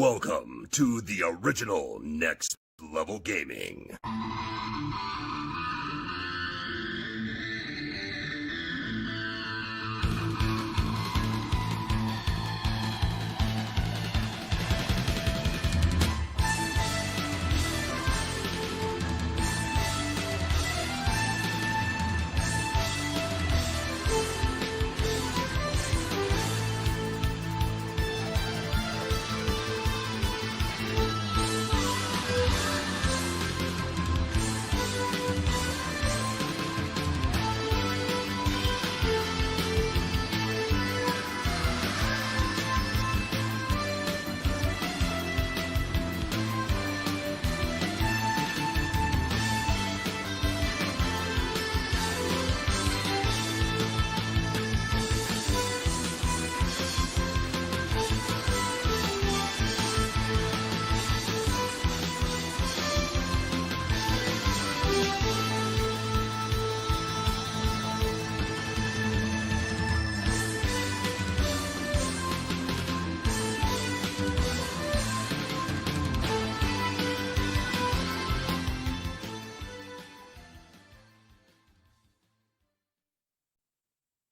Welcome to the original Next Level Gaming.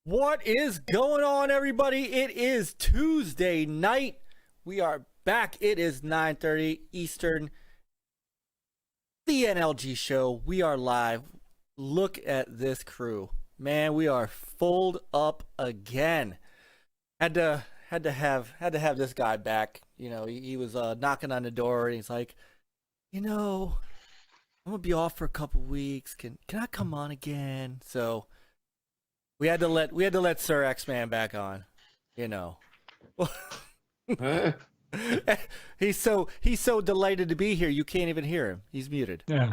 What is going on, everybody? It is Tuesday night. We are back. It is 9:30 Eastern. The NLG show. We are live. Look at this crew. Man, we are full up again. Had to have this guy back. You know, he was knocking on the door and he's like, you know, I'm gonna be off for a couple weeks. Can I come on again? So we had to let Sir X-Man back on, you know. He's so delighted to be here. You can't even hear him. He's muted. Yeah.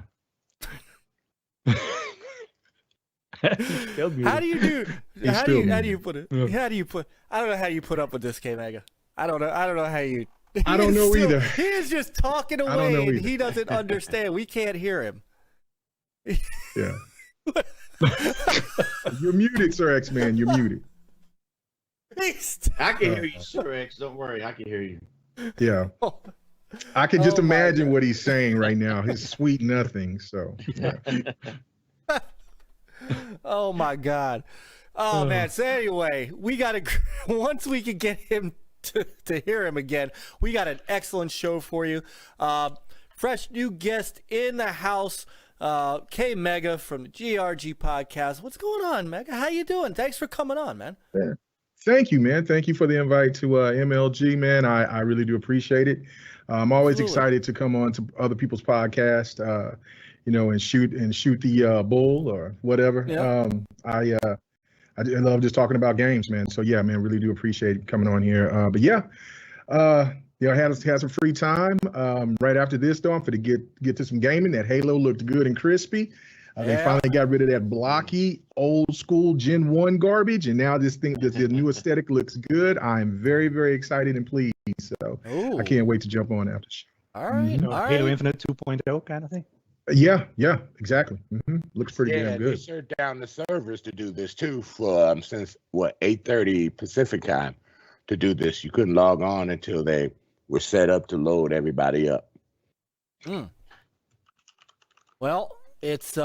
How do you do? How do you put it? Yeah. How do you put? I don't know how you put up with this, K-Mega. I don't know how you. I don't know either. He is just talking away, and he doesn't understand. We can't hear him. Yeah. You're muted, Sir X-Man. You're muted. I can hear you, Sir X. Don't worry, I can hear you. Yeah. I can just imagine what he's saying right now. His sweet nothing. So. Yeah. Oh my God. Oh man. So anyway, we got to once we can get him to hear him again, we got an excellent show for you. Fresh new guest in the house. K Mega from the GRG podcast. What's going on, Mega? How you doing? Thanks for coming on, man. Yeah. Thank you, man. Thank you for the invite to MLG, man. I really do appreciate it. I'm always excited to come on to other people's podcasts, you know, and shoot the bull or whatever. Yeah. I love just talking about games, man. So yeah, man, really do appreciate coming on here. But yeah, you know, I had some free time. Right after this, though, I'm going to get to some gaming. That Halo looked good and crispy. They finally got rid of that blocky, old school Gen 1 garbage, and now this new aesthetic looks good. I'm very, very excited and pleased. So I can't wait to jump on after the show. All right. Mm-hmm. All right. Halo Infinite 2.0 kind of thing. Yeah, exactly. Mm-hmm. Looks pretty damn good. They shut down the servers to do this too for since 8:30 Pacific time to do this. You couldn't log on until they were set up to load everybody up. Well, it's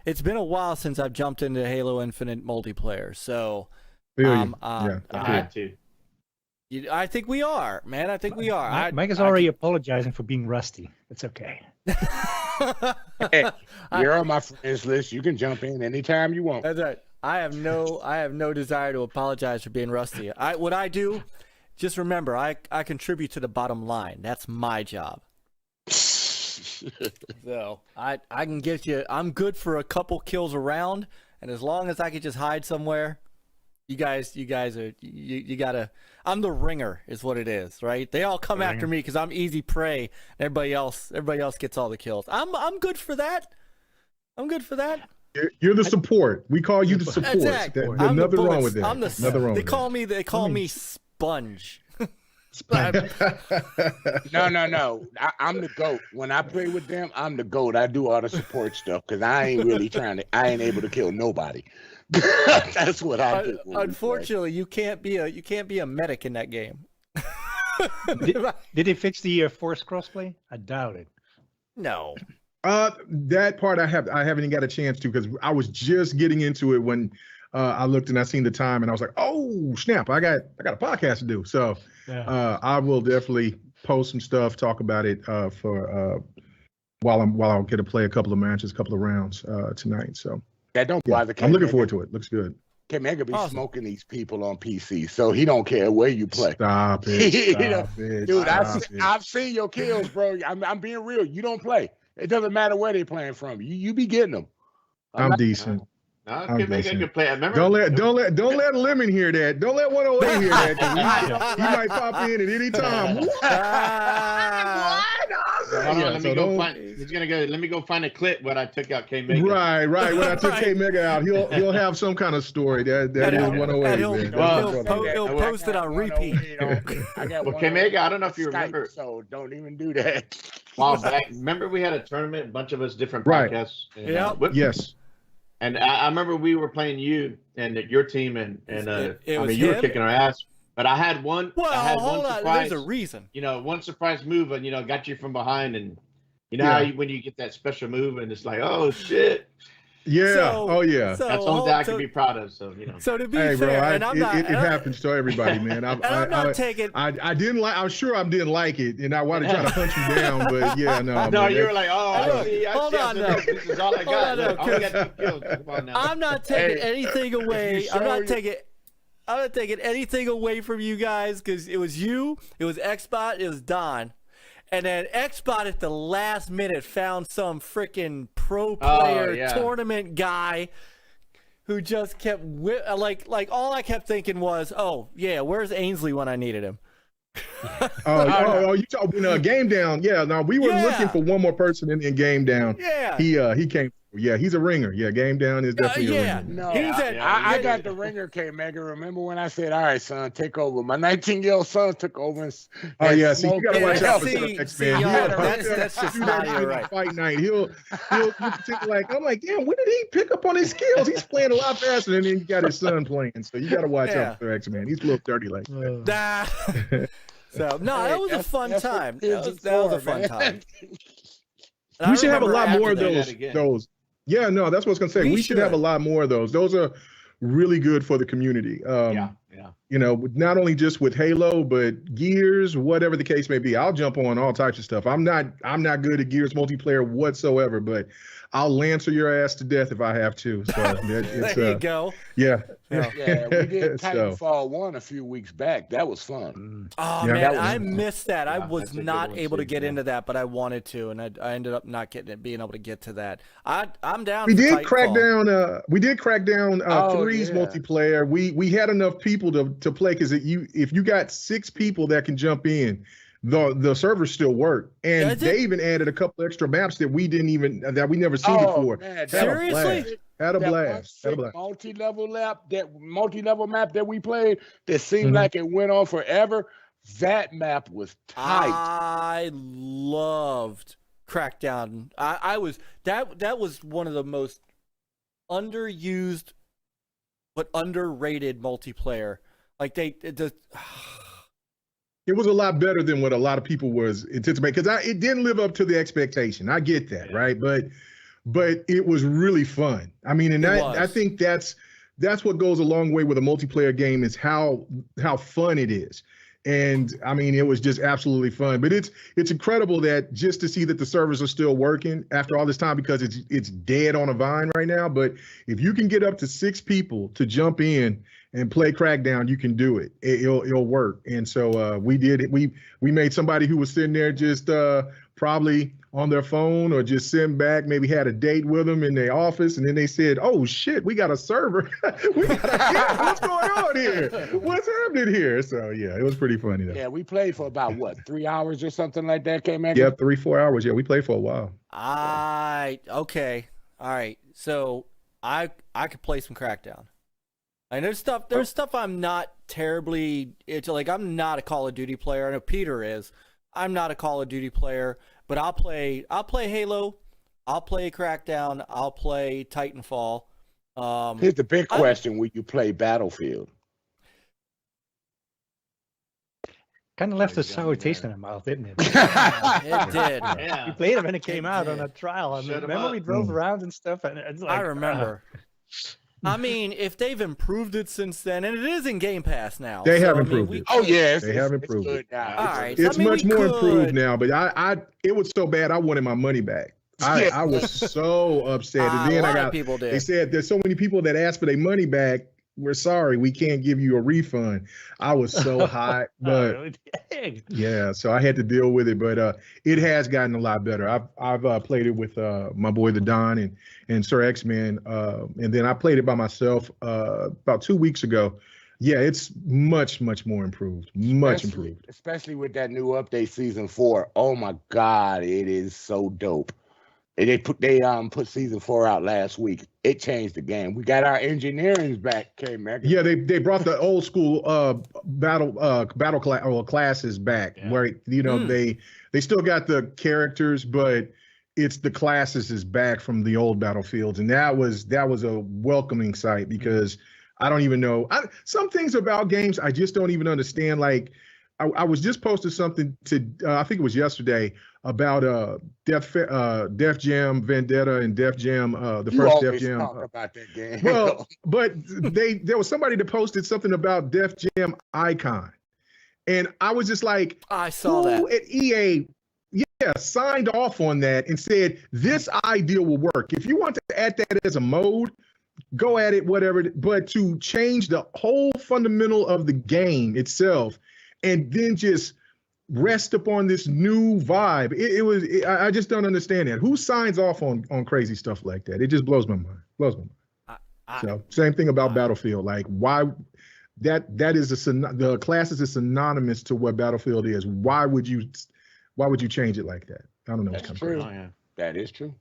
it's been a while since I've jumped into Halo Infinite multiplayer, so I think we are, man. I think we are. Mike is already apologizing for being rusty. It's okay. Hey, you're on my friends list. You can jump in anytime you want. That's right. I have no desire to apologize for being rusty. What I do, just remember, I contribute to the bottom line. That's my job. So I can get you. I'm good for a couple kills around, and as long as I can just hide somewhere, you guys are you gotta. I'm the ringer, is what it is, right? They all come after me because I'm easy prey. And everybody else gets all the kills. I'm good for that. I'm good for that. You're the support. We call you the support. Exactly. There's nothing wrong with that. They call me Sponge. No. I'm the GOAT. When I play with them, I'm the GOAT. I do all the support stuff because I ain't really I ain't able to kill nobody. That's what I do. Unfortunately, you can't be a medic in that game. Did they fix the force crossplay? I doubt it. No. That part I haven't even got a chance to because I was just getting into it when I looked and I seen the time and I was like, oh snap, I got a podcast to do. So I will definitely post some stuff, talk about it for while I'll get to play a couple of matches, a couple of rounds tonight. So don't bother. I'm looking forward to it. Looks good. K-Mega be smoking these people on PC, so he don't care where you play. Stop it. Dude, I've seen your kills, bro. I'm being real. You don't play. It doesn't matter where they playing from. You be getting them. I'm decent. No, K-Mega can play. I remember. Don't let Lemon hear that. Don't let 108 hear that. 'Cause he might pop in at any time. What? He's gonna go. Let me go find a clip when I took out K-Mega. Right. When I took K-Mega out, he'll have some kind of story that is 108. He'll post it on repeat. Well, K-Mega, I don't know if you remember. So don't even do that. While back, remember we had a tournament, a bunch of us, different podcasts. Yeah. Yes. And I remember we were playing you and your team, and you were kicking our ass. But I had one. Well, I had hold one on. surprise. There's a reason. One surprise move, and got you from behind, and how when you get that special move, and it's like, oh shit. Yeah. So, yeah. So, that's something I can be proud of. So So to be hey, fair, bro, and I'm not. It happens to everybody, man. I'm not taking. I didn't like. I'm sure I didn't like it, and I wanted to try to hunt you down, but yeah, no. No, man, you were like, oh, hold on, now. This is all I got. I only got 2 kills. Come on now. I'm not taking anything away. I'm not taking anything away from you guys because it was you, it was Xbot, it was Don. And then Xbot at the last minute found some freaking pro player tournament guy who just kept like all I kept thinking was, oh yeah, where's Ainsley when I needed him? You talking game down? Yeah, no, we were looking for one more person in game down. Yeah, he came. Yeah, he's a ringer. Yeah, game down is definitely a ringer. No, I got the ringer, K-Mega. Remember when I said, all right, son, take over? My 19-year-old son took over. So you got to watch out for X, man. That's just not right. Fight night. He'll pretend like, I'm like, damn, when did he pick up on his skills? He's playing a lot faster than he got his son playing. So you got to watch out for X, man. He's a little dirty like that. So, no, that was a fun time. That was a fun time. We should have a lot more of those. Yeah, no, that's what I was gonna say. We should have a lot more of those. Those are really good for the community. Not only just with Halo, but Gears, whatever the case may be. I'll jump on all types of stuff. I'm not good at Gears multiplayer whatsoever, but I'll lancer your ass to death if I have to. So there you go. Yeah. We did Titanfall 1 a few weeks back. That was fun. Oh man, I missed that. I was not able to get into that, but I wanted to, and I ended up not being able to get to that. I'm down. We did crack down. We did crack down Three's multiplayer. We had enough people to play because if you got 6 people that can jump in, the servers still work, and they even added a couple extra maps that we never seen before. Man, seriously? Had a blast. Multi-level map that we played that seemed like it went on forever. That map was tight. I loved Crackdown. That was one of the most underused but underrated multiplayer. Like it was a lot better than what a lot of people was anticipating because it didn't live up to the expectation. I get that, right? But it was really fun. I mean, and I think that's what goes a long way with a multiplayer game is how fun it is. And I mean, it was just absolutely fun. But it's incredible that just to see that the servers are still working after all this time because it's dead on a vine right now. But if you can get up to 6 people to jump in and play Crackdown, you can do it. It'll work. And so we did it. We made somebody who was sitting there just probably on their phone or just sitting back, maybe had a date with them in their office, and then they said, "Oh shit, we got a server. What's going on here? What's happening here?" So yeah, it was pretty funny though. Yeah, we played for about 3 hours or something like that, K-Man? Yeah, 3-4 hours. Yeah, we played for a while. Okay. All right. So I could play some Crackdown. And there's stuff I'm not terribly into. Like, I'm not a Call of Duty player. I know Peter is. I'm not a Call of Duty player, but I'll play Halo, I'll play Crackdown, I'll play Titanfall. Here's the big question: will you play Battlefield? Kind of left a sour taste in my mouth, didn't it? It did. Yeah. We played it when it came out on a trial. I Shut 'em remember up. we drove around and stuff, and it's like, I remember. I mean, if they've improved it since then, and it is in Game Pass now. They have I mean, improved it. Oh yeah, They have improved it's it. good now. All right. It's I mean, much we more could- improved now, but it was so bad I wanted my money back. I was so upset. And then a lot I of got people did. they said there's so many people that asked for their money back. We're sorry, we can't give you a refund. I was so hot, but really? Dang. yeah, so I had to deal with it. But it has gotten a lot better. I've played it with my boy the Don and Sir X-Man, and then I played it by myself about 2 weeks ago. Yeah, it's much more improved. Much improved. Especially with that new update, season 4. Oh my God, it is so dope. And they put season 4 out last week. It changed the game. We got our engineering back, K-Mag. Yeah, they brought the old school battle classes back, where they still got the characters, but it's the classes is back from the old battlefields, and that was a welcoming sight, because I don't even know some things about games I just don't even understand. Like I was just posted something to I think it was yesterday about Def Jam Vendetta and Def Jam the first Def Jam. Talk about that game. Well, but there was somebody that posted something about Def Jam Icon, and I was just like, I saw who that. at EA, signed off on that and said this idea will work. If you want to add that as a mode, go at it, whatever. But to change the whole fundamental of the game itself, and then just rest upon this new vibe, I just don't understand that. Who signs off on crazy stuff like that? It just blows my mind. So same thing about Battlefield. Like, why that is the classes is synonymous to what Battlefield is. Why would you change it like that? I don't know. That's true. Oh, yeah. That is true.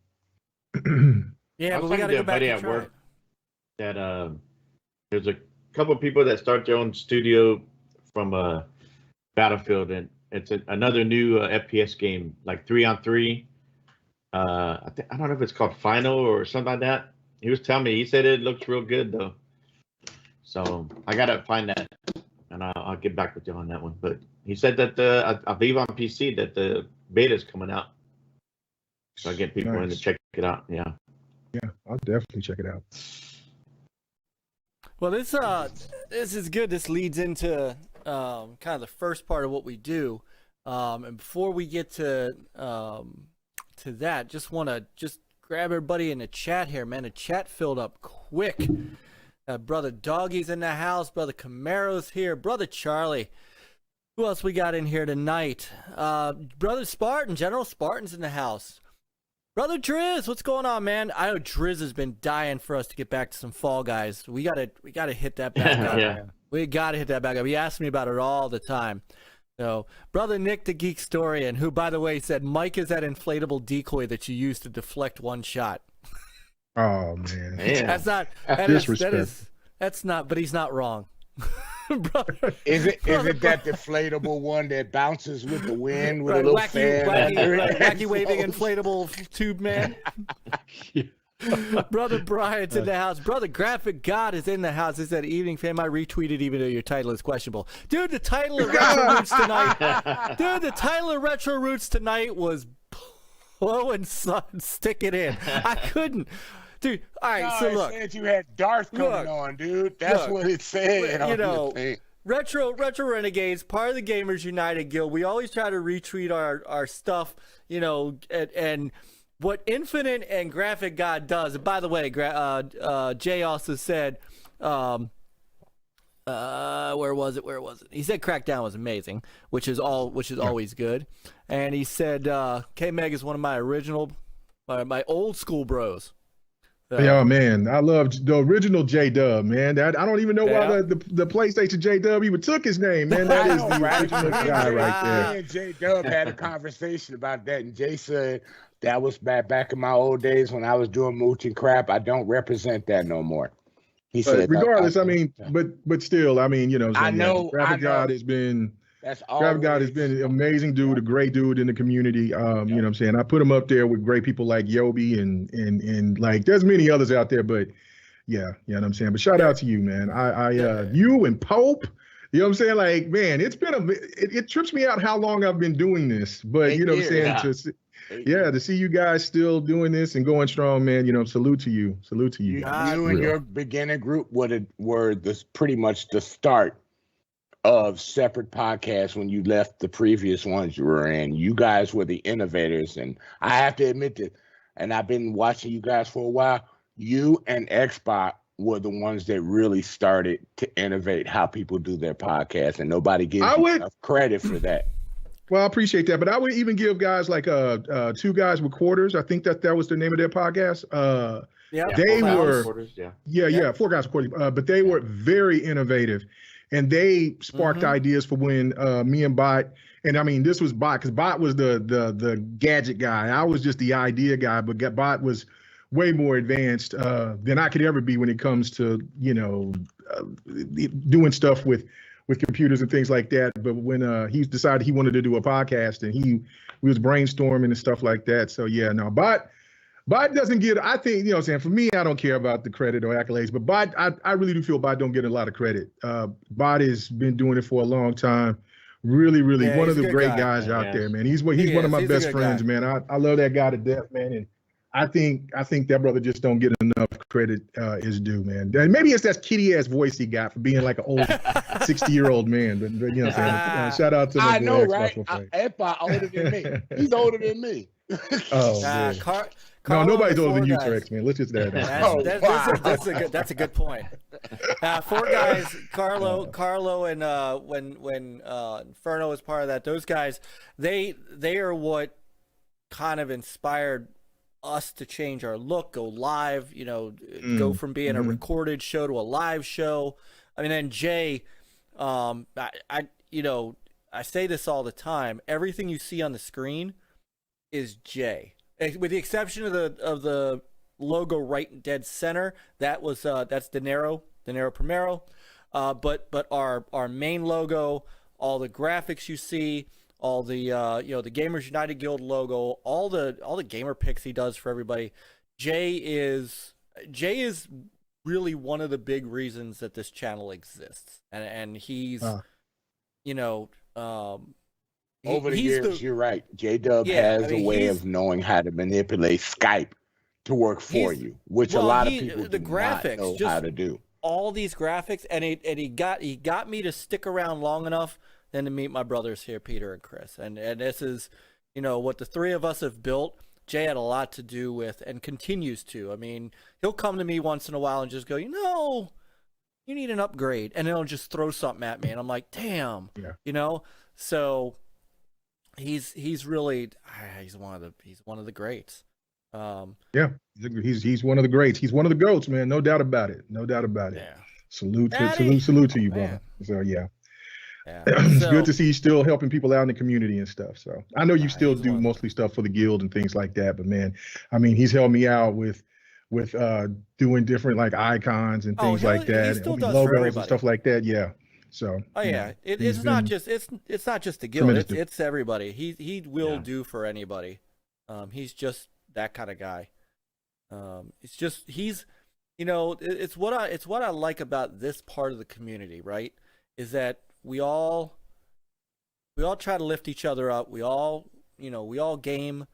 Yeah, but we talking got to to go a back buddy and at try work it. that there's a couple of people that start their own studio from Battlefield, and it's another new FPS game, like 3-on-3. I don't know if it's called Final or something like that. He was telling me, he said it looks real good though. So I gotta find that, and I'll get back with you on that one. But he said that I believe on PC that the beta is coming out, so I get people in to check it out. Yeah, I'll definitely check it out. Well, this is good. This leads into kind of the first part of what we do, and before we get to that, just want to grab everybody in the chat here, man. The chat filled up quick. Brother Doggy's in the house. Brother Camaro's here. Brother Charlie. Who else we got in here tonight? Brother Spartan. General Spartan's in the house. Brother Driz, what's going on, man? I know Driz has been dying for us to get back to some Fall Guys. We gotta hit that back up. Yeah. We gotta hit that back up. He asks me about it all the time. So, Brother Nick, the Geek Historian, who, by the way, said Myke is that inflatable decoy that you use to deflect one shot. Oh man, That's not that's not. But he's not wrong. Brother, Is it that deflatable one that bounces with the wind with a little fan? wacky waving inflatable tube man? Brother Bryant's in the house. Brother Graphic God is in the house. He said, "Evening fam, I retweeted even though your title is questionable." Dude, the title of Retro Roots tonight. Dude, the title of Retro Roots tonight was blow and stick it in. I couldn't. Dude, all right, so look. It said you had Darth coming on, dude. That's what it said. You know, Retro Renegades, part of the Gamers United Guild. We always try to retweet our stuff, you know, and what Infinite and Graphic God does. And by the way, Jay also said, where was it? He said Crackdown was amazing, which is always good. And he said K-Meg is one of my old school bros. Yeah, man, I love the original J-Dub, man. I don't even know why the PlayStation J-Dub even took his name, man. That is the original guy right there. Me and J-Dub had a conversation about that, and Jay said that was back in my old days when I was doing mooch and crap. I don't represent that no more. He said. Regardless, I mean, but still, I mean, you know, I know. Graphic God has been. That's Graphic God has been an amazing dude, a great dude in the community. You know what I'm saying? I put him up there with great people like Yobi and like there's many others out there, but yeah, you know what I'm saying? But shout out to you, man. You and Pope, you know what I'm saying? Like, man, it's been it trips me out how long I've been doing this, but you know what I'm saying? To see you guys still doing this and going strong, man, you know, salute to you. Salute to you. You and your beginner group were this pretty much the start of separate podcasts when you left the previous ones you were in. You guys were the innovators, and I have to admit that, and I've been watching you guys for a while, you and Xbot were the ones that really started to innovate how people do their podcasts, and nobody gives you enough credit for that. Well, I appreciate that, but I would even give guys like Two Guys with Quarters. I think that was the name of their podcast. They were, Four Guys with Quarters. But they were very innovative. And they sparked ideas for when me and Bot, and I mean, this was Bot, because Bot was the gadget guy. I was just the idea guy, but Bot was way more advanced than I could ever be when it comes to, you know, doing stuff with computers and things like that. But when he decided he wanted to do a podcast, and we was brainstorming and stuff like that. So yeah, no, Bot doesn't get, I think, you know what I'm saying, for me, I don't care about the credit or accolades, but Bot, I really do feel Bot don't get a lot of credit. Bot has been doing it for a long time. Really, one of the great guys out there, man. He's one of my best friends, man. I love that guy to death, man. And I think that brother just don't get enough credit is due, man. And maybe it's that kitty ass voice he got for being like an old 60-year-old man. But you know what I'm saying? Shout out to my boy. I know, right? Xbox older than me. He's older than me. Oh, man. No, nobody's older than you, Trex, man. Let's just that. That's a good point. Four Guys, Carlo, and when Inferno was part of that, those guys, they are what kind of inspired us to change our look, go live, you know, go from being a recorded show to a live show. I mean, and Jay, I say this all the time. Everything you see on the screen is Jay. With the exception of the logo right in dead center, that's Dinero Primero. But our main logo, all the graphics you see, all the the Gamers United Guild logo, all the gamer picks he does for everybody. Jay is really one of the big reasons that this channel exists, and he's over the years, you're right. J-Dub has a way of knowing how to manipulate Skype to work for you, which a lot of people do not know how to do. All these graphics, and he got me to stick around long enough then to meet my brothers here, Peter and Chris. And this is, what the three of us have built. Jay had a lot to do with and continues to. I mean, he'll come to me once in a while and just go, you need an upgrade, and he'll just throw something at me, and I'm like, damn, So he's really he's one of the greats. He's one of the greats. He's one of the GOATs, man. No doubt about it. Yeah. Salute to you, bro. So yeah. It's good to see you still helping people out in the community and stuff. So I know you still do mostly stuff for the guild and things like that, but man, I mean, he's helped me out with doing different like icons and things like that, and logos and stuff like that. Yeah. So it's not just the guild. It's everybody. He will do for anybody. He's just that kind of guy. It's what I like about this part of the community, right? Is that we all try to lift each other up. We all game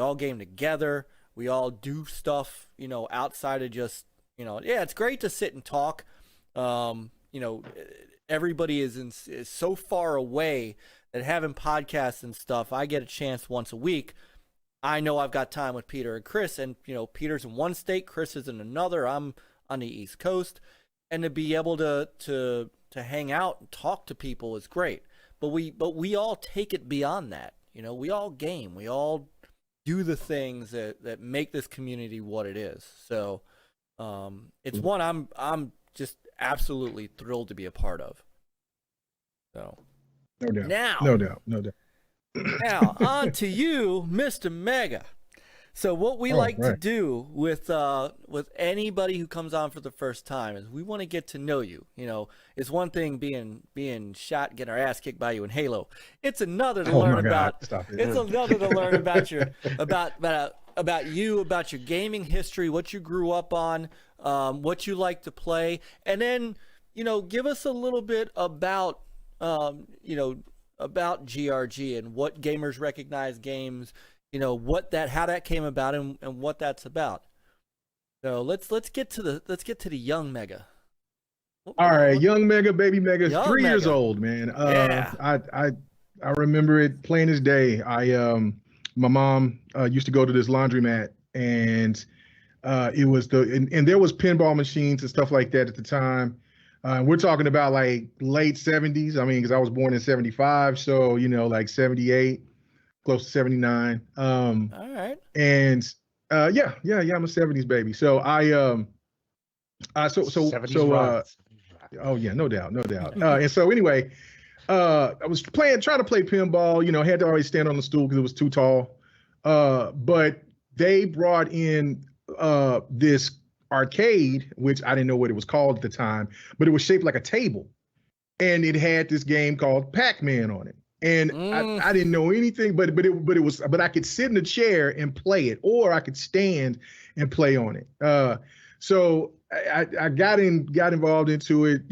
together. We all do stuff, outside of just, it's great to sit and talk. Everybody is so far away that having podcasts and stuff, I get a chance once a week. I know I've got time with Peter and Chris, and Peter's in one state, Chris is in another. I'm on the East Coast, and to be able to hang out and talk to people is great. But we all take it beyond that. We all game. We all do the things that make this community what it is. So it's one I'm just absolutely thrilled to be a part of. So no doubt. Now on to you, Mr. Mega. So what we Oh, like to right. do with anybody who comes on for the first time is we want to get to know you. You know, it's one thing being shot, getting our ass kicked by you in Halo. It's another to Oh learn my God, about. stop it. It's another to learn about your about you, about your gaming history, what you grew up on, what you like to play, and then give us a little bit about about GRG and what gamers recognize games. How that came about and what that's about. So let's get to the young Mega. All right, young Mega, baby Mega, Young 3 years Mega. old, man. Yeah. I remember it plain as day. My mom used to go to this laundromat, and it was and there was pinball machines and stuff like that at the time. We're talking about like late 70s. I mean, because I was born in 75, so like 78. Close to 79. All right. And yeah, I'm a 70s baby. So oh yeah, no doubt. And so anyway, I was trying to play pinball, had to always stand on the stool because it was too tall. But they brought in this arcade, which I didn't know what it was called at the time, but it was shaped like a table. And it had this game called Pac-Man on it. And I didn't know anything, but I could sit in a chair and play it, or I could stand and play on it. So I got involved into it.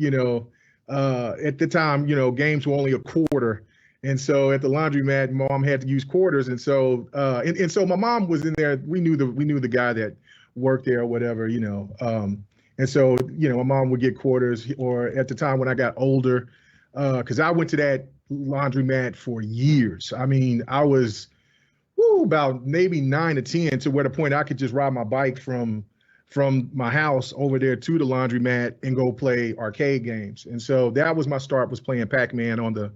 At the time, games were only a quarter, and so at the laundromat, mom had to use quarters, and so and so my mom was in there. We knew the guy that worked there or whatever, and so my mom would get quarters, or at the time when I got older, because I went to that laundromat for years. I mean, I was about maybe 9 or 10, to where the point I could just ride my bike from my house over there to the laundromat and go play arcade games. And so that was my start, was playing Pac-Man on the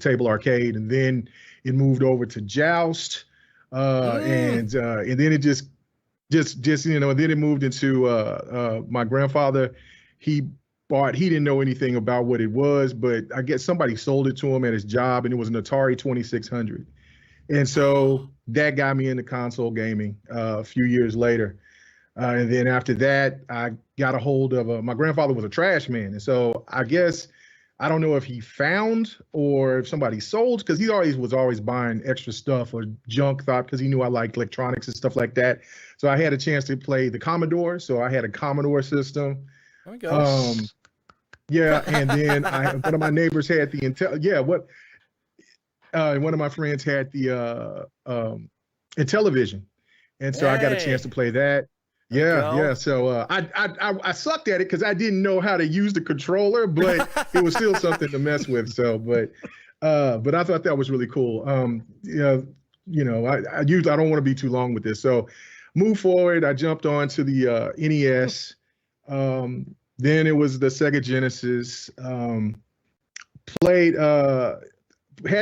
table arcade, and then it moved over to Joust, and then it just then it moved into my grandfather. He didn't know anything about what it was, but I guess somebody sold it to him at his job, and it was an Atari 2600. And so that got me into console gaming a few years later. And then after that, I got a hold of my grandfather was a trash man. And so I guess, I don't know if he found or if somebody sold, because he was always buying extra stuff or junk, because he knew I liked electronics and stuff like that. So I had a chance to play the Commodore. So I had a Commodore system. There we go. Yeah, and then one of my neighbors had the Intel. Yeah, one of my friends had the Intellivision, and so I got a chance to play that. Yeah. So I sucked at it because I didn't know how to use the controller, but it was still something to mess with. So, but I thought that was really cool. I don't want to be too long with this. So, move forward. I jumped on to the NES. Then it was the Sega Genesis. Had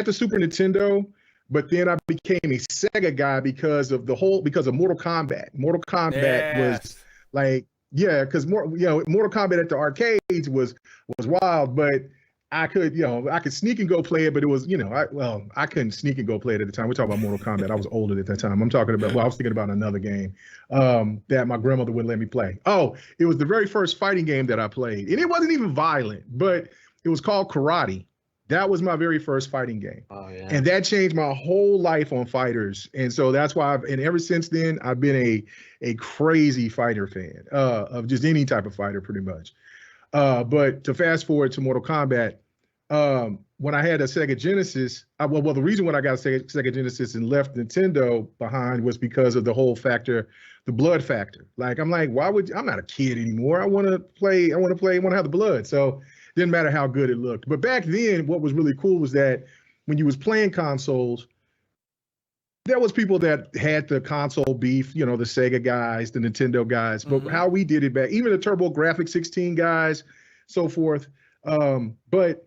the Super Nintendo, but then I became a Sega guy because of Mortal Kombat. Mortal Kombat was like, because Mortal Kombat at the arcades was wild, but I could sneak and go play it, but it was, I couldn't sneak and go play it at the time. We're talking about Mortal Kombat. I was older at that time. I was thinking about another game that my grandmother wouldn't let me play. Oh, it was the very first fighting game that I played. And it wasn't even violent, but it was called Karate. That was my very first fighting game. Oh, yeah. And that changed my whole life on fighters. And so that's why ever since then, I've been a crazy fighter fan of just any type of fighter, pretty much. But to fast forward to Mortal Kombat, when I had a Sega Genesis, the reason when I got a Sega Genesis and left Nintendo behind was because of the whole factor, the blood factor. Like, I'm not a kid anymore. I want to have the blood. So it didn't matter how good it looked. But back then, what was really cool was that when you was playing consoles, there was people that had the console beef, the Sega guys, the Nintendo guys, but how we did it back, even the TurboGrafx-16 guys, so forth. But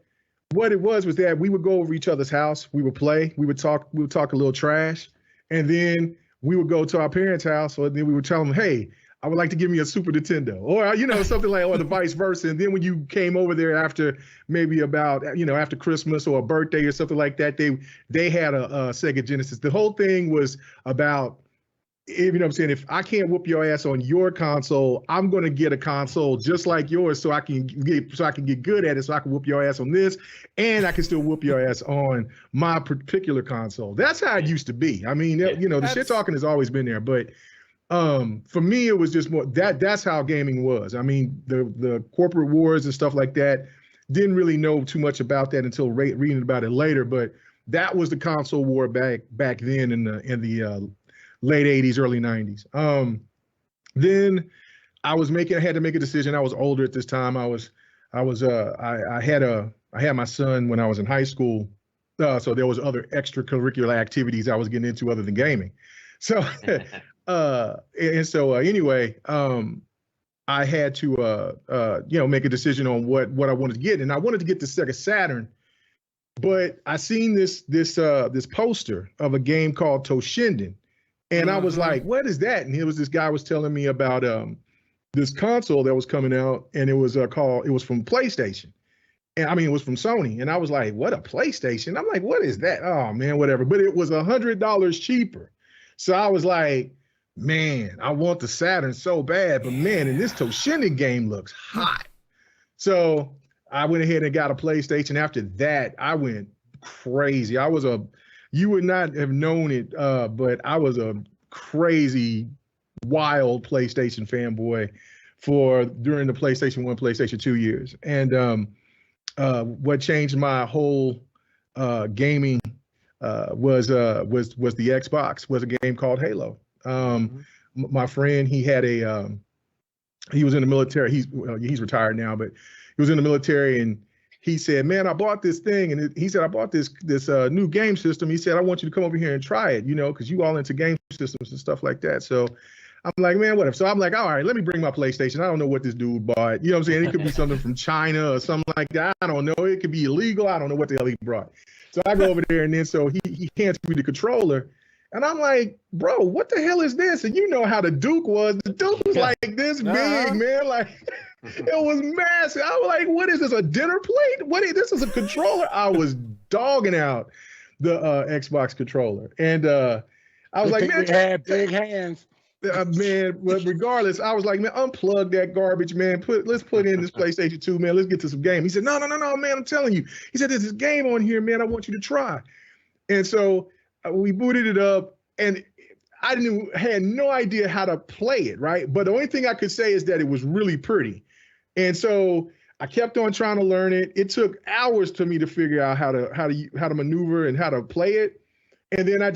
what it was that we would go over each other's house, we would play, we would talk a little trash, and then we would go to our parents' house, and then we would tell them, hey, I would like to give me a Super Nintendo, or something like, or the vice versa. And then when you came over there after maybe about after Christmas or a birthday or something like that, they had a Sega Genesis. The whole thing was about, you know what I'm saying, if I can't whoop your ass on your console, I'm gonna get a console just like yours so I can get good at it, so I can whoop your ass on this, and I can still whoop your ass on my particular console. That's how it used to be. I mean, the shit talking has always been there, but for me, it was just more that's how gaming was. I mean, the corporate wars and stuff like that, didn't really know too much about that until reading about it later. But that was the console war back then in the late 80s, early 90s. Then I had to make a decision. I was older at this time. I had my son when I was in high school. So there was other extracurricular activities I was getting into other than gaming. So anyway, I had to make a decision on what I wanted to get, and I wanted to get the Sega Saturn, but I seen this poster of a game called Toshinden, and I was like, what is that? And this guy was telling me about this console that was coming out, and it was from PlayStation. And I mean, it was from Sony. And I was like, what, a PlayStation? I'm like, what is that? Oh man, whatever. But it was $100 cheaper. So I was like, man, I want the Saturn so bad, but man, and this Toshinden game looks hot. So I went ahead and got a PlayStation. After that, I went crazy. You would not have known it, but I was a crazy, wild PlayStation fanboy during the PlayStation 1, PlayStation 2 years. And what changed my whole gaming was the Xbox, was a game called Halo. My friend, he was in the military. He's retired now, but he was in the military, and he said, man, I bought this thing. And he said, I bought this new game system. He said, I want you to come over here and try it, because you all into game systems and stuff like that. So I'm like, man, whatever. So I'm like, all right, let me bring my PlayStation. I don't know what this dude bought. You know what I'm saying? It could be something from China or something like that. I don't know. It could be illegal. I don't know what the hell he brought. So I go over there, and then so he hands me the controller. And I'm like, bro, what the hell is this? And you know how the Duke was. The Duke was like this big, man. Like, it was massive. I was like, what is this, a dinner plate? This is a controller? I was dogging out the Xbox controller. And I was like, man. We had big hands. Man, well, regardless, I was like, man, unplug that garbage, man. Let's put in this PlayStation 2, man. Let's get to some game. He said, no, man, I'm telling you. He said, there's this game on here, man. I want you to try. And so we booted it up, and I had no idea how to play it, right? But the only thing I could say is that it was really pretty. And so I kept on trying to learn it. It took hours to me to figure out how to maneuver and how to play it. And then I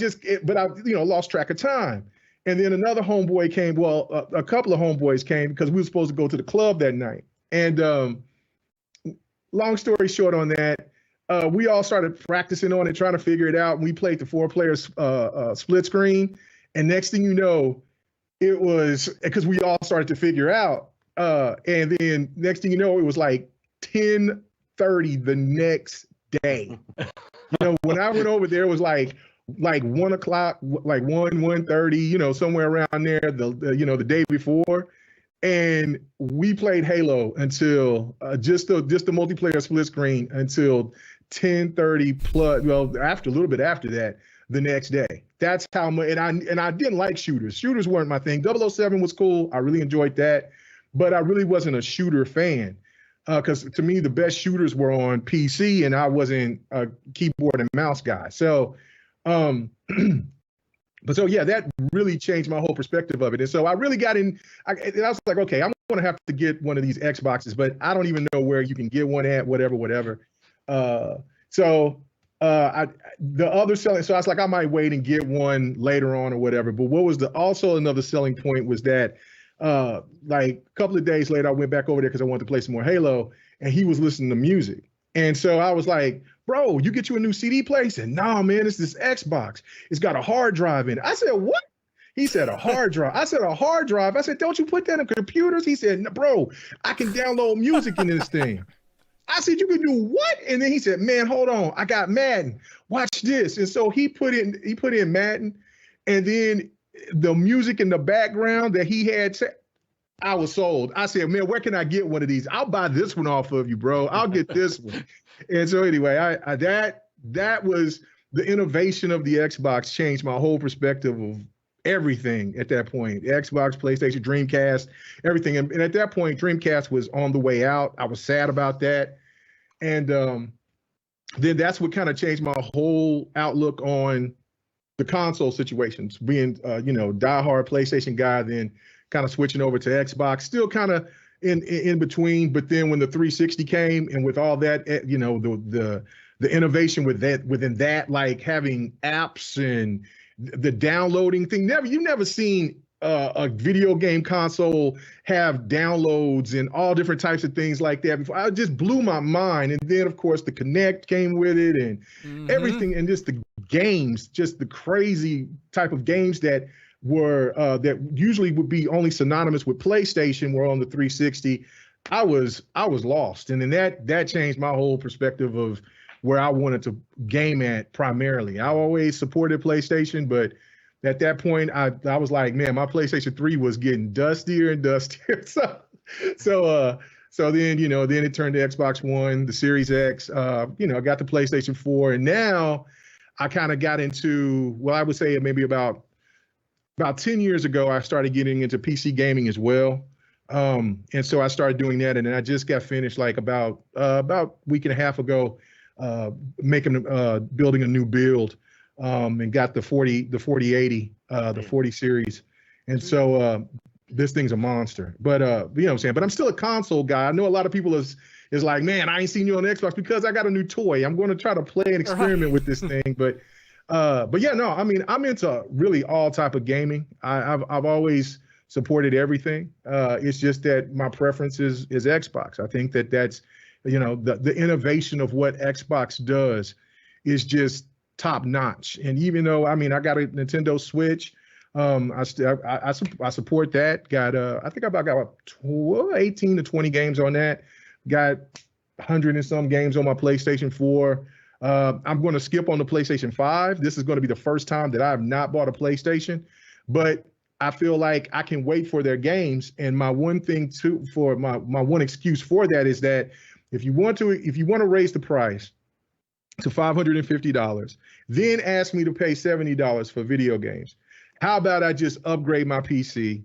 lost track of time. And then another homeboy came. Well, a couple of homeboys came because we were supposed to go to the club that night. And long story short on that, we all started practicing on it, trying to figure it out. We played the 4-player split screen. And next thing you know, it was because we all started to figure out. And then next thing you know, it was like 10:30 the next day. When I went over there, it was like 1 o'clock, like 1:30, somewhere around there, the day before. And we played Halo until just the multiplayer split screen until 10:30 plus. Well, a little bit after that, the next day. That's how much. And I didn't like shooters. Shooters weren't my thing. 007 was cool. I really enjoyed that, but I really wasn't a shooter fan. Because to me, the best shooters were on PC, and I wasn't a keyboard and mouse guy. So. But so yeah, that really changed my whole perspective of it. And so I really got in. I was like, okay, I'm gonna have to get one of these Xboxes, but I don't even know where you can get one at. Whatever. The other selling. So I was like, I might wait and get one later on or whatever. But what was also another selling point was that, like a couple of days later, I went back over there because I wanted to play some more Halo, and he was listening to music. And so I was like, bro, you get you a new CD player? He said, no, man, it's this Xbox. It's got a hard drive in it. I said, what? He said, a hard drive. I said, a hard drive? I said, don't you put that in computers? He said, no, bro, I can download music in this thing. I said, you can do what? And then he said, man, hold on. I got Madden. Watch this. And so he put in Madden, and then the music in the background that he had, I was sold. I said, man, where can I get one of these? I'll buy this one off of you, bro. I'll get this one. And so anyway, that was the innovation of the Xbox. Changed my whole perspective of everything at that point. Xbox, PlayStation, Dreamcast, everything. And at that point, Dreamcast was on the way out. I was sad about that. And then that's what kind of changed my whole outlook on the console situations. Being, diehard PlayStation guy, then kind of switching over to Xbox, still kind of in between. But then when the 360 came, and with all that, the innovation within that, like having apps and the downloading thing. You've never seen a video game console have downloads and all different types of things like that before. I just blew my mind. And then of course the Kinect came with it, and everything, and just the games, just the crazy type of games that were that usually would be only synonymous with PlayStation were on the 360. I was lost. And then that changed my whole perspective of where I wanted to game at primarily. I always supported PlayStation, but at that point, I was like, man, my PlayStation 3 was getting dustier and dustier. So then, then it turned to Xbox One, the Series X, I got the PlayStation 4, and now I kind of got into, well, I would say maybe about 10 years ago, I started getting into PC gaming as well. And so I started doing that, and then I just got finished like about a week and a half ago, building a new build, and got the 4080, the 40 series. And so this thing's a monster. But you know what I'm saying? But I'm still a console guy. I know a lot of people is like, man, I ain't seen you on Xbox because I got a new toy. I'm going to try to play and experiment with this thing. But yeah, no, I mean, I'm into really all type of gaming. I've always supported everything. It's just that my preference is Xbox. I think that's, the innovation of what Xbox does is just top notch. And even though, I mean, I got a Nintendo Switch, I support that. Got I think I got 18 to 20 games on that. Got 100 and some games on my PlayStation 4. I'm going to skip on the PlayStation 5. This is going to be the first time that I have not bought a PlayStation, but I feel like I can wait for their games. And my one thing for my one excuse for that is that if you want to raise the price to $550, then ask me to pay $70 for video games. How about I just upgrade my PC,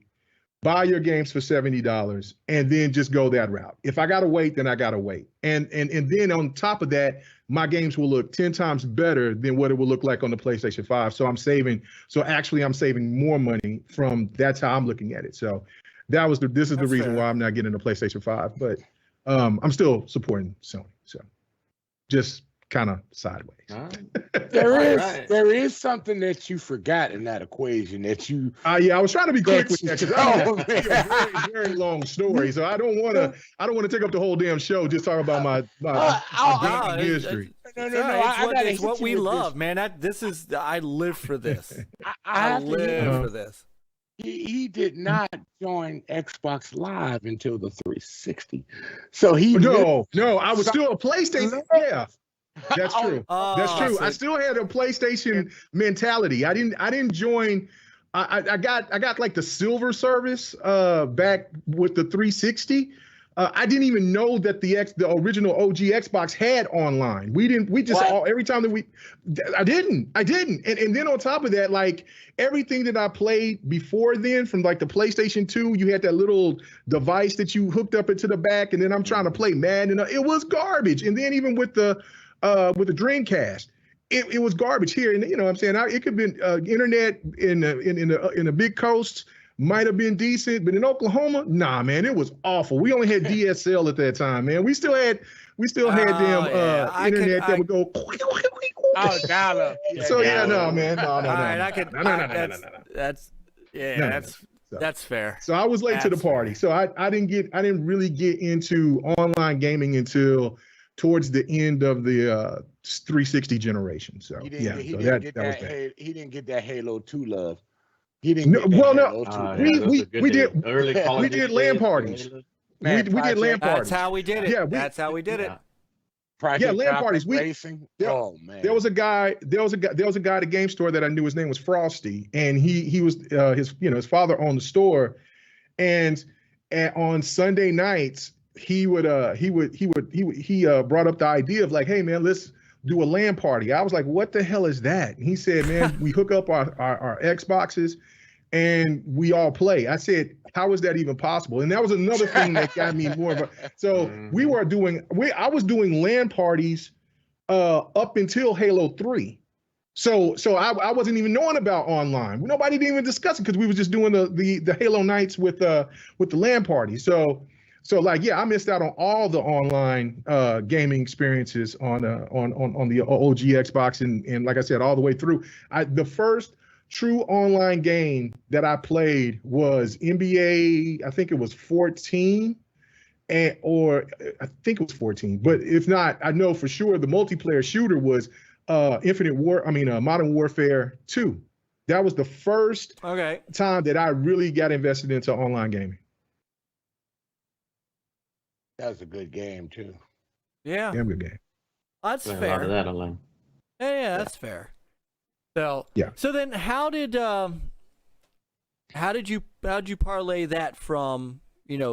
buy your games for $70, and then just go that route? If I gotta wait, then I gotta wait. And then on top of that, my games will look 10 times better than what it will look like on the PlayStation 5. So I'm saving more money from, that's how I'm looking at it. So this is the reason why I'm not getting a PlayStation 5, but I'm still supporting Sony. So just kind of sideways. There is something that you forgot in that equation that you. Yeah, I was trying to be quick with that because it's a very, very long story. So I don't want to take up the whole damn show just talking about my history. No. It's what we love, man. I live for this. I live for this. He did not join Xbox Live until the 360. So he no, I was still a PlayStation. Yeah. That's true. That's true. I still had a PlayStation mentality. I didn't join. I got like the silver service back with the 360. I didn't even know that the original OG Xbox had online. Every time that I didn't. And then on top of that, like everything that I played before then from like the PlayStation 2, you had that little device that you hooked up into the back, and then I'm trying to play Madden, and it was garbage. And then even with the Dreamcast, it was garbage here. And you know what I'm saying? It could have been internet in the big coast might have been decent, but in Oklahoma, nah, man, it was awful. We only had DSL at that time, man. We still had internet that would go. Oh, dollar. So yeah, no, man, no. All right, that's fair. So I was late to the party. So I didn't really get into online gaming until towards the end of the 360 generation. So he didn't get that Halo 2 love. We did LAN parties. We did LAN parties. That's how we did it. Yeah, that's how we did it. LAN parties. Oh man. There was a guy at the game store that I knew. His name was Frosty, and he was his father owned the store, and on Sunday nights, he brought up the idea of like, hey man, let's do a LAN party. I was like, what the hell is that? And he said, man, we hook up our Xboxes and we all play. I said, how is that even possible? And that was another thing that got me more of a, so I was doing LAN parties up until Halo 3. So I wasn't even knowing about online. Nobody didn't even discuss it because we were just doing the Halo nights with the LAN party. So like, yeah, I missed out on all the online gaming experiences on the OG Xbox and like I said, all the way through. The first true online game that I played was NBA, I think it was 14, or I think it was 14. But if not, I know for sure the multiplayer shooter was Modern Warfare 2. That was the first time that I really got invested into online gaming. That was a good game too. Yeah. Damn good game. That's Playing fair. a lot of that online. Yeah, that's fair. So yeah. So then, how did you parlay that from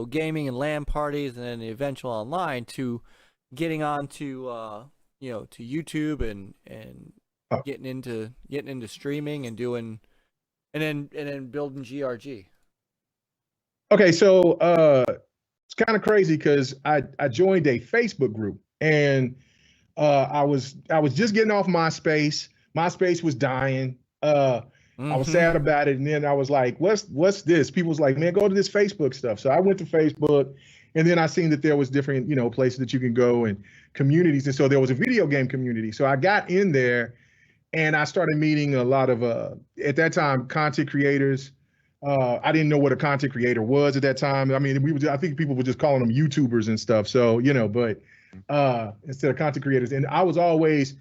gaming and LAN parties and then the eventual online to getting onto to YouTube and getting into streaming and doing and then building GRG? Okay, so it's kind of crazy because I joined a Facebook group and I was just getting off MySpace. MySpace was dying. I was sad about it, and then I was like, "What's this?" People was like, "Man, go to this Facebook stuff." So I went to Facebook, and then I seen that there was different places that you can go and communities, and so there was a video game community. So I got in there, and I started meeting a lot of at that time content creators. I didn't know what a content creator was at that time. I mean, I think people were just calling them YouTubers and stuff. So but instead of content creators, and I was always.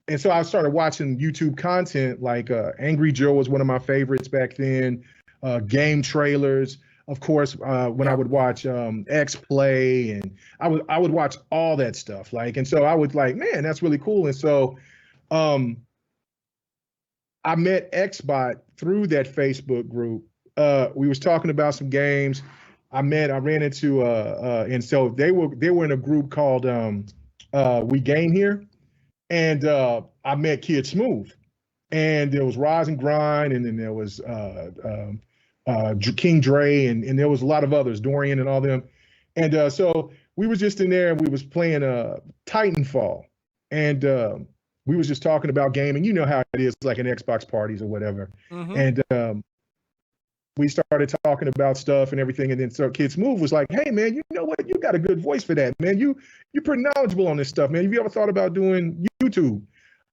And so I started watching YouTube content like Angry Joe was one of my favorites back then, game trailers. Of course, when I would watch X Play and I would watch all that stuff. And so I was like, man, that's really cool. And so I met XBot through that Facebook group. We was talking about some games. I ran into and so they were in a group called We Game Here. And I met Kid Smooth, and there was Rise and Grind, and then there was King Dre, and there was a lot of others, Dorian and all them. And so we was just in there, and we was playing Titanfall, and we was just talking about gaming. You know how it is, like in Xbox parties or whatever. And we started talking about stuff and everything, and then so Kid Smooth was like, "Hey man, you know what? You got a good voice for that, man. You're pretty knowledgeable on this stuff, man. Have you ever thought about doing YouTube?"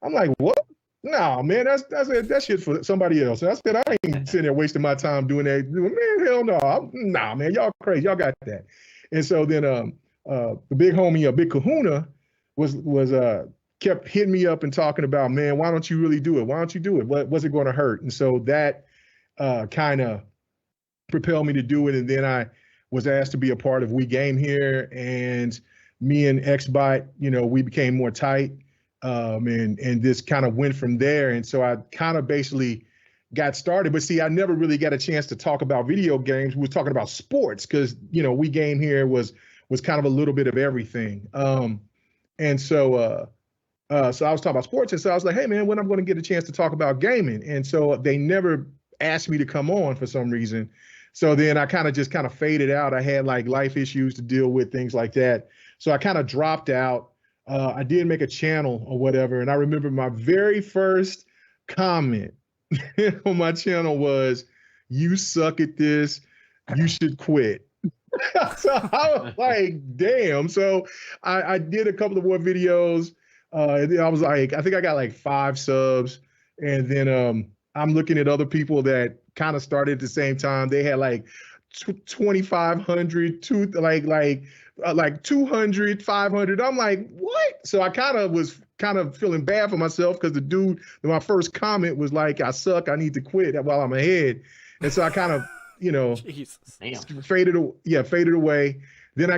I'm like, "What? Nah, man, that's shit for somebody else." And I said, "I ain't sitting there wasting my time doing that. Man, hell no. Nah, man, y'all crazy. Y'all got that." And so then the big homie, Big Kahuna, was kept hitting me up and talking about, "Man, why don't you really do it? Why don't you do it? What's it going to hurt?" And so that kind of propelled me to do it. And then I was asked to be a part of We Game Here, and me and XBot, we became more tight. And this kind of went from there. And so I kind of basically got started. But see, I never really got a chance to talk about video games. We were talking about sports because, We Game Here was kind of a little bit of everything. And so I was talking about sports. And so I was like, hey man, when I'm going to get a chance to talk about gaming? And so they never asked me to come on for some reason. So then I kind of faded out. I had like life issues to deal with, things like that. So I kind of dropped out. I did make a channel or whatever. And I remember my very first comment on my channel was, "You suck at this. You should quit." So I was like, damn. So I did a couple of more videos. I was like, I think I got like 5 subs. And then I'm looking at other people that kind of started at the same time. They had like 2,500, like 200, 500. I'm like, what? So I was feeling bad for myself because the dude, my first comment was like, "I suck. I need to quit while I'm ahead." And so I kind of, faded away. Then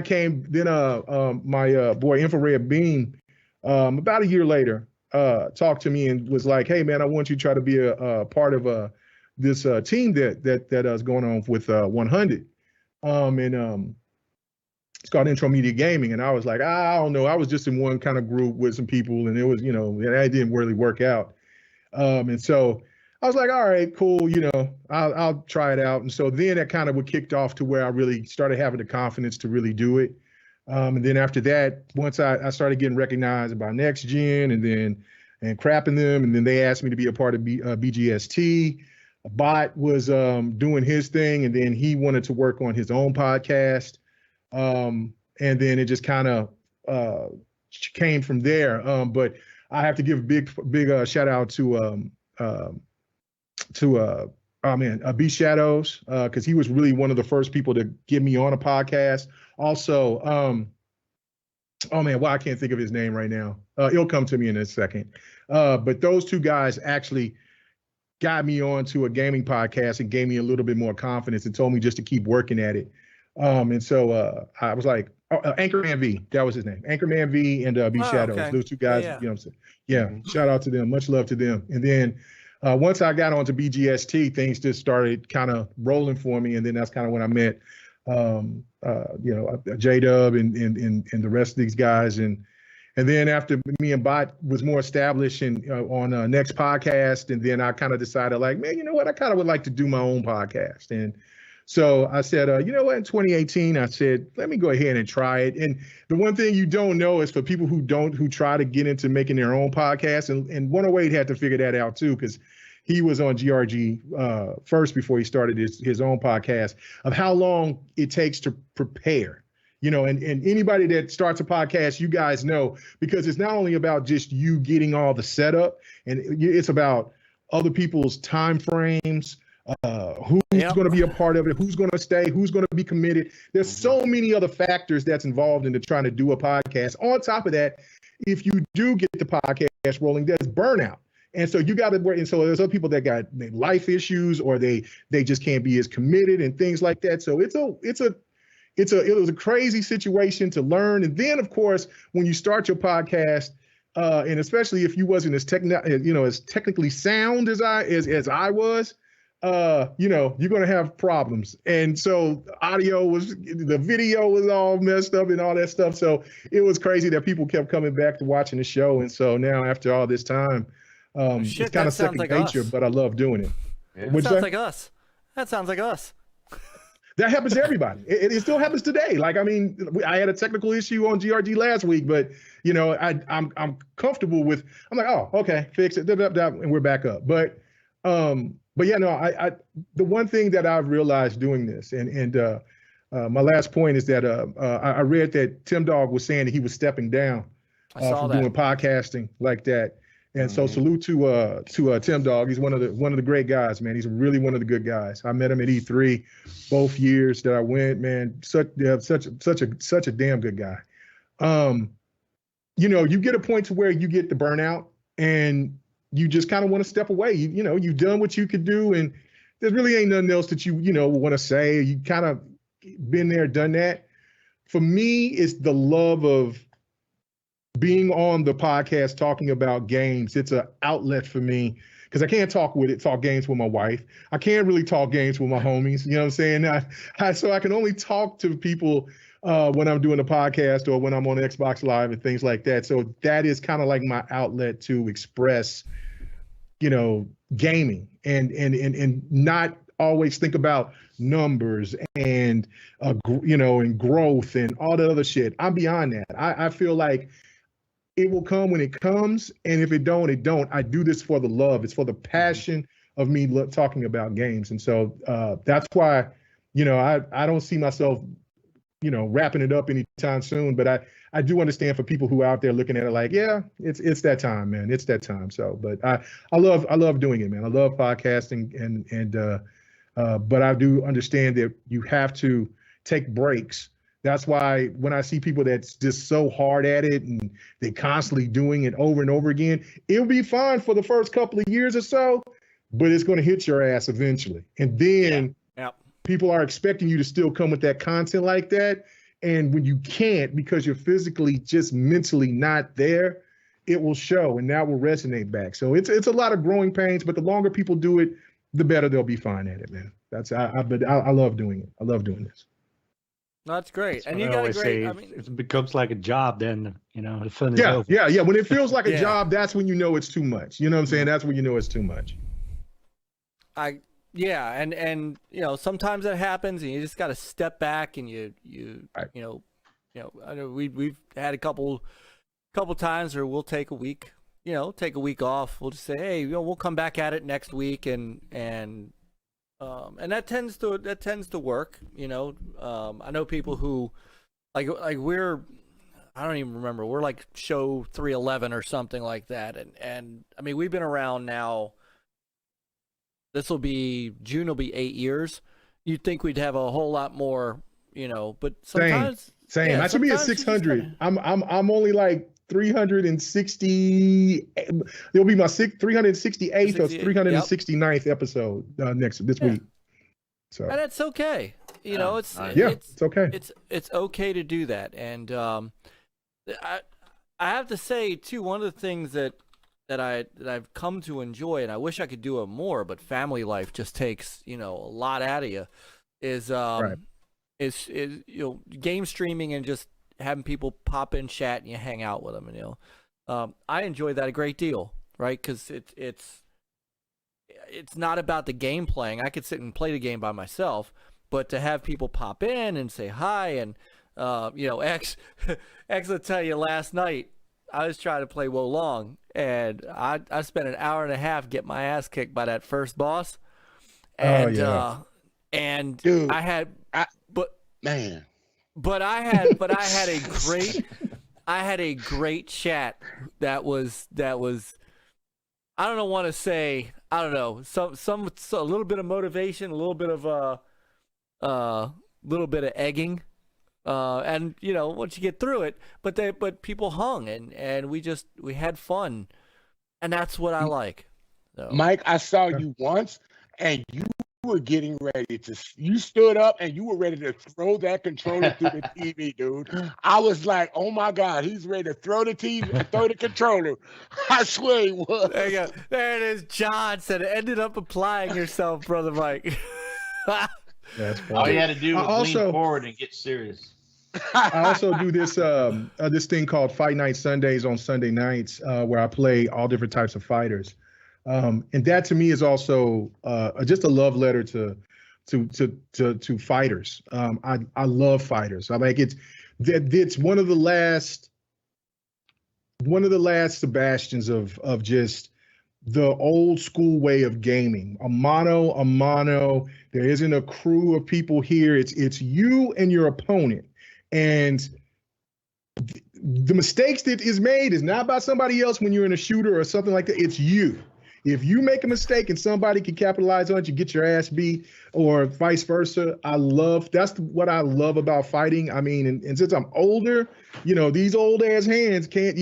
my boy Infrared Beam, about a year later, talked to me and was like, "Hey man, I want you to try to be a part of this team that is going on with 100." It's called Intro Media Gaming. And I was like, I don't know. I was just in one kind of group with some people, and it was, that didn't really work out. And so I was like, all right, cool. I'll try it out. And so then that kind of what kicked off to where I really started having the confidence to really do it. And then after that, once I started getting recognized by Next Gen and crapping them, and then they asked me to be a part of BGST. Bot was doing his thing, and then he wanted to work on his own podcast. And then it just kind of came from there. But I have to give a big shout out to B Shadows, because he was really one of the first people to get me on a podcast. Also, I can't think of his name right now. It'll come to me in a second. But those two guys actually got me onto a gaming podcast and gave me a little bit more confidence and told me just to keep working at it. And so I was like, Anchorman V, that was his name. Anchorman V and B Shadows. Okay. Those two guys, Yeah. you know what I'm saying? Yeah, shout out to them. Much love to them. And then once I got onto BGST, things just started kind of rolling for me. And then that's kind of when I met J-Dub and the rest of these guys. And then after me and Bot was more established and on next podcast, and then I kind of decided like, man, you know what? I kind of would like to do my own podcast. And so I said, you know what? In 2018, I said, let me go ahead and try it. And the one thing you don't know is for people who try to get into making their own podcast, and 108 had to figure that out too, because he was on GRG first before he started his own podcast, of how long it takes to prepare. And anybody that starts a podcast, you guys know, because it's not only about just you getting all the setup, and it's about other people's time frames, who's going to be a part of it, who's going to stay, who's going to be committed. There's so many other factors that's involved into trying to do a podcast. On top of that, if you do get the podcast rolling, there's burnout. And so you got to work. And so there's other people that got life issues, or they just can't be as committed and things like that. So it was a crazy situation to learn. And then, of course, when you start your podcast, and especially if you wasn't as technically sound as I was, you're going to have problems. And so the video was all messed up and all that stuff. So it was crazy that people kept coming back to watching the show. And so now after all this time, it's kind of second nature, but I love doing it. Yeah. That sounds like us. That sounds like us. That happens to everybody. It still happens today. Like, I mean, I had a technical issue on GRG last week, but I'm comfortable with. I'm like, oh, okay, fix it, and we're back up. But yeah, no, I the one thing that I've realized doing this, and my last point is that I read that Tim Dog was saying that he was stepping down from doing podcasting like that. And so salute to Tim Dog. He's one of the great guys, man. He's really one of the good guys. I met him at E3 both years that I went, man. Such a damn good guy. You get a point to where you get the burnout and you just kind of want to step away. You've done what you could do, and there really ain't nothing else that you want to say. You kind of been there, done that. For me, it's the love of being on the podcast talking about games. It's an outlet for me because I can't talk games with my wife. I can't really talk games with my homies. You know what I'm saying? So I can only talk to people when I'm doing a podcast or when I'm on Xbox Live and things like that. So that is kind of like my outlet to express, gaming and not always think about numbers and and growth and all the other shit. I'm beyond that. I feel like it will come when it comes, and if it don't, it don't. I do this for the love. It's for the passion of me talking about games, and so that's why, I don't see myself, wrapping it up anytime soon. But I do understand for people who are out there looking at it like, yeah, it's that time, man. It's that time. So, but I love doing it, man. I love podcasting, and but I do understand that you have to take breaks. That's why when I see people that's just so hard at it and they constantly doing it over and over again, it'll be fine for the first couple of years or so, but it's going to hit your ass eventually. And then people are expecting you to still come with that content like that. And when you can't, because you're physically just mentally not there, it will show, and that will resonate back. So it's a lot of growing pains, but the longer people do it, the better they'll be fine at it, man. But I love doing it. I love doing this. That's great. That's And what you I got a always great. say. I If mean, it becomes like a job, then the fun is Yeah, over. yeah. When it feels like a Yeah. job, that's when you know it's too much. You know what I'm saying? That's when you know it's too much. Yeah, and sometimes that happens, and you just got to step back, and you Right. I know we've had a couple times where we'll take a week, take a week off. We'll just say, hey, we'll come back at it next week, and that tends to work. I know people who like we're, I don't even remember, we're like show 311 or something like that, and I mean we've been around now. June will be 8 years. You'd think we'd have a whole lot more, but sometimes Same. yeah, I should be at sometimes you just 600. I'm only like 360. It'll be my 368th or 369th episode this week. So and it's okay. It's it's okay. It's okay to do that. And I have to say too, one of the things that I've come to enjoy, and I wish I could do it more, but family life just takes a lot out of you. Is game streaming and just having people pop in chat and you hang out with them, and I enjoy that a great deal, right? Because it's not about the game playing. I could sit and play the game by myself, but to have people pop in and say hi, and X will tell you last night I was trying to play Wolong, and I spent an hour and a half getting my ass kicked by that first boss, and and Dude, I had a great chat that was I don't want to say, I don't know, a little bit of motivation, a little bit of egging. And once you get through it, but people hung, and we had fun, and that's what I like. So. Myke, I saw you once, and you were getting ready you stood up and you were ready to throw that controller through the TV, dude. I was like, oh my God, he's ready to throw the TV, throw the controller. I swear he was. There you go. There it is. John said it ended up applying yourself, brother Myke. That's funny. All you had to do was also, lean forward and get serious. I also do this this thing called Fight Night Sundays on Sunday nights, where I play all different types of fighters, and that to me is also just a love letter to fighters. I love fighters. I like it's one of the last Sebastians of just the old school way of gaming. A mono. There isn't a crew of people here. It's you and your opponent. And the mistakes that is made is not about somebody else when you're in a shooter or something like that. It's you. If you make a mistake and somebody can capitalize on it, you get your ass beat, or vice versa. That's what I love about fighting. I mean, and since I'm older, these old ass hands can't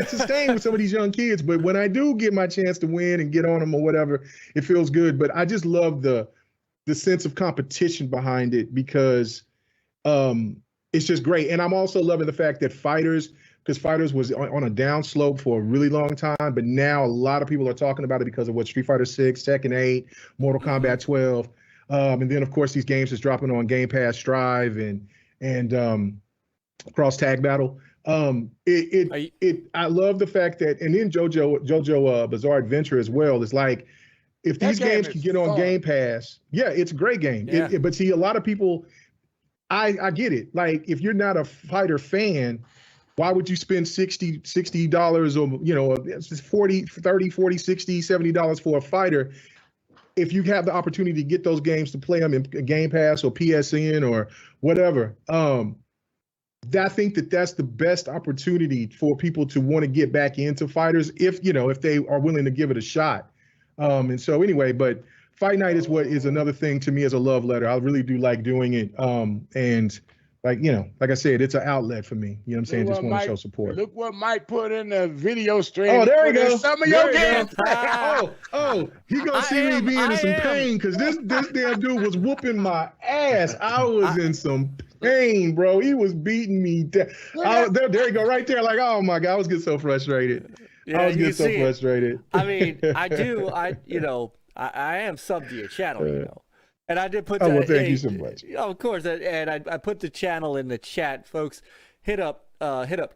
sustain with some of these young kids. But when I do get my chance to win and get on them or whatever, it feels good. But I just love the sense of competition behind it, because it's just great. And I'm also loving the fact that Fighters was on a downslope for a really long time, but now a lot of people are talking about it because of what Street Fighter 6, Tekken 8, Mortal Kombat 12, and then of course these games is dropping on Game Pass, Strive, and Cross Tag Battle. I love the fact that, and then JoJo Bizarre Adventure as well. It's like, if these games can get on Game Pass, yeah, it's a great game. Yeah. But see, a lot of people, I get it. Like, if you're not a fighter fan, why would you spend $60 or, 40, 30, 40, 60, $70 for a fighter if you have the opportunity to get those games to play them in Game Pass or PSN or whatever? I think that's the best opportunity for people to want to get back into fighters if they are willing to give it a shot. And so anyway, but Fight Night is another thing to me as a love letter. I really do like doing it. And like I said, it's an outlet for me. You know what I'm saying? Just want to show support. Look what Myke put in the video stream. Oh, there you go. Some of your games. He gonna see me being in some pain, because this damn dude was whooping my ass. I was in some pain, bro. He was beating me down. There you go, right there. Like, oh my God, I was getting so frustrated. Yeah, I was getting so frustrated. I mean, I am subbed to your channel, And I did put. Oh, well, thank you so much. Of course, and I put the channel in the chat, folks. Hit up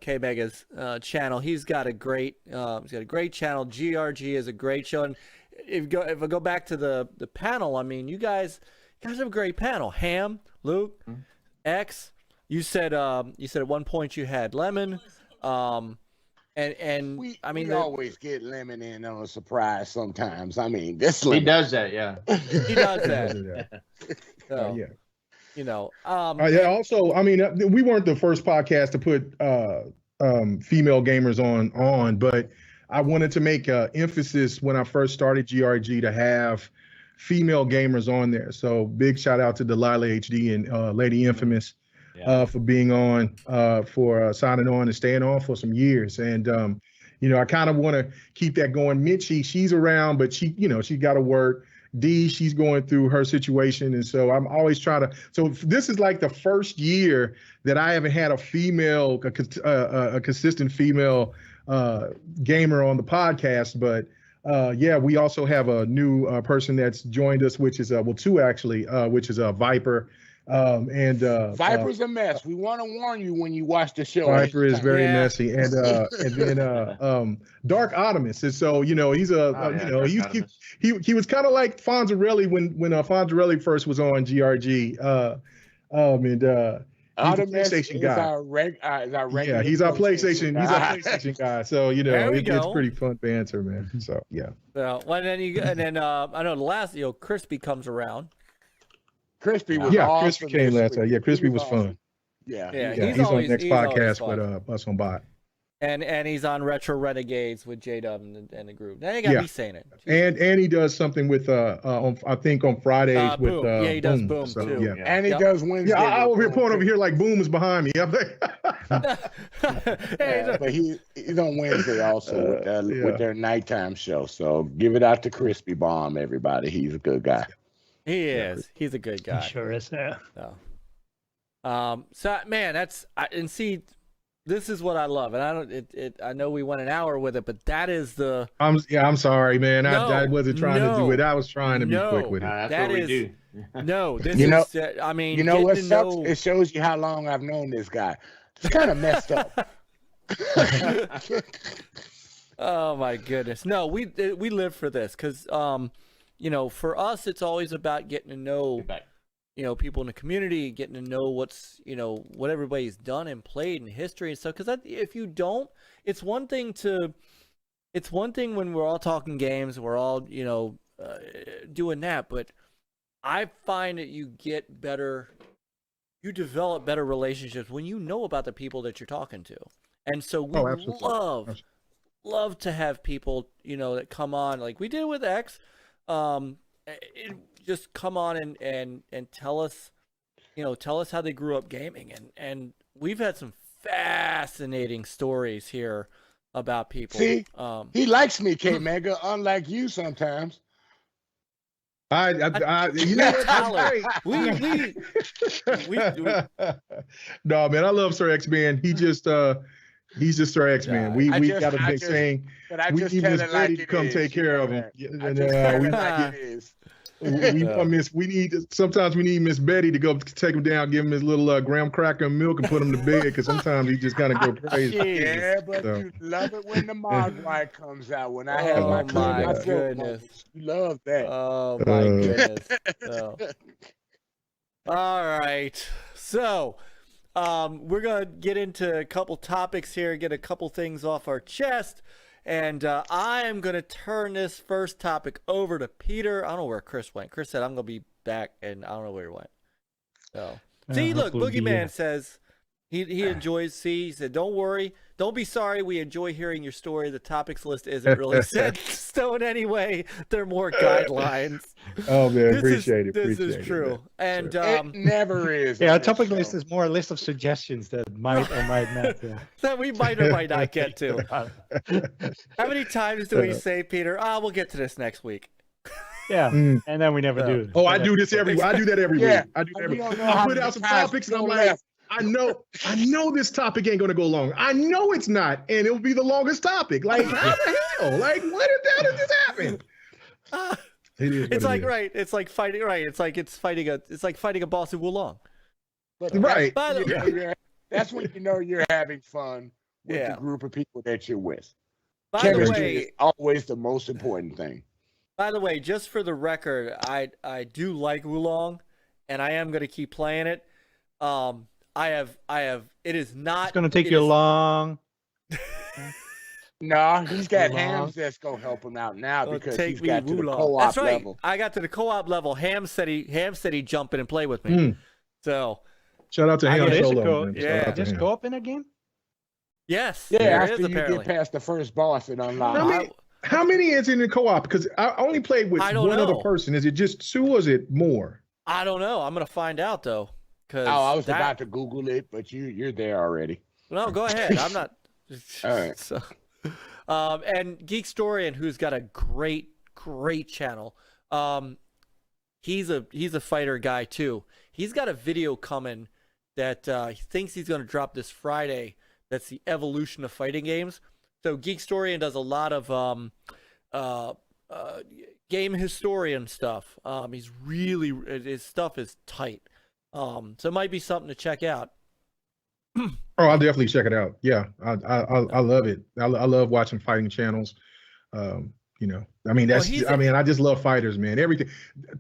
K-Mega's channel. He's got a great channel. GRG is a great show. And if I go back to the panel, I mean, you guys have a great panel. Ham, Luke, X. You said at one point you had Lemon. And We I mean, always get Lemon in on a surprise sometimes. I mean, this He Lemon. does that, yeah. he does that. So, Yeah. you know. Yeah. Also, I mean, we weren't the first podcast to put female gamers on, but I wanted to make emphasis when I first started GRG to have female gamers on there. So big shout out to Delilah HD and Lady Infamous for being on, for signing on and staying on for some years. And you know, I kind of want to keep that going. Mitchie, she's around, but she got to work. D, she's going through her situation, and so I'm always trying to. So this is like the first year that I haven't had a consistent female gamer on the podcast. But yeah, we also have a new person that's joined us, which is two actually, which is Viper. And Viper's a mess. We want to warn you when you watch the show. Viper is very messy, and then Dark Optimus. And so he's he was kind of like Fonzarelli when Fonzarelli first was on GRG. And Optimus he's a PlayStation is guy. our regular. Yeah, he's our PlayStation. He's our PlayStation guy. So it's pretty fun banter, man. So yeah. Well, and then I know the last Crispy comes around. Crispy was awesome. Crispy came last time. Yeah, Crispy was awesome. fun. Yeah, He's on the next podcast with us on Bot. And he's on Retro Renegades with J-Dub and the group. Now you got me saying it. And he does something with I think on Fridays with Boom. He does Boom so, too. Yeah. And he does Wednesday. Yeah, I over here pointing over here like Boom is behind me. I'm like, but he's on Wednesday also with their nighttime show. So give it out to Crispy Bomb, everybody. He's a good guy. He is. He's a good guy. He sure is. Yeah. So man, this is what I love, and I know we went an hour with it, but that is the. I'm sorry, man. I wasn't trying to do it. I was trying to be quick with it. That's what we do. No, this is. I mean, you know what sucks? It shows you how long I've known this guy. It's kind of messed up. Oh my goodness! No, we live for this because for us, it's always about getting to know, people in the community, getting to know what's, what everybody's done and played in history and stuff. Because if you don't, it's one thing when we're all talking games, we're all, doing that. But I find that you develop better relationships when you know about the people that you're talking to. And so we love to have people, that come on, like we did with X. Just come on and tell us how they grew up gaming, and we've had some fascinating stories here about people. See, he likes me, K Mega, unlike you sometimes. Tyler, we no, man, I love Sir X Man. He's just Sir X Man. We got a big saying. We need Miss Betty to come take care of him. Sometimes we need Miss Betty to go take him down, give him his little graham cracker and milk, and put him to bed, because sometimes he just kind of go crazy. Yeah, but you love it when the Mogwai comes out. When I have my goodness, you love that. Oh my goodness. All right, so we're gonna get into a couple topics here, get a couple things off our chest. And I am going to turn this first topic over to Peter. I don't know where Chris went. Chris said, I'm going to be back, and I don't know where he went. So, see, look, Boogeyman says he enjoys he said, don't worry. Don't be sorry. We enjoy hearing your story. The topics list isn't really set in stone anyway. They're more guidelines. Oh, man, appreciate it. This is true. And it never is. Yeah, a topic list is more a list of suggestions that might or might not. That we might or might not get to. How many times do we say, Peter, we'll get to this next week? Yeah, and then we never do. Oh, I do this every week. I do that every week. I do that every week. I put out some topics, and I'm like, I know this topic ain't gonna go long. I know it's not, and it'll be the longest topic. Like, how the hell? Like, how did this happen? It is. It's what like it is. right. It's like fighting right. It's like fighting a boss in Wulong. But Right. By the way, that's when you know you're having fun with Yeah. the group of people that you're with. by the Chemistry way, is always the most important thing. just for the record, I do like Wulong, and I am going to keep playing it. I have. It is not. It's going to take it you is- long. No, he's got Wulong. hams that's gonna help him out now It'll because take he's me got to the Wulong. co-op That's right. level. I got to the co-op level. Ham said he'd jump in and play with me. Mm. So Shout out to Ham There's a Solo. co- man. Shout yeah, out to There's Ham. co-op in that game? yes, Yeah, there after is you apparently. get past the first boss, it unlocks. How many is in the co-op? Because I only played with I don't one other know. person. Is it just Sue or is it more? I don't know. I'm going to find out though. Oh, I was about to Google it, but you're there already. No, go ahead. I'm not. All right. So, and Geekstorian, who's got a great channel. He's a fighter guy too. He's got a video coming that he thinks he's going to drop this Friday. That's the evolution of fighting games. So Geekstorian does a lot of game historian stuff. He's really his stuff is tight. So it might be something to check out. Oh, I'll definitely check it out. Yeah, I love it. I love watching fighting channels. You know, I mean I just love fighters, man. Everything.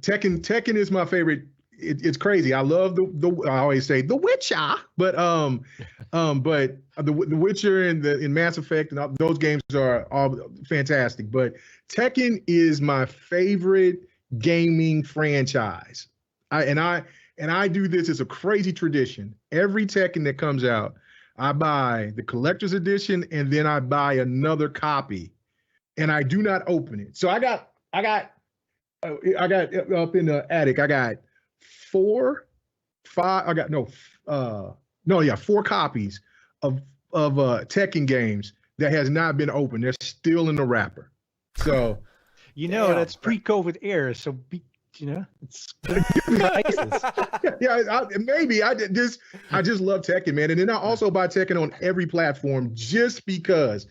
Tekken is my favorite. It's crazy. I love the I always say the Witcher, but the Witcher and in Mass Effect and all, those games are all fantastic. But Tekken is my favorite gaming franchise. I do this as a crazy tradition. Every Tekken that comes out, I buy the collector's edition and then I buy another copy, and I do not open it. So I got up in the attic. I got 4 copies of Tekken games that has not been opened. They're still in the wrapper. So Damn. That's pre-COVID era, so it's priceless. maybe I just love Tekken, man. And then I also buy Tekken on every platform just because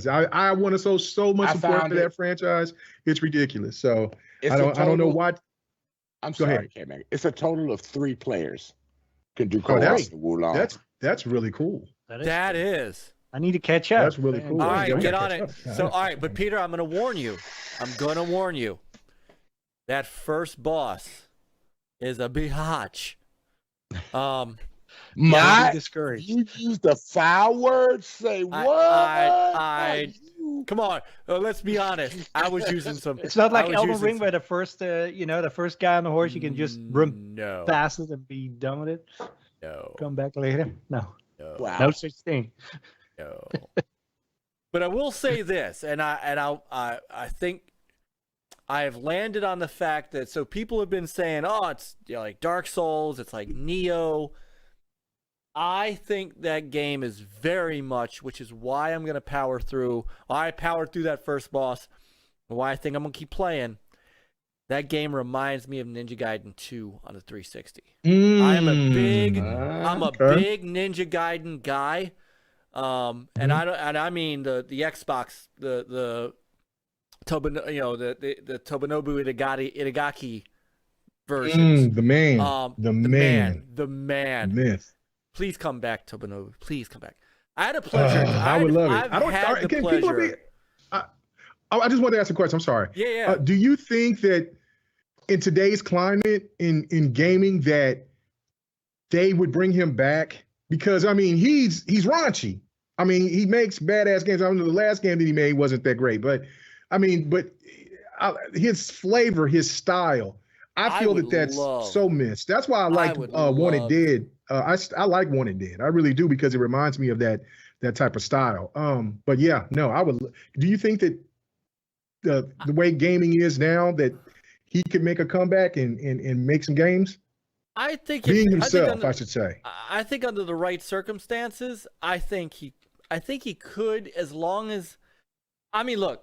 I want to show so much support for that franchise. It's ridiculous. So I don't know what. I'm Go sorry, ahead. K-Mac. It's a total of 3 players can do Oh, co-op that's- to Wulong. That's really cool. That is. I need to catch up. That's really cool. All right, Yeah, we get gotta on catch it. up. So, all right, but Peter, I'm going to warn you. That first boss is a biatch. My, discouraged. you use the foul word? Say what? Come on, let's be honest. I was using some. It's not like I was Elden using Ring some- where the first guy on the horse you can just run No, past it and be done with it. no, Come back later. No, Wow. no such thing. no. But I will say this, and I think I have landed on the fact that so people have been saying, oh, it's like Dark Souls, it's like Neo. I think that game is very much, which is why I'm going to power through. I powered through that first boss, and why I think I'm going to keep playing. That game reminds me of Ninja Gaiden 2 on the 360. I'm a big Ninja Gaiden guy. And I mean the Xbox, the Totonobu Itagaki versions. The man. The man. Myth. Please come back, Totonobu. Please come back. I had a pleasure. I would love it. I've had the pleasure. I just wanted to ask a question. I'm sorry. Yeah. Do you think that in today's climate in gaming that they would bring him back? Because I mean, he's raunchy. I mean, he makes badass games. I mean, the last game that he made wasn't that great, but I mean, his flavor, his style, I feel that's so missed. That's why I like Wanted Dead. I like Wanted Dead. I really do, because it reminds me of that type of style. But yeah, no, I would. Do you think that the way gaming is now that he could make a comeback and make some games? I think being himself, I should say. I think under the right circumstances, I think he could, as long as, I mean, look,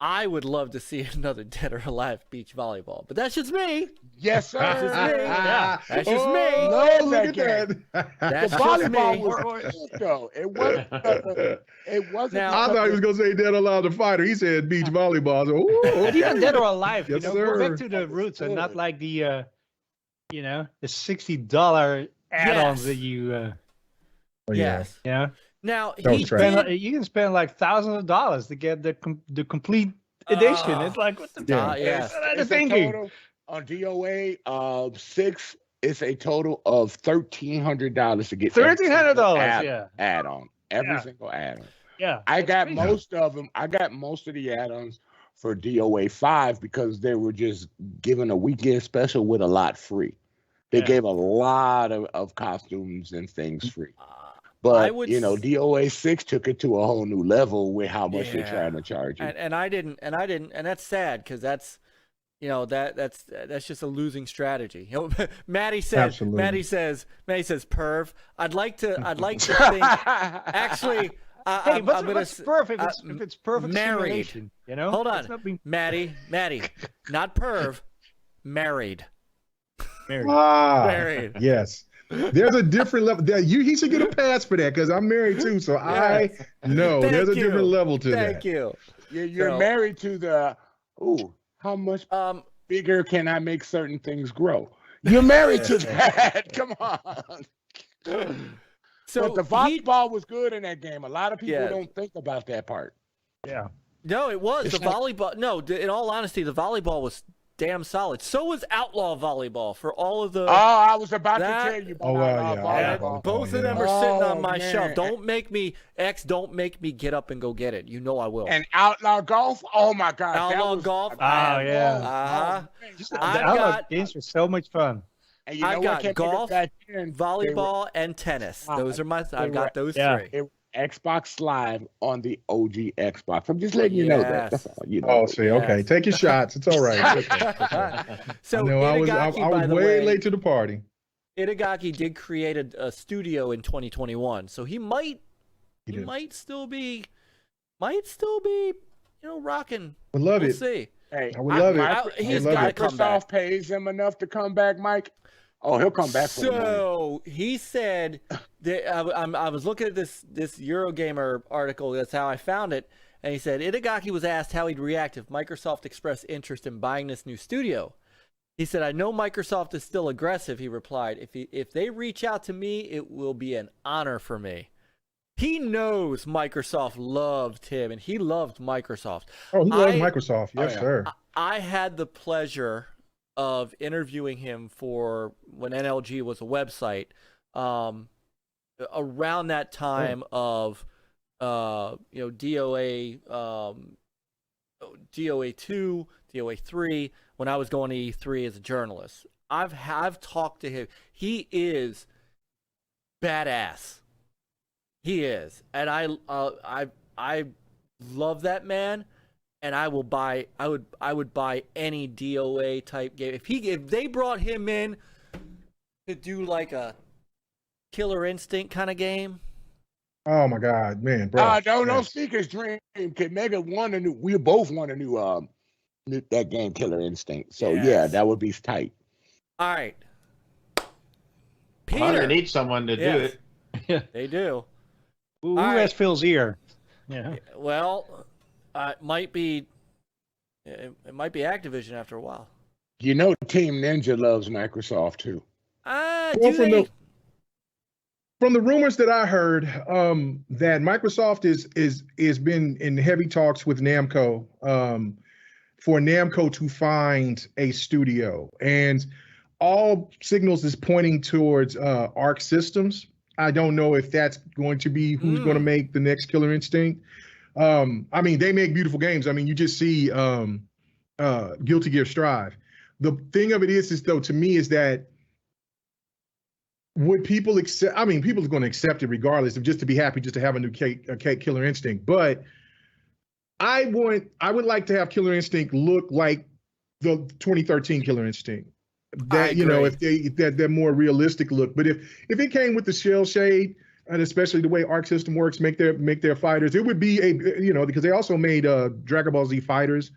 I would love to see another Dead or Alive beach volleyball, but that's just me. Yes, sir. That's just me. Yeah. That's just me. Oh, look at game. that. That's The just volleyball me. was good, though. It wasn't. Now- I thought he was going to say Dead or Alive the Fighter. He said beach volleyball. So, ooh, But even Dead or Alive, Yes, go sir. back to the roots and not like the, the $60 add-ons Yes. that you, Oh, yeah. Yes. yeah. Now That was he trash. did. You can spend like thousands of dollars to get the complete edition. It's like, what the Yeah. fuck? Yes. What are you It's a thinking? total on DOA 6. It's a total of $1,300 to get every $1,300, single yeah. add-on. Every Yeah. single add-on. Yeah. I that's got crazy. most of them. I got most of the add-ons for DOA 5 because they were just giving a weekend special with a lot free. They Yeah. gave a lot of costumes and things free. I But would DOA 6 took it to a whole new level with how much they're Yeah. trying to charge you. And I didn't, and that's sad because that's, that's just a losing strategy. Maty said, Absolutely. Maty says, perv. I'd like to think. Actually, Hey, I'm gonna what's perfect uh, if it's perfect married. simulation, you know? Hold It's on. not being Maty, not perv, married. married. Married. Yes. There's a different level. He should get a pass for that because I'm married too. So I know Thank there's a you. different level to Thank that. you. You're So- married to the, how much bigger can I make certain things grow? You're married to that. Come on. So But the volleyball was good in that game. A lot of people Yeah. don't think about that part. Yeah. No, it was It's the like- volleyball. No, in all honesty, the volleyball was damn solid. So was outlaw volleyball for all of the. I was about that- to tell you about Oh, well, our yeah, volleyball. and both of them yeah. are sitting on Oh, my man. shelf. Don't make me get up and go get it. You know I will. And outlaw golf. Oh my God! that Outlaw was- golf. Oh, yeah. Uh-huh. man. Just I've the outlaw got- games were so much fun. And you know I've what got kept golf, it back then? Volleyball and tennis. Those are my. I've got those Yeah. three. They were Xbox Live on the OG Xbox. I'm just letting you know that. That's Yes. all. You know. Oh, see, okay. Yes. Take your shots. It's all right. It's okay. So I know I was Itagaki, by the way way, late to the party. Itagaki did create a studio in 2021, so he might did. still be rocking. Would love We'll it. see. Hey, I would love it. He's I would love got to it. come back. Microsoft pays him enough to come back, Mike. Oh, he'll come back for the money. So he said that I was looking at this Eurogamer article. That's how I found it. And he said Itagaki was asked how he'd react if Microsoft expressed interest in buying this new studio. He said, "I know Microsoft is still aggressive." He replied, "If they reach out to me, it will be an honor for me." He knows Microsoft loved him, and he loved Microsoft. Oh, he loves I- Microsoft. Yes, yeah. sir. I had the pleasure of interviewing him for when NLG was a website around that time of DOA DOA 2, DOA 3 when I was going to E3 as a journalist. I've talked to him. He is badass. He is, and I love that man. And I would buy any DOA type game. If they brought him in to do like a Killer Instinct kind of game. Oh my God, man, bro. Don't speak his dream. Kid Mega won a new. We both won a new that game, Killer Instinct. So Yes. yeah, that would be tight. All right, Well, they Peter. need someone to Yes. do it. They do. Who All has right. Phil's ear? Yeah. Well, it might be Activision after a while. You know, Team Ninja loves Microsoft too. Well, Do they? from the rumors that I heard, that Microsoft is been in heavy talks with Namco, for Namco to find a studio, and all signals is pointing towards Arc Systems. I don't know if that's going to be who's going to make the next Killer Instinct. I mean, they make beautiful games. I mean, you just see Guilty Gear Strive. The thing of it is though, to me, is that would people accept? I mean, people are going to accept it regardless of just to be happy, just to have a new Killer Instinct. But I would like to have Killer Instinct look like the 2013 Killer Instinct. That, you know, if that more realistic look. But if it came with the shell shade, and especially the way Arc System Works make their fighters. It would be because they also made Dragon Ball Z Fighters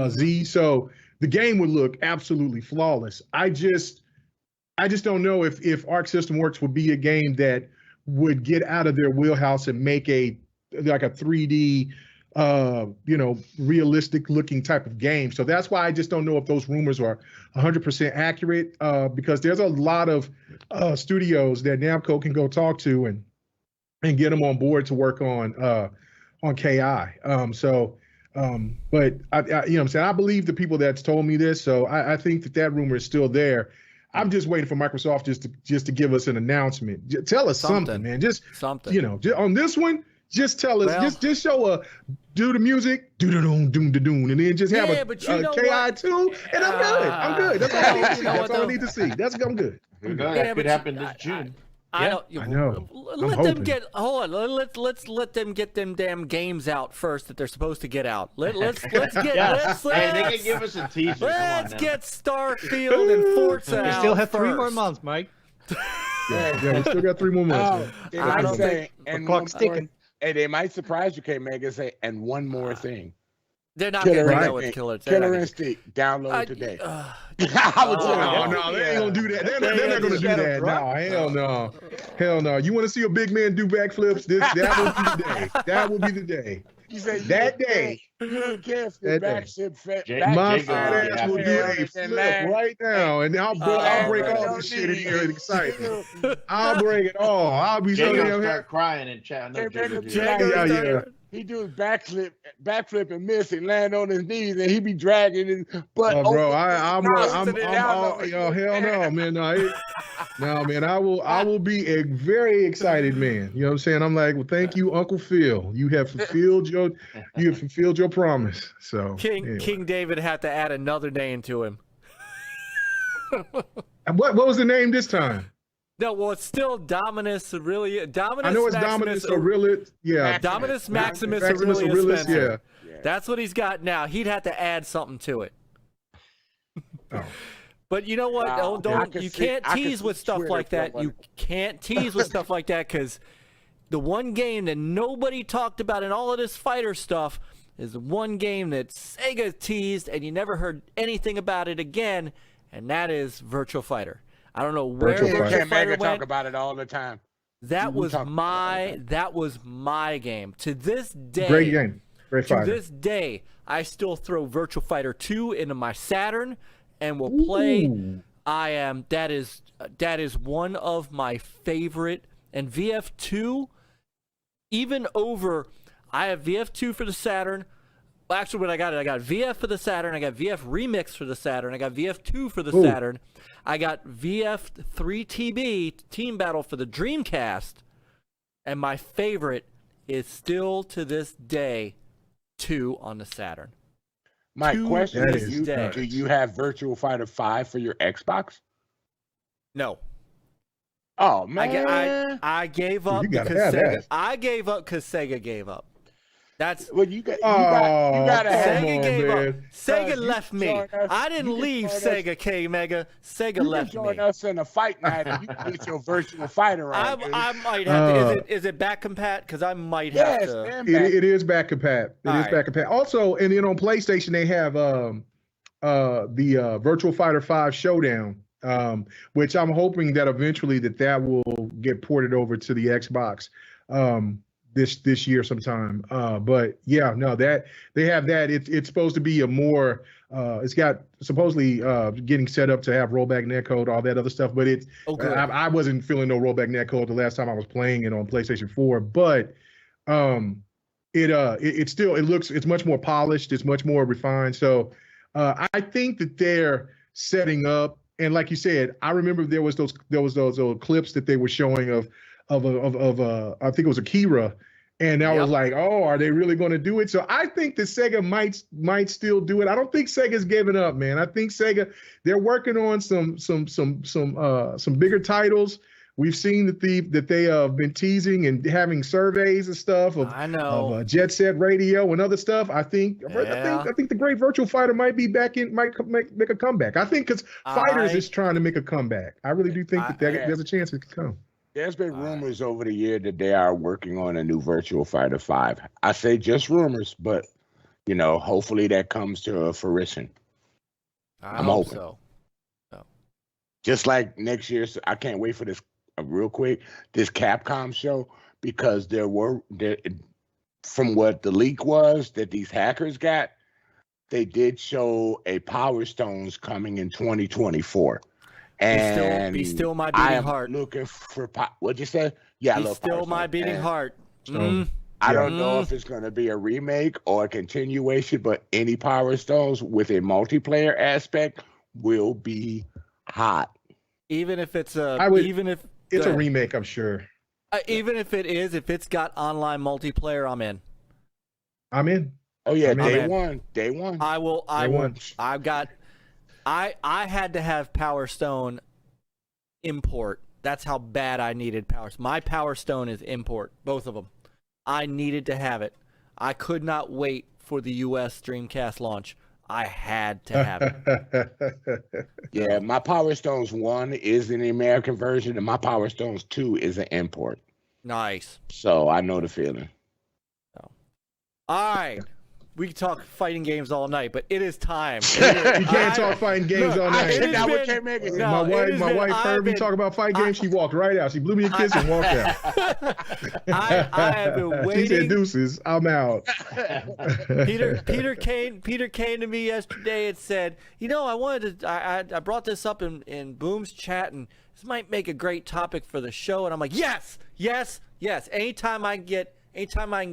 Z, so the game would look absolutely flawless. I just don't know if Arc System Works would be a game that would get out of their wheelhouse and make a 3D realistic looking type of game. So that's why I just don't know if those rumors are 100% accurate, because there's a lot of studios that Namco can go talk to and get them on board to work on KI. But I believe the people that's told me this, so I think that rumor is still there. I'm just waiting for Microsoft just to give us an announcement. Tell us something, man. Just something. On this one, just tell us. Just show do the music, do and then just have a KI too, and I'm good. That's all I need to see. That's all I need to see. I'm good. That could happen this June. I know. Let's let them get them damn games out first that they're supposed to get out. Let's Hey, they can give us a teaser. Let's get Starfield and Forza out. We still have 3 first. more months, Mike. Yeah, we still got 3 more months. They might say, the clock's ticking. Hey, they might surprise you, K-Meg, and say, and one more thing. They're not going to go with Killer. Killer Instinct, download today. No, they ain't gonna do that. They're not gonna do that. No, hell no. You want to see a big man do backflips? That will be the day. That will be the day. You say that day. My fat ass will do a flip right now, and I'll break all this shit in here and excitement. I'll break it all. I'll be so damn start crying and chatting. Yeah. He do his backflip and miss and land on his knees, and he be dragging his butt. Oh, bro, hell no, man. No, man, I will be very excited, man. You know what I'm saying? I'm like, well, thank you, Uncle Phil. You have fulfilled your promise. So King David had to add another name to him. What was the name this time? No, well, it's still Dominus Aurelius. I know it's Dominus Aurelius. Yeah. Dominus Maximus Aurelius. Yeah. That's what he's got now. He'd have to add something to it. Oh. But you know what? You can't tease with stuff like that. You can't tease with stuff like that, because the one game that nobody talked about in all of this fighter stuff is the one game that Sega teased, and you never heard anything about it again, and that is Virtual Fighter. I don't know where Virtual Fighter went. Talk about it all the time. That was my game. To this day, great game. Great fighter. To this day, I still throw Virtual Fighter 2 into my Saturn and will play. That is one of my favorite. And VF2, even over, I have VF2 for the Saturn. Well, actually, when I got VF for the Saturn, I got VF Remix for the Saturn, I got VF2 for the Saturn, I got VF3TB, Team Battle, for the Dreamcast, and my favorite is still to this day 2 on the Saturn. My question is, do you have Virtual Fighter 5 for your Xbox? No. Oh, man. I gave up because Sega gave up. That's well, you gotta have Sega gave up. Sega left me. I didn't leave Sega, K-Mega. Sega left me. Join us in a fight night and you can get your Virtual Fighter on. I might have to. Is it back compat? Because I might have to. It is back compat. Back compat. Also, and then on PlayStation they have the Virtual Fighter 5 Showdown, which I'm hoping that eventually that will get ported over to the Xbox. This year sometime, but yeah, no, that they have that. It's supposed to be a more. It's got supposedly getting set up to have rollback netcode, all that other stuff. But it's I wasn't feeling no rollback netcode the last time I was playing it on PlayStation 4. But it's much more polished. It's much more refined. So I think that they're setting up. And like you said, I remember there was those clips that they were showing of I think it was Akira, and I was like, oh, are they really going to do it? So I think that Sega might still do it. I don't think Sega's giving up, man. I think they're working on some bigger titles. We've seen that they have been teasing and having surveys and stuff of Jet Set Radio and other stuff. I think the great Virtual Fighter might be back in, might make a comeback. I think because Fighters is trying to make a comeback. I really do think that there's a chance it could come. There's been rumors over the year that they are working on a new Virtua Fighter 5. I say just rumors, but hopefully that comes to fruition. I'm hoping hoping. so. Just like next year, so I can't wait for this real quick. This Capcom show, because from what the leak was that these hackers got, they did show a Power Stones coming in 2024. And be still my beating heart. Looking for what'd you say? Yeah, I love still Power my Stones. beating And heart. I don't know if it's going to be a remake or a continuation, but any Power Stones with a multiplayer aspect will be hot. Even if it's it's a remake, I'm sure. Even if it's got online multiplayer, I'm in. I'm in. Oh yeah, I'm in. Day one. I will. I had to have Power Stone import. That's how bad I needed Power. My Power Stone is import, both of them. I needed to have it. I could not wait for the US Dreamcast launch. I had to have it. Yeah, my Power Stones 1 is in the American version, and my Power Stones 2 is an import. Nice. So I know the feeling. All right. We can talk fighting games all night, but it is time. You can't talk fighting games all night. My wife heard me talk about fighting games. She walked right out. She blew me a kiss and walked out. I have been waiting. She said, "Deuces, I'm out." Peter came to me yesterday and said, I brought this up in Boom's chat, and this might make a great topic for the show. And I'm like, yes. Anytime I can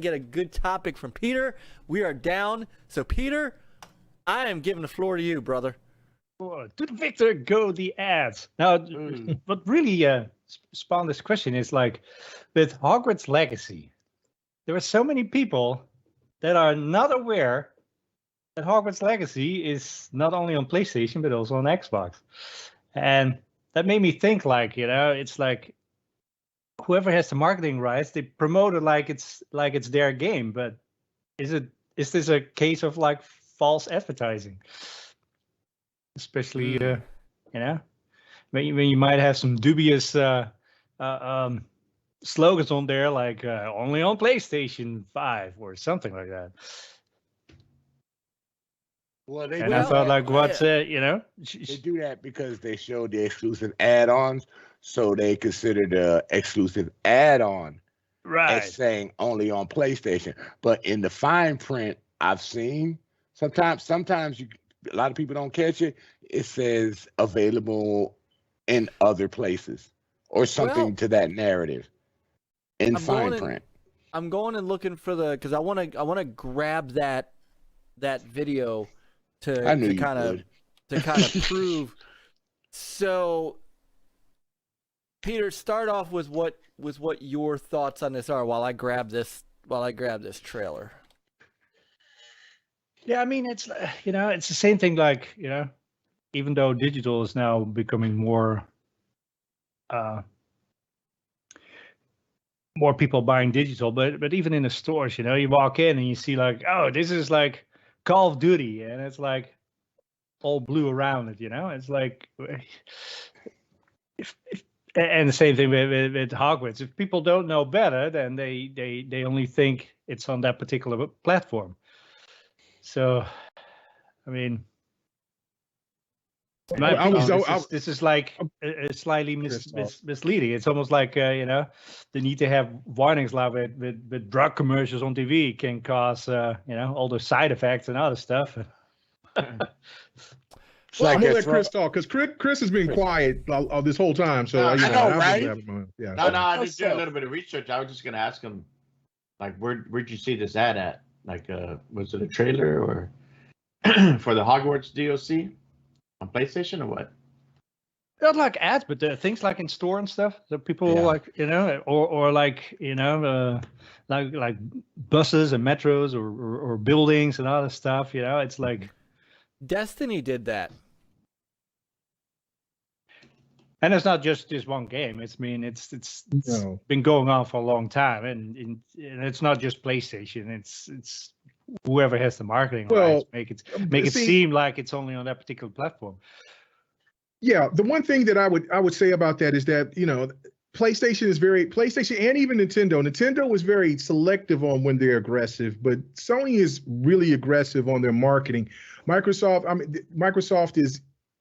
get a good topic from Peter, we are down. So, Peter, I am giving the floor to you, brother. Oh, to the victor go the ads. Now, what really spawned this question is like, with Hogwarts Legacy, there are so many people that are not aware that Hogwarts Legacy is not only on PlayStation, but also on Xbox. And that made me think it's like, whoever has the marketing rights, they promote it like it's their game. But is this a case of like false advertising? Especially when you might have some dubious slogans on there like only on PlayStation 5 or something like that. Well, I thought they do that because they show the exclusive add-ons. So they consider the exclusive add-on as saying only on PlayStation. But in the fine print I've seen, sometimes a lot of people don't catch it. It says available in other places or something to that narrative in fine print. I'm going and looking for because I want to grab that video to kind of prove. So, Peter, start off with what your thoughts on this are while I grab this trailer. Yeah, I mean it's it's the same thing. Like even though digital is now becoming more people buying digital, but even in the stores, you walk in and you see like, oh, this is like Call of Duty, and it's like all blue around it. It's like and the same thing with Hogwarts. If people don't know better, then they only think it's on that particular platform. So, I mean, this is like slightly misleading. It's almost like the need to have warnings like with drug commercials on TV can cause all those side effects and other stuff. Well, I'm gonna let Chris talk because Chris has been quiet all this whole time. So I know, right? Yeah. No, I just did a little bit of research. I was just gonna ask him, like, where'd you see this ad at? Like, was it a trailer or for the Hogwarts DLC on PlayStation or what? Not like ads, but things like in store and stuff that people like, or like like buses and metros or buildings and other stuff. It's like. Destiny did that. And it's not just this one game. It's been going on for a long time, and it's not just PlayStation. It's whoever has the marketing rights make it seem like it's only on that particular platform. Yeah, the one thing that I would say about that is that PlayStation and even Nintendo. Nintendo was very selective on when they're aggressive, but Sony is really aggressive on their marketing. Microsoft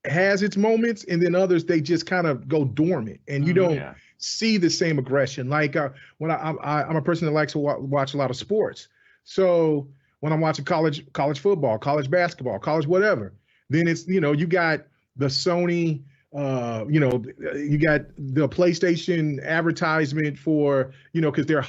has its moments, and then others they just kind of go dormant, and you don't see the same aggression. Like when I'm a person that likes to watch a lot of sports, so when I'm watching college football, college basketball, college whatever, then it's you got the Sony. You got the PlayStation advertisement for, because they're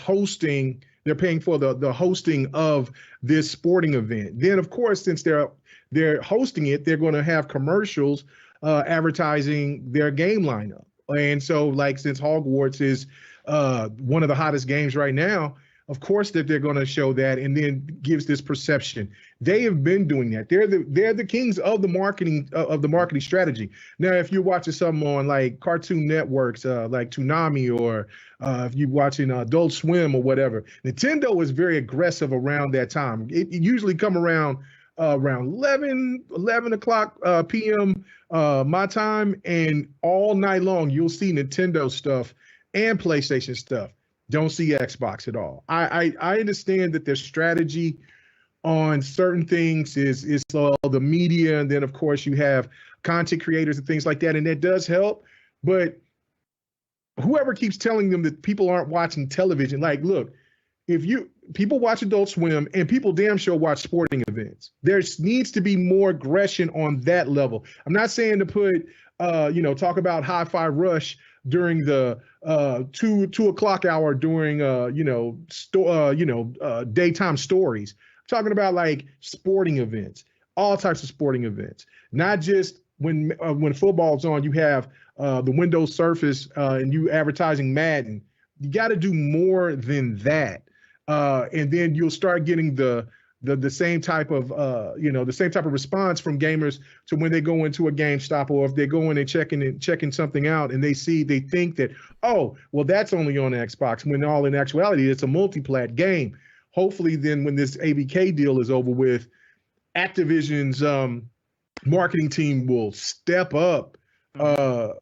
paying for the hosting of this sporting event. Then, of course, since they're hosting it, they're going to have commercials advertising their game lineup. And so, like, since Hogwarts is one of the hottest games right now, of course that they're going to show that, and then gives this perception. They have been doing that. They're the kings of the marketing strategy. Now, if you're watching something on like Cartoon Networks, like Toonami, or if you're watching Adult Swim or whatever, Nintendo is very aggressive around that time. It usually come around 11 o'clock p.m. My time, and all night long you'll see Nintendo stuff and PlayStation stuff. Don't see Xbox at all. I understand that their strategy on certain things is the media, and then of course you have content creators and things like that, and that does help. But whoever keeps telling them that people aren't watching television, like, look, people watch Adult Swim, and people damn sure watch sporting events. There needs to be more aggression on that level. I'm not saying to put talk about Hi-Fi Rush during the 2 o'clock hour during daytime stories. I'm talking about like sporting events, all types of sporting events, not just when football's on. You have the Windows Surface and you advertising Madden. You got to do more than that, and then you'll start getting the same type of the same type of response from gamers to when they go into a GameStop, or if they go in and checking something out, and they think that, oh, well, that's only on Xbox, when all in actuality it's a multi-plat game. Hopefully then when this ABK deal is over with, Activision's marketing team will step up the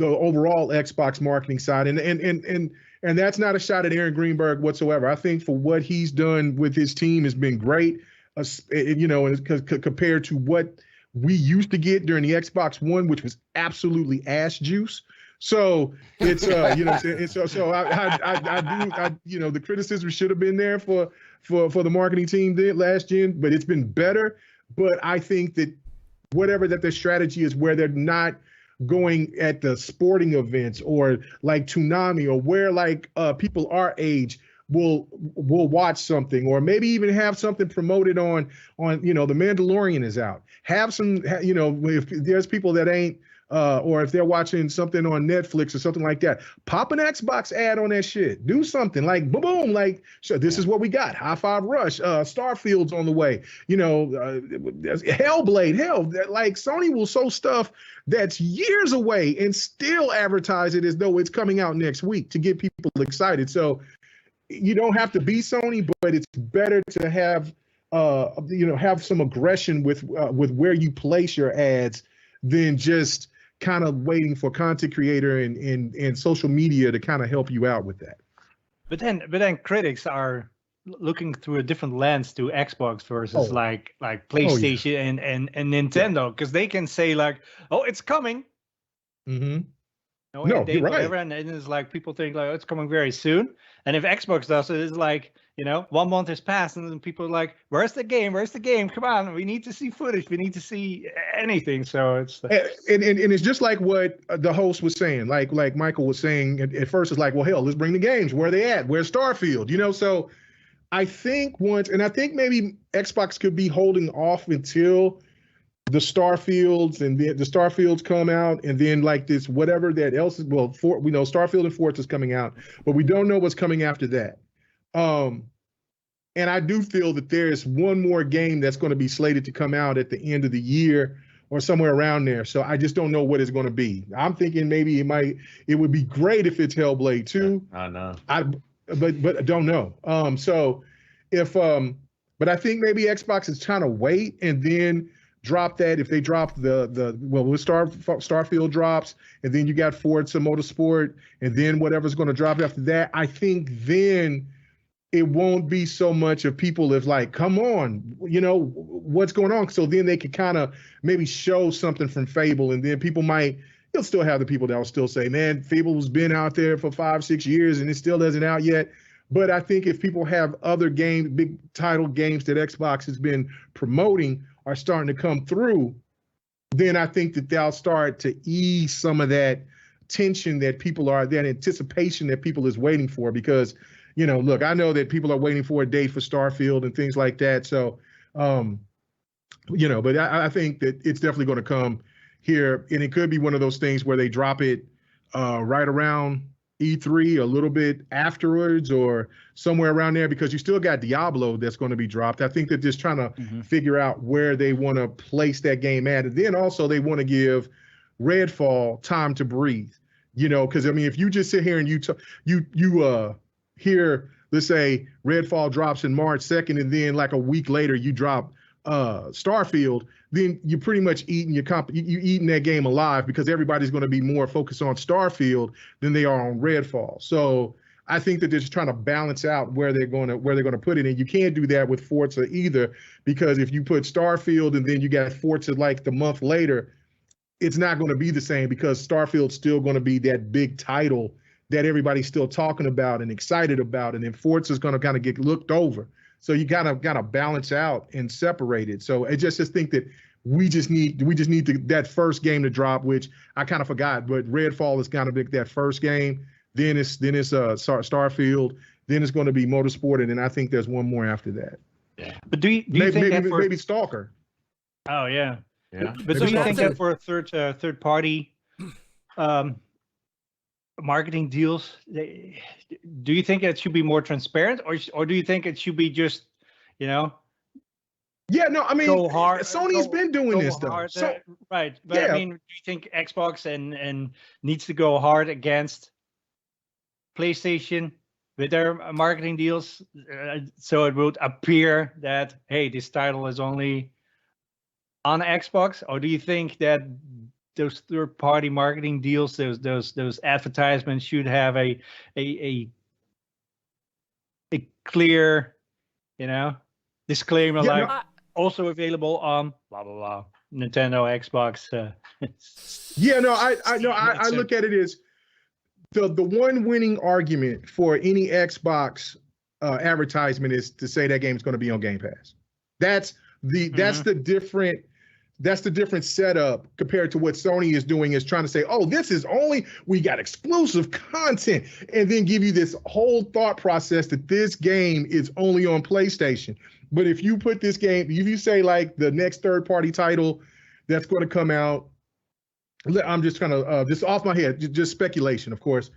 overall Xbox marketing side, and that's not a shot at Aaron Greenberg whatsoever. I think for what he's done with his team has been great, compared to what we used to get during the Xbox One, which was absolutely ass juice. So it's so I the criticism should have been there for the marketing team last gen, but it's been better. But I think that whatever that their strategy is, where they're not going at the sporting events or like Toonami, or where like people our age will watch something, or maybe even have something promoted on The Mandalorian is out. Have some, if there's people that ain't or if they're watching something on Netflix or something like that, pop an Xbox ad on that shit. Do something like boom, like, sure, this is what we got. High-Five Rush, Starfield's on the way. Hellblade, like Sony will show stuff that's years away and still advertise it as though it's coming out next week to get people excited. So you don't have to be Sony, but it's better to have have some aggression with where you place your ads than just kind of waiting for content creator and social media to kind of help you out with that. But then critics are looking through a different lens to Xbox versus like PlayStation and Nintendo, because they can say like, oh, it's coming. Mm-hmm. No, you're right. Whatever, and it's like people think like, oh, it's coming very soon. And if Xbox does it, it's like, 1 month has passed, and then people are like, where's the game? Where's the game? Come on, we need to see footage. We need to see anything. So it's and it's just like what the host was saying, like Michael was saying at first. It's like, well, hell, let's bring the games. Where are they at? Where's Starfield? So I think maybe Xbox could be holding off until the Starfields and the Starfields come out, and then like this whatever that else is. Well, we know Starfield and Forza is coming out, but we don't know what's coming after that. And I do feel that there is one more game that's going to be slated to come out at the end of the year or somewhere around there. So I just don't know what it's going to be. I'm thinking maybe it would be great if it's Hellblade 2. I know. But I don't know. But I think maybe Xbox is trying to wait and then drop that, if they drop Starfield drops, and then you got Forza Motorsport, and then whatever's going to drop after that, I think then it won't be so much of people if like, come on, what's going on? So then they could kind of maybe show something from Fable, and then you'll still have the people that will still say, man, Fable's been out there for 5-6 years and it still isn't out yet. But I think if people have other big title games that Xbox has been promoting are starting to come through, then I think that they'll start to ease some of that tension that anticipation that people is waiting for. Because, look, I know that people are waiting for a date for Starfield and things like that. So, but I think that it's definitely going to come here. And it could be one of those things where they drop it right around E3, a little bit afterwards or somewhere around there, because you still got Diablo that's going to be dropped. I think they're just trying to figure out where they want to place that game at. And then also they want to give Redfall time to breathe, because I mean, if you just sit here and you hear, let's say Redfall drops in March 2nd, and then like a week later you drop Starfield, then you're pretty much eating you eating that game alive, because everybody's going to be more focused on Starfield than they are on Redfall. So I think that they're just trying to balance out where they're going to put it. And you can't do that with Forza either, because if you put Starfield and then you got Forza like the month later, it's not going to be the same, because Starfield's still going to be that big title that everybody's still talking about and excited about, and then Forza's going to kind of get looked over. So you gotta balance out and separate it. So I just think that we just need that first game to drop, which I kind of forgot, but Redfall is kind of that first game. Then it's Starfield. Then it's going to be Motorsport, and then I think there's one more after that. Yeah. But do you think maybe Stalker? Oh yeah. Yeah. But do you think that for a third party marketing deals, do you think it should be more transparent, or do you think it should be just, Yeah, no, I mean, go hard, Sony's been doing this though. Right, but yeah. I mean, do you think Xbox and needs to go hard against PlayStation with their marketing deals, so it would appear that, hey, this title is only on Xbox? Or do you think that those third-party marketing deals, those advertisements should have a clear, disclaimer, also available on blah blah blah, Nintendo, Xbox. Yeah, no, I look at it as the one winning argument for any Xbox advertisement is to say that game is going to be on Game Pass. That's the different setup compared to what Sony is doing, is trying to say, oh, we got exclusive content, and then give you this whole thought process that this game is only on PlayStation. But if you put this game, if you say like the next third-party title that's going to come out, I'm just trying to, just off my head, just speculation, of course.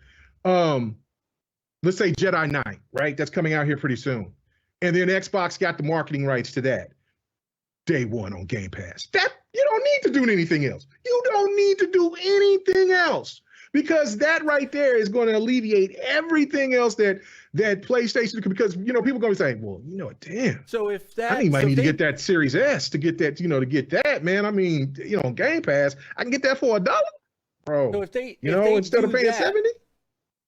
Let's say Jedi Knight, right? That's coming out here pretty soon. And then Xbox got the marketing rights to that. Day one on Game Pass. That you don't need to do anything else. You don't need to do anything else, because that right there is going to alleviate everything else that PlayStation, because people are going to say, well, damn. So if that, I might need to get that Series S to get that, to get that, man. I mean, on Game Pass, I can get that for $1, bro. So if they, instead of paying $70.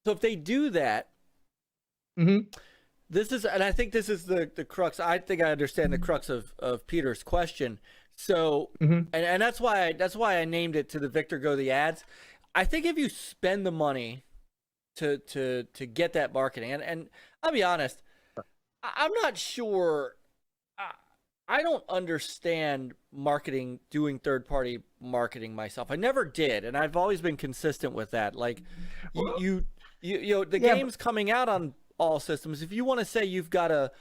So if they do that, this is, and I think this is the crux. I think I understand the crux of Peter's question. So, and that's why I named it To the Victor Go the Ads. I think if you spend the money to get that marketing, and I'll be honest, I'm not sure. I don't understand marketing, doing third-party marketing myself. I never did, and I've always been consistent with that. Like, the game's coming out on all systems. If you want to say you've got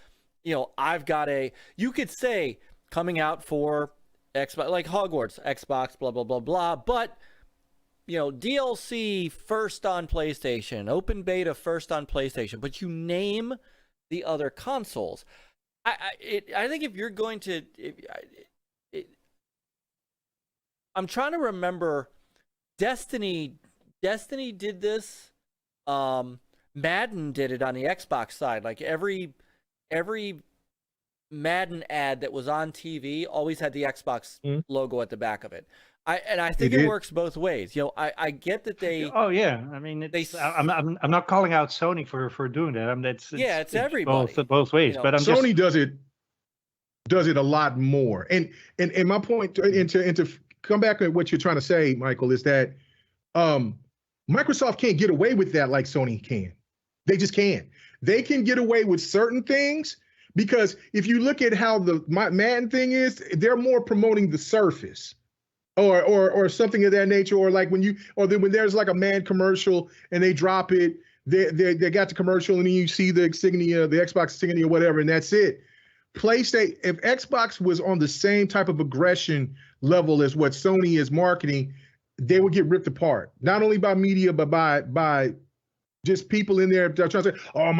you could say coming out for Xbox, like Hogwarts, Xbox, blah, blah, blah, blah. But, DLC first on PlayStation, open beta first on PlayStation, but you name the other consoles. I think if you're going to, I'm trying to remember, Destiny did this. Madden did it on the Xbox side. Like every Madden ad that was on TV always had the Xbox Mhm. logo at the back of it. I think It it did. works both ways. You know, I get that they Oh yeah, I mean, it's, I'm not calling out Sony for doing that. It's everybody. both ways. You know, but I'm Sony just does it a lot more. And my point, and to come back at what you're trying to say, Michael, is that Microsoft can't get away with that like Sony can. They just can't. They can get away with certain things because if you look at how the Madden thing is, they're more promoting the Surface or something of that nature, or like when there's like a Madden commercial and they drop it, they got the commercial and then you see the insignia, the Xbox insignia, whatever, and that's it. PlayStation, if Xbox was on the same type of aggression level as what Sony is marketing, they would get ripped apart, not only by media, but by just people in there trying to say, oh,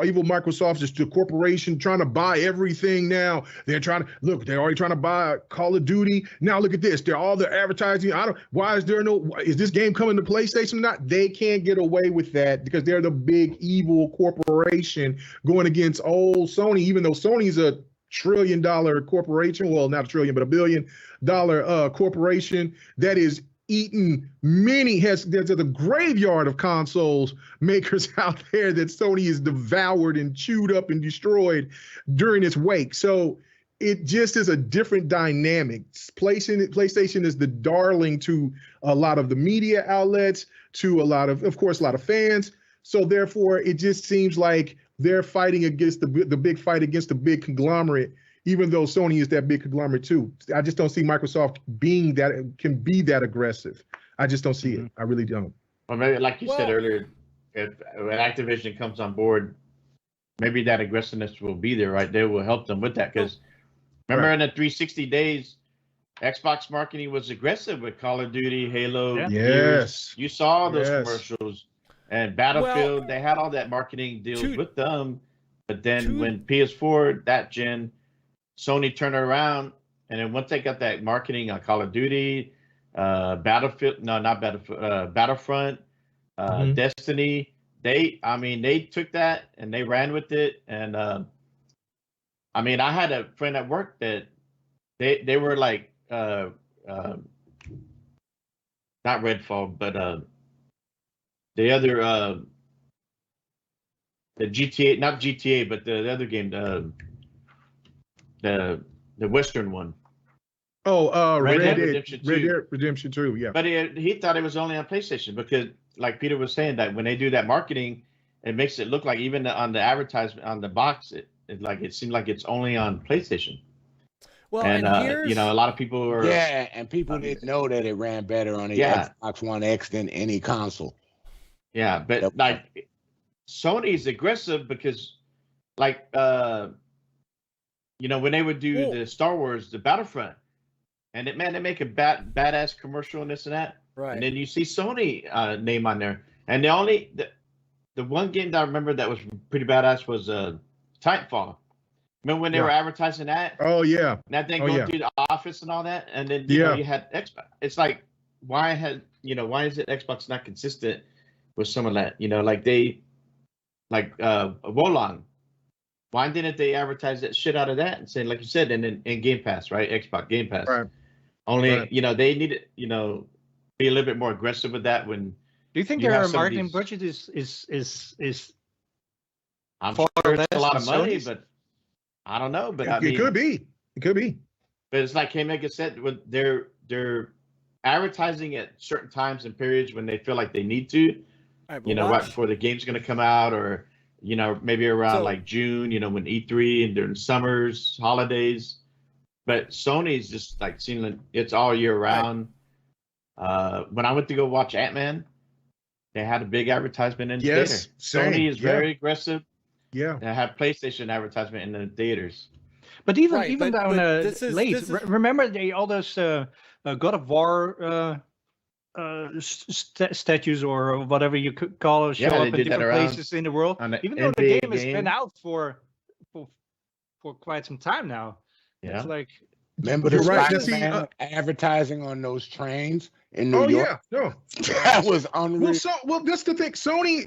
evil Microsoft is the corporation trying to buy everything now. They're already trying to buy Call of Duty. Now look at this. All the advertising. Is this game coming to PlayStation or not? They can't get away with that because they're the big evil corporation going against old Sony, even though Sony's a $1 trillion corporation. Well, not $1 trillion, but $1 billion corporation that is eaten there's a graveyard of consoles makers out there that Sony has devoured and chewed up and destroyed during its wake. So it just is a different dynamic. PlayStation is the darling to a lot of the media outlets, to a lot of fans. So therefore, it just seems like they're fighting against the big fight against the big conglomerate, even though Sony is that big conglomerate too. I just don't see Microsoft can be that aggressive. I just don't see it. I really don't. Well, maybe like you said earlier, if when Activision comes on board, maybe that aggressiveness will be there, right? They will help them with that. Because remember in the 360 days, Xbox marketing was aggressive with Call of Duty, Halo. Yeah. Yes. You saw those commercials. And Battlefield, they had all that marketing deals with them. But then when PS4, that gen, Sony turned it around, and then once they got that marketing on Call of Duty, Battlefront, Destiny, they took that and they ran with it. And I had a friend at work that they were like not Redfall, but the other the GTA, not GTA, but the other game, the Western one. Red Dead Redemption Redemption 2, yeah. But he thought it was only on PlayStation because, like Peter was saying, that when they do that marketing, it makes it look like even on the advertisement on the box, it seemed like it's only on PlayStation. Well, and a lot of people are and people didn't know that it ran better on the Xbox One X than any console. Yeah, but like Sony's aggressive because, like, when they would do the Star Wars, the Battlefront, and they make a badass commercial and this and that, right? And then you see Sony name on there, and the one game that I remember that was pretty badass was Titanfall. Remember when they were advertising that? Oh yeah, and that thing going through the office and all that, and then you had Xbox. It's like why is it Xbox not consistent with some of that? Wolong. Why didn't they advertise that shit out of that and say, like you said, in Game Pass, right? Xbox Game Pass. Right. Only, they need to, be a little bit more aggressive with that. When do you think their marketing budget is I'm sure it's a lot of money, but I don't know. But it could be. It could be. But it's like K-Mega said, when they're advertising at certain times and periods when they feel like they need to, right before the game's going to come out, or maybe around like June, when E3 and during summers, holidays. But Sony's just like seeing like it's all year round. Right. When I went to go watch Ant-Man, they had a big advertisement in the theater. Sony is very aggressive. Yeah. They have PlayStation advertisement in the theaters. But even down late, remember all those God of War statues or whatever you could call it show up in different places in the world. Even though the game has been out for quite some time now, it's like Remember the You're right. Spider-Man advertising on those trains in New York? Yeah, no. That was unreal. Well, that's the thing. Sony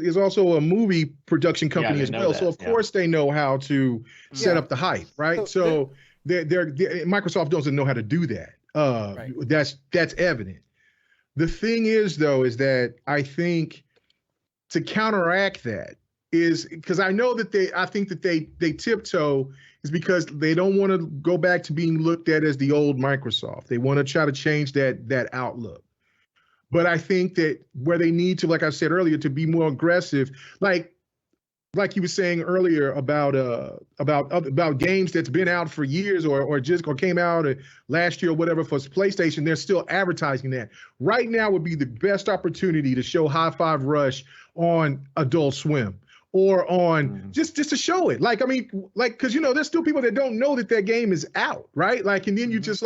is also a movie production company they as know well. that, So of course they know how to set up the hype, right? So they're Microsoft doesn't know how to do that. Right. That's evident. The thing is, though, is that I think to counteract that is because I think that they tiptoe is because they don't want to go back to being looked at as the old Microsoft. They want to try to change that outlook. But I think that where they need to, like I said earlier, to be more aggressive, like you were saying earlier about games that's been out for years or came out last year or whatever for PlayStation, they're still advertising that. Right now would be the best opportunity to show High Five Rush on Adult Swim or on just to show it. Because there's still people that don't know that game is out, right? And then you just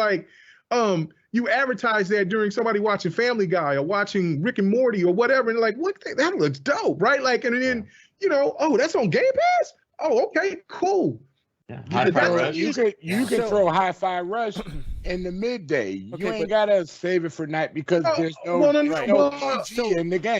you advertise that during somebody watching Family Guy or watching Rick and Morty or whatever, and they're like, what? That looks dope, right? And then oh, that's on Game Pass? Oh, okay, cool. Yeah. You can throw Hi-Fi Rush in the midday. You ain't gotta save it for night because there's no PG in the game.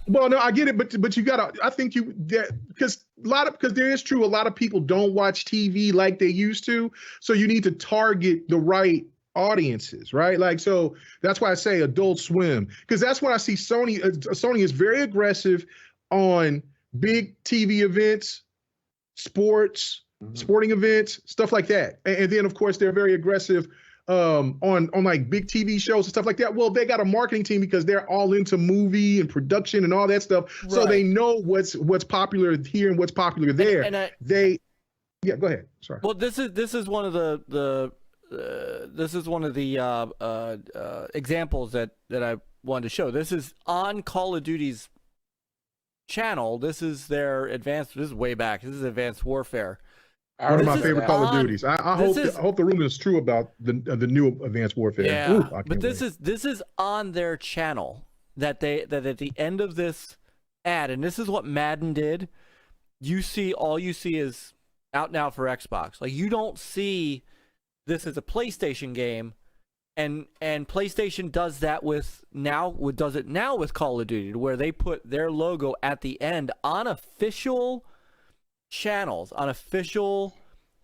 Well, no, I get it, but you gotta. I think because there is true. A lot of people don't watch TV like they used to, so you need to target the right audiences, right? So that's why I say Adult Swim, because that's when I see Sony. Sony is very aggressive on big TV events, sporting events, stuff like that. And then of course they're very aggressive on like big TV shows and stuff like that. Well, they got a marketing team because they're all into movie and production and all that stuff. Right. So they know what's popular here and what's popular there. Yeah, go ahead. Sorry. Well, this is one of the examples that I wanted to show. This is on Call of Duty's channel. This is their advanced. This is way back. This is Advanced Warfare. One of my favorite Call of Duties. I hope the rumor is true about the new Advanced Warfare. Yeah, Ooh, but this is on their channel that at the end of this ad, and this is what Madden did. All you see is out now for Xbox. You don't see this as a PlayStation game, and PlayStation does that does it now with Call of Duty, where they put their logo at the end on official channels, on official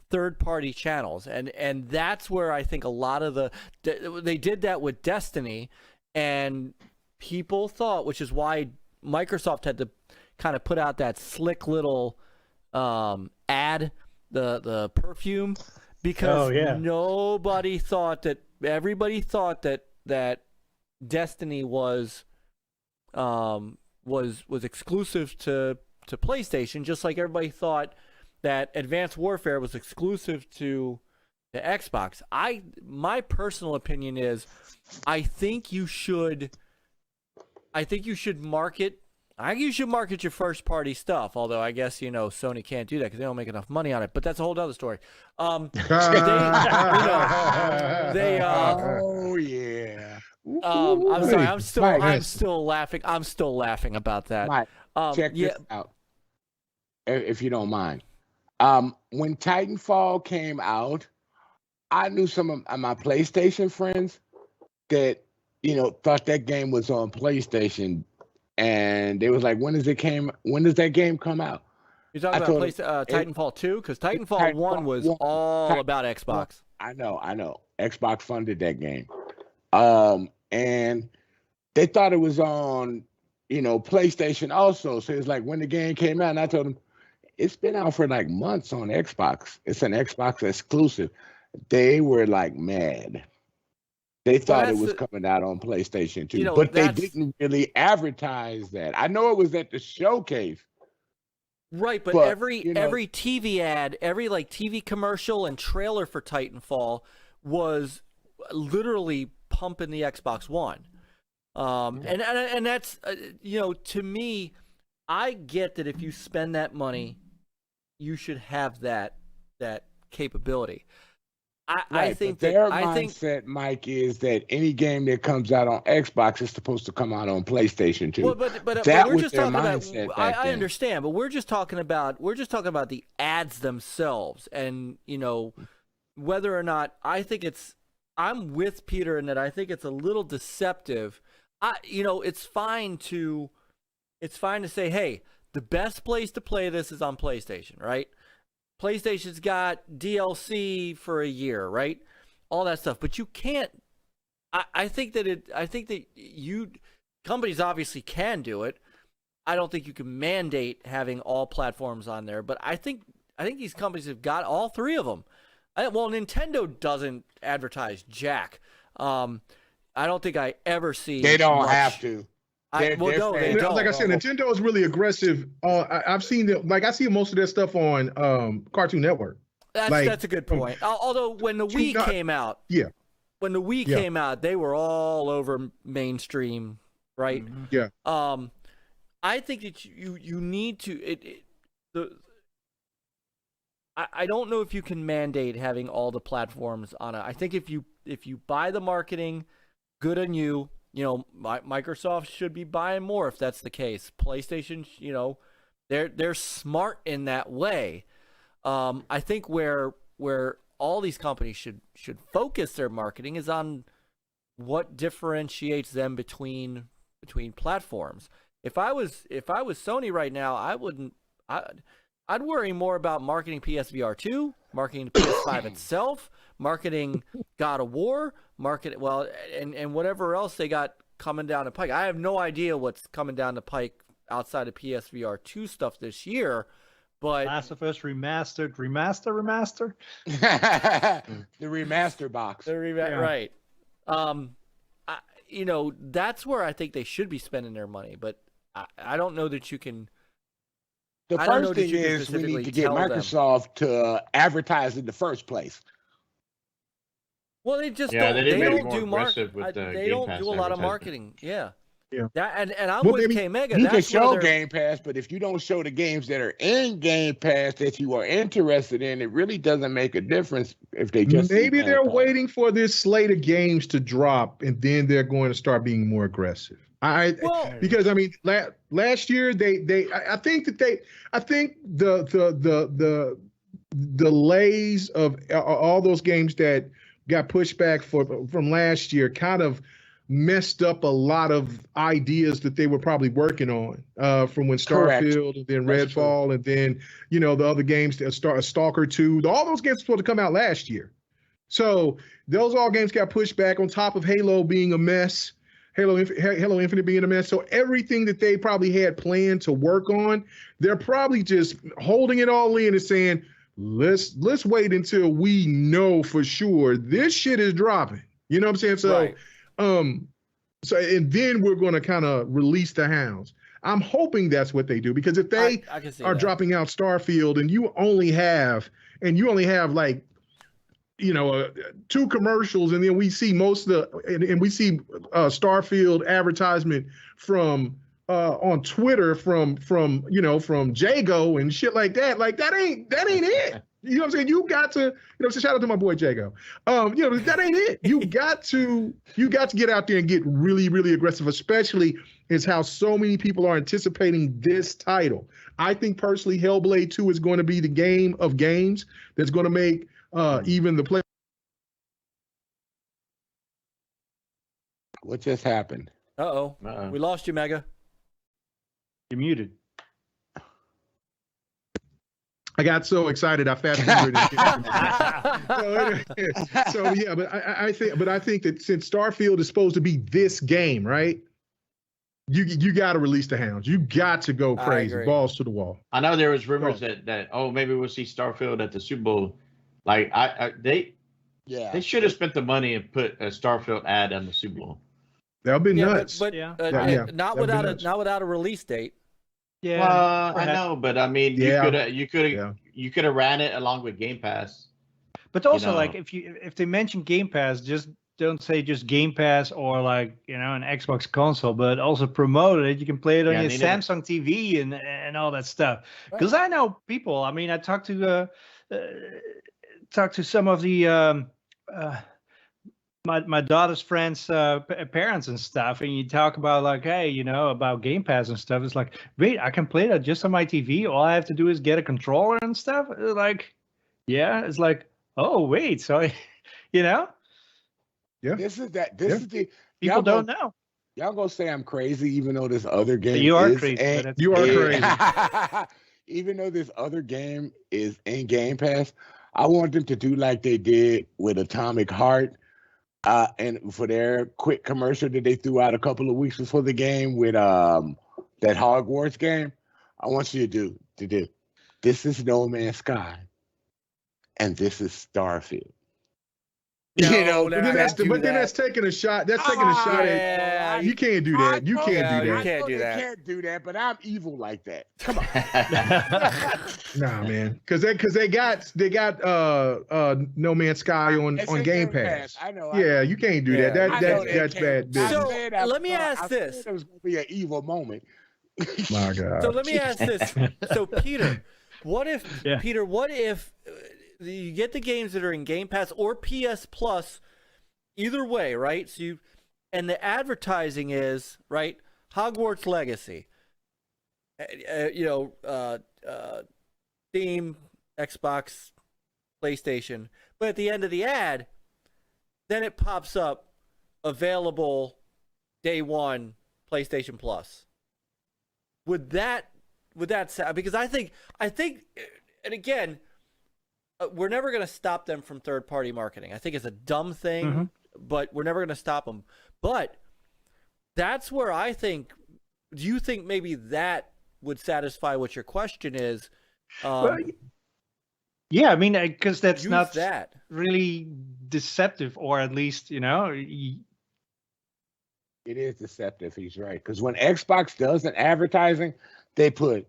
third-party channels, and that's where I think a lot of they did that with Destiny, and people thought, which is why Microsoft had to kind of put out that slick little ad, the perfume, because everybody thought that Destiny was exclusive to PlayStation, just like everybody thought that Advanced Warfare was exclusive to Xbox. My personal opinion is, I think you should market your first party stuff, although I guess Sony can't do that because they don't make enough money on it, but that's a whole other story. Oh yeah. I'm sorry, I'm Myke, still laughing. I'm still laughing about that. Myke, check this out, if you don't mind. When Titanfall came out, I knew some of my PlayStation friends that thought that game was on PlayStation, and they was like, "When does that game come out?" You're talking about Titanfall 2, because Titanfall 1 was all about Xbox. I know. Xbox funded that game, and they thought it was on PlayStation also. So it's like when the game came out, and I told them it's been out for like months on Xbox. It's an Xbox exclusive. They were like mad. They thought it was coming out on PlayStation 2, but they didn't really advertise that. I know it was at the showcase. Right, but every TV ad, every TV commercial and trailer for Titanfall was literally pumping the Xbox One. And that's to me, I get that if you spend that money, you should have that capability. I think their mindset, Myke, is that any game that comes out on Xbox is supposed to come out on PlayStation 2. Well, but we're just talking about. I understand, but we're just talking about the ads themselves, and whether or not I'm with Peter in that I think it's a little deceptive. It's fine to say, hey, the best place to play this is on PlayStation, right? PlayStation's got DLC for a year, right? All that stuff, but you can't. I think that companies obviously can do it. I don't think you can mandate having all platforms on there, but I think these companies have got all three of them. Nintendo doesn't advertise jack. I don't think I ever see. They don't much. have to. They don't. Like I said, Nintendo is really aggressive. I've seen I see most of their stuff on Cartoon Network. That's a good point. Although when the Wii came out, when the Wii came out, they were all over mainstream, right? Mm-hmm. Yeah. I think that you need to. I don't know if you can mandate having all the platforms on it. I think if you buy the marketing, good on you. Microsoft should be buying more if that's the case. PlayStation, they're smart in that way. I think where all these companies should focus their marketing is on what differentiates them between platforms. If I was Sony right now, I'd worry more about marketing PSVR 2, marketing PS5 itself, marketing God of War, and whatever else they got coming down the pike. I have no idea what's coming down the pike outside of PSVR 2 stuff this year, but Last of Us remaster. The remaster box. Right. That's where I think they should be spending their money, but I don't know that you can. The first thing is we need to get Microsoft to advertise in the first place. Well, they just Yeah, don't. they They made it don't more do aggressive with the They Game don't Pass do a lot of advertising. marketing. Yeah. Yeah. That and I'm Well, with maybe K-Mega. You can That's show where they're- Game Pass, but if you don't show the games that are in Game Pass that you are interested in, it really doesn't make a difference if they just. Maybe they're waiting for this slate of games to drop, and then they're going to start being more aggressive. Because I mean, last year I think the delays of all those games that got pushed back from last year kind of messed up a lot of ideas that they were probably working on from when Starfield and then That's Redfall and then the other games, Stalker 2, all those games were supposed to come out last year. So those all games got pushed back on top of Halo being a mess. Halo Infinite being a mess. So everything that they probably had planned to work on, they're probably just holding it all in and saying, let's wait until we know for sure this shit is dropping. You know what I'm saying? So, Right. And then we're going to kind of release the hounds. I'm hoping that's what they do, because if they I can see are that. dropping out Starfield and you only have like, 2 commercials, and then we see most of and we see Starfield advertisement from on Twitter from Jago and shit like that. Like that ain't it. You know what I'm saying? You got to, shout out to my boy Jago. That ain't it. You got to get out there and get really, really aggressive, especially is how so many people are anticipating this title. I think personally Hellblade 2 is going to be the game of games that's going to make even the play. What just happened? Uh-oh. We lost you, Mega. You're muted. I got so excited I fast forwarded. So yeah, but I think that since Starfield is supposed to be this game, right? You got to release the hounds. You got to go crazy, agree. balls to the wall. I know there was rumors that maybe we'll see Starfield at the Super Bowl. Like they should have spent the money and put a Starfield ad on the Super Bowl. That'll be nuts. But not without a release date. Yeah. Well, I know, but I mean, you could have ran it along with Game Pass. But also, like, if they mention Game Pass, just don't say just Game Pass or like an Xbox console, but also promote it. You can play it on your Samsung TV and all that stuff. Because I know people. I mean, I talked to some of the my daughter's friends' parents and stuff, and you talk about like, hey, about Game Pass and stuff. It's like, wait, I can play that just on my TV. All I have to do is get a controller and stuff. Like, yeah, it's like, oh wait, so you know, This is the people y'all don't gonna, know. y'all gonna say I'm crazy, even though this other game You are is crazy. in- but that's You are okay. crazy. even though this other game is in Game Pass, I want them to do like they did with Atomic Heart, and for their quick commercial that they threw out a couple of weeks before the game with that Hogwarts game. I want you to do. This is No Man's Sky, and this is Starfield. No, But then that's taking a shot. That's taking a shot yeah, at. You can't do that. You can't do you that. can't do that. I can't do that, but I'm evil like that. Come on. Nah, man. Because they got No Man's Sky on It's in Game Pass. I know. Yeah, you can't do that. Yeah, That's bad business. So, let me ask this. It was going to be an evil moment. My God. So let me ask this. So Peter, what if you get the games that are in Game Pass or PS Plus, either way, right? So and the advertising is right, Hogwarts Legacy, Steam, Xbox, PlayStation, but at the end of the ad, then it pops up available day one PlayStation Plus. Would that sound, because I think, and again, we're never going to stop them from third-party marketing. I think it's a dumb thing, but we're never going to stop them. But that's where I think, do you think maybe that would satisfy what your question is? Well, yeah, I mean, because that's use not that. really deceptive, or at least, It is deceptive. He's right. Because when Xbox does an advertising, they put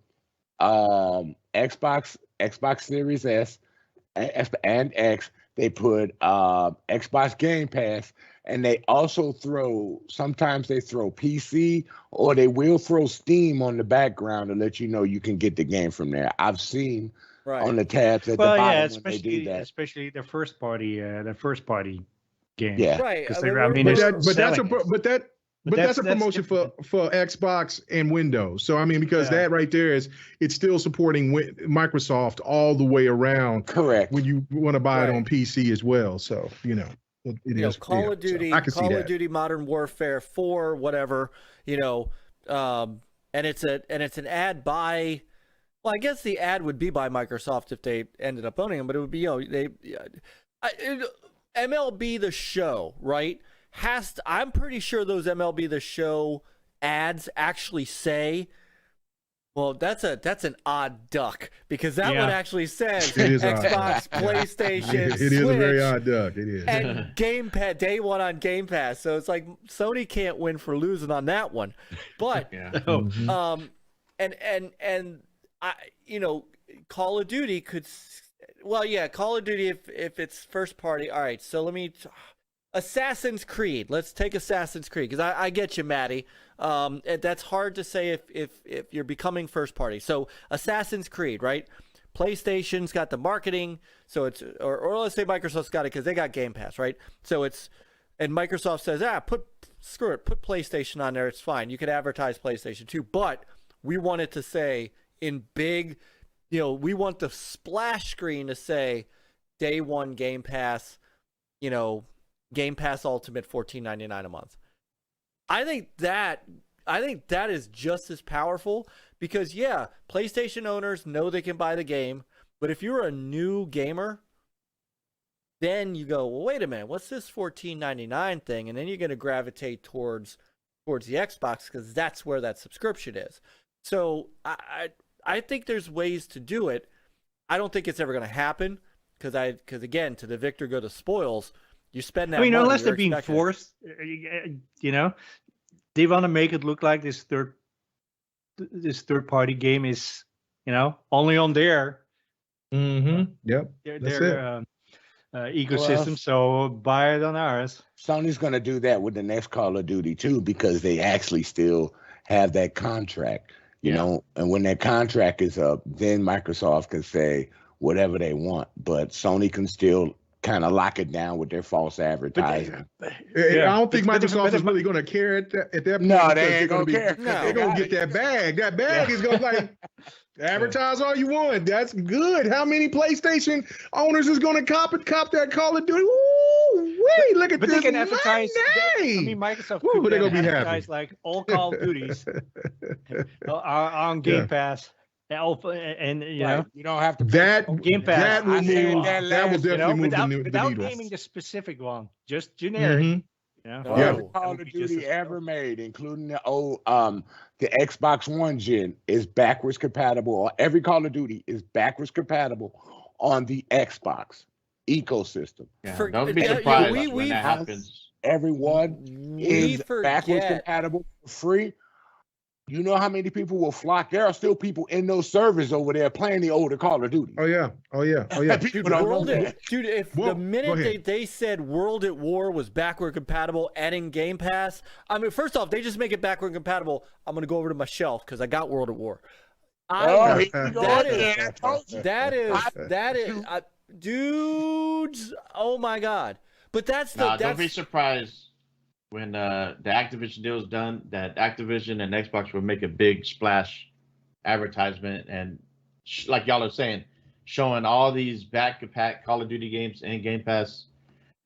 Xbox Series S and X. They put Xbox Game Pass, and they also sometimes they throw PC, or they will throw Steam on the background to let you know you can get the game from there. I've seen on the tabs at the bottom when they do that. Especially the first party game. Yeah. Right. Because that's a promotion for Xbox and Windows. So I mean, because that right there it's still supporting Microsoft all the way around. Correct. When you want to buy it on PC as well. So it is. Call of Duty, so I can see Call that. of Duty Modern Warfare 4, whatever, and it's an ad by. Well, I guess the ad would be by Microsoft if they ended up owning them, but it would be MLB The Show, right? I'm pretty sure those MLB The Show ads actually say, well, that's an odd duck, because that one actually says Xbox, PlayStation, It is a very odd duck. It is. and Game Pass, day one on Game Pass. So it's like Sony can't win for losing on that one. But and I, Call of Duty could, Call of Duty if it's first party. All right, so Assassin's Creed. Let's take Assassin's Creed, because I get you, Maty. That's hard to say if you're becoming first party. So Assassin's Creed, right? PlayStation's got the marketing, so it's or let's say Microsoft's got it because they got Game Pass, right? So and Microsoft says, put PlayStation on there. It's fine. You could advertise PlayStation too, but we want it to say in big, we want the splash screen to say day one Game Pass, Game Pass Ultimate $14.99 a month. I think that is just as powerful, because PlayStation owners know they can buy the game, but if you're a new gamer, then you go, well, wait a minute, what's this $14.99 thing? And then you're going to gravitate towards the Xbox, because that's where that subscription is. So I think there's ways to do it. I don't think it's ever going to happen, because again, to the victor go the spoils. You spend that. Unless they're being forced, they want to make it look like this third party game is, only on their Yep. their ecosystem. So buy it on ours. Sony's going to do that with the next Call of Duty too, because they actually still have that contract, and when that contract is up, then Microsoft can say whatever they want, but Sony can still kind of lock it down with their false advertising. I don't think Microsoft is really going to care at that point. No, they ain't going to care. They're going to get that bag. That bag is going to Advertise all you want. That's good. How many PlayStation owners is going to cop that Call of Duty? Ooh, wait, look at But this. they can advertise. I money. mean, Microsoft Ooh, could they're then gonna be happy. advertise like all Call of Duties are on Game Pass. And you know, You don't have to pay That for Game Pass. that will I said move. that That will last, definitely move without, the without needle. naming the specific one, just generic. Mhm. You know? Yeah. every Call of Duty ever made, including the old the Xbox One gen, is backwards compatible. Or every Call of Duty is backwards compatible on the Xbox ecosystem. Yeah, For- don't be yeah, surprised we- when we- that happens. Everyone We is backwards forget. compatible for free. You know how many people will flock? There are still people in those servers over there playing the older Call of Duty. Oh yeah. People Dude, don't know World that. at, dude, if Well, the go minute ahead. they said World at War was backward compatible and in Game Pass, I mean, first off, they just make it backward compatible. I'm gonna go over to my shelf because I got World at War. Oh, here you go that again. is- I told you. that is, dudes. Oh my God! But that's the Nah, don't be that's surprised when the Activision deal is done that Activision and Xbox will make a big splash advertisement and like y'all are saying, showing all these back-to-back Call of Duty games in Game Pass.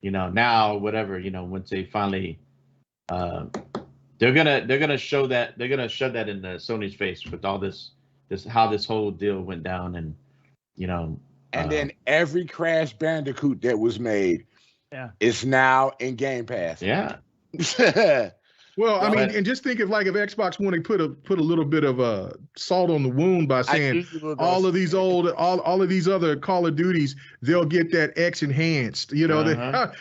You know, now whatever, you know, once they finally they're gonna show that in the Sony's face with all this how this whole deal went down, and you know, And then every Crash Bandicoot that was made is now in Game Pass. yeah. Well, I mean, But- and just think if Xbox wanted to put a little bit of salt on the wound by saying all of these other Call of Duties, they'll get that X enhanced. You know,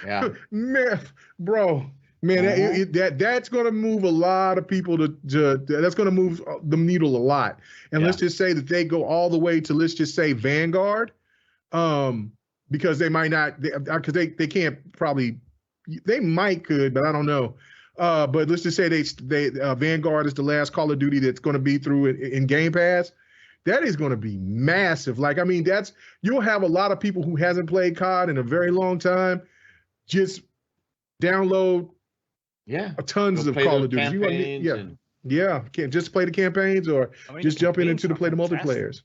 Yeah. man, bro, man, that's going to move a lot of people that's going to move the needle a lot. And let's just say that they go all the way to, let's just say, Vanguard, because they might not, because they can't probably, they might could, but I don't know. But let's just say they Vanguard is the last Call of Duty that's going to be through in Game Pass. That is going to be massive. Like, I mean, you'll have a lot of people who hasn't played COD in a very long time just download tons of Call of Duty. Can't just play the campaigns or just jump into the play the multiplayers.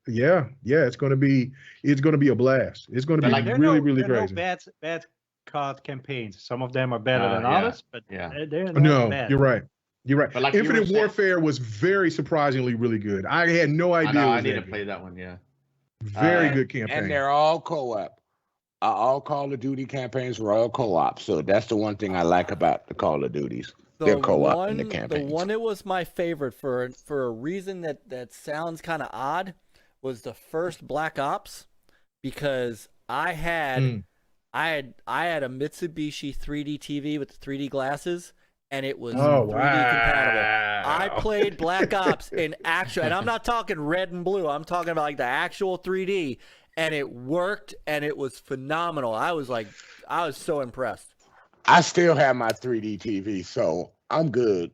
Yeah, it's going to be a blast. It's going to be really crazy. No bad COD campaigns. Some of them are better than others, but they're not bad. You're right. But like Infinite Warfare was very surprisingly really good. I had no idea. I need to play that one. Yeah. Very good campaign. And they're all co-op. All Call of Duty campaigns were all co-op. So that's the one thing I like about the Call of Duties. They're co-op in the campaigns. The one that was my favorite for a reason that sounds kind of odd was the first Black Ops, because I had a Mitsubishi 3D TV with the 3D glasses, and it was 3D compatible. I played Black Ops in actual, and I'm not talking red and blue. I'm talking about like the actual 3D, and it worked, and it was phenomenal. I was so impressed. I still have my 3D TV, so I'm good.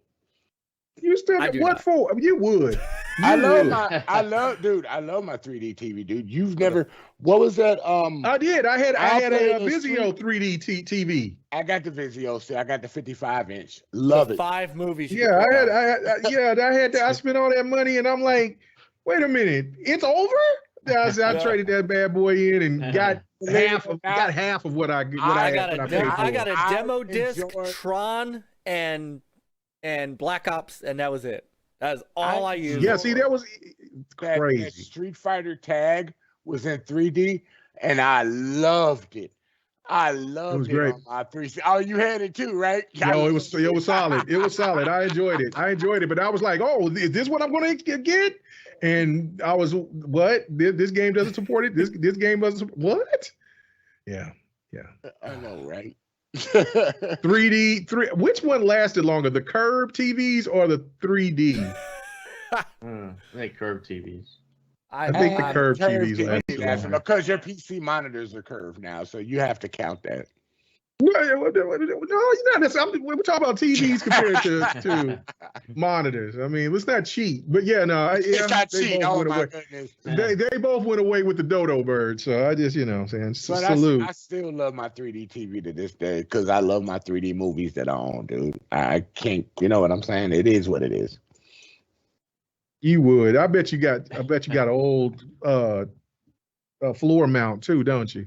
You still what for? I mean, you would. I love my 3D TV, dude. You've never. What was that? I did. I had a Vizio 3D TV. I got the Vizio. So I got the 55-inch. Love it. 5 movies. Yeah, I spent all that money, and I'm like, wait a minute, it's over. I traded that bad boy in and got half of what I got a demo disc, Tron, and Black Ops, and that was it. That is all I used. Yeah, see, that was crazy. That Street Fighter tag was in 3D, and I loved it. I loved it on my 3D. Oh, you had it too, right? No, it was solid. It was solid. I enjoyed it. But I was like, oh, is this what I'm going to get? And I was, what? This game doesn't support it? This game doesn't support what? Yeah. I know, right? 3D. Which one lasted longer, the curved TVs or the 3D? I think curved TVs. I think the curved TVs last longer. Because your PC monitors are curved now, so you have to count that. No, you're not. We're talking about TVs compared to monitors. I mean, let's not cheat. But yeah, no. It's not cheat. Oh my goodness. They both went away with the dodo bird. So I just, saying salute. I still love my 3D TV to this day because I love my 3D movies that I own, dude. I can't, you know what I'm saying? It is what it is. You would. I bet you got an old floor mount too, don't you?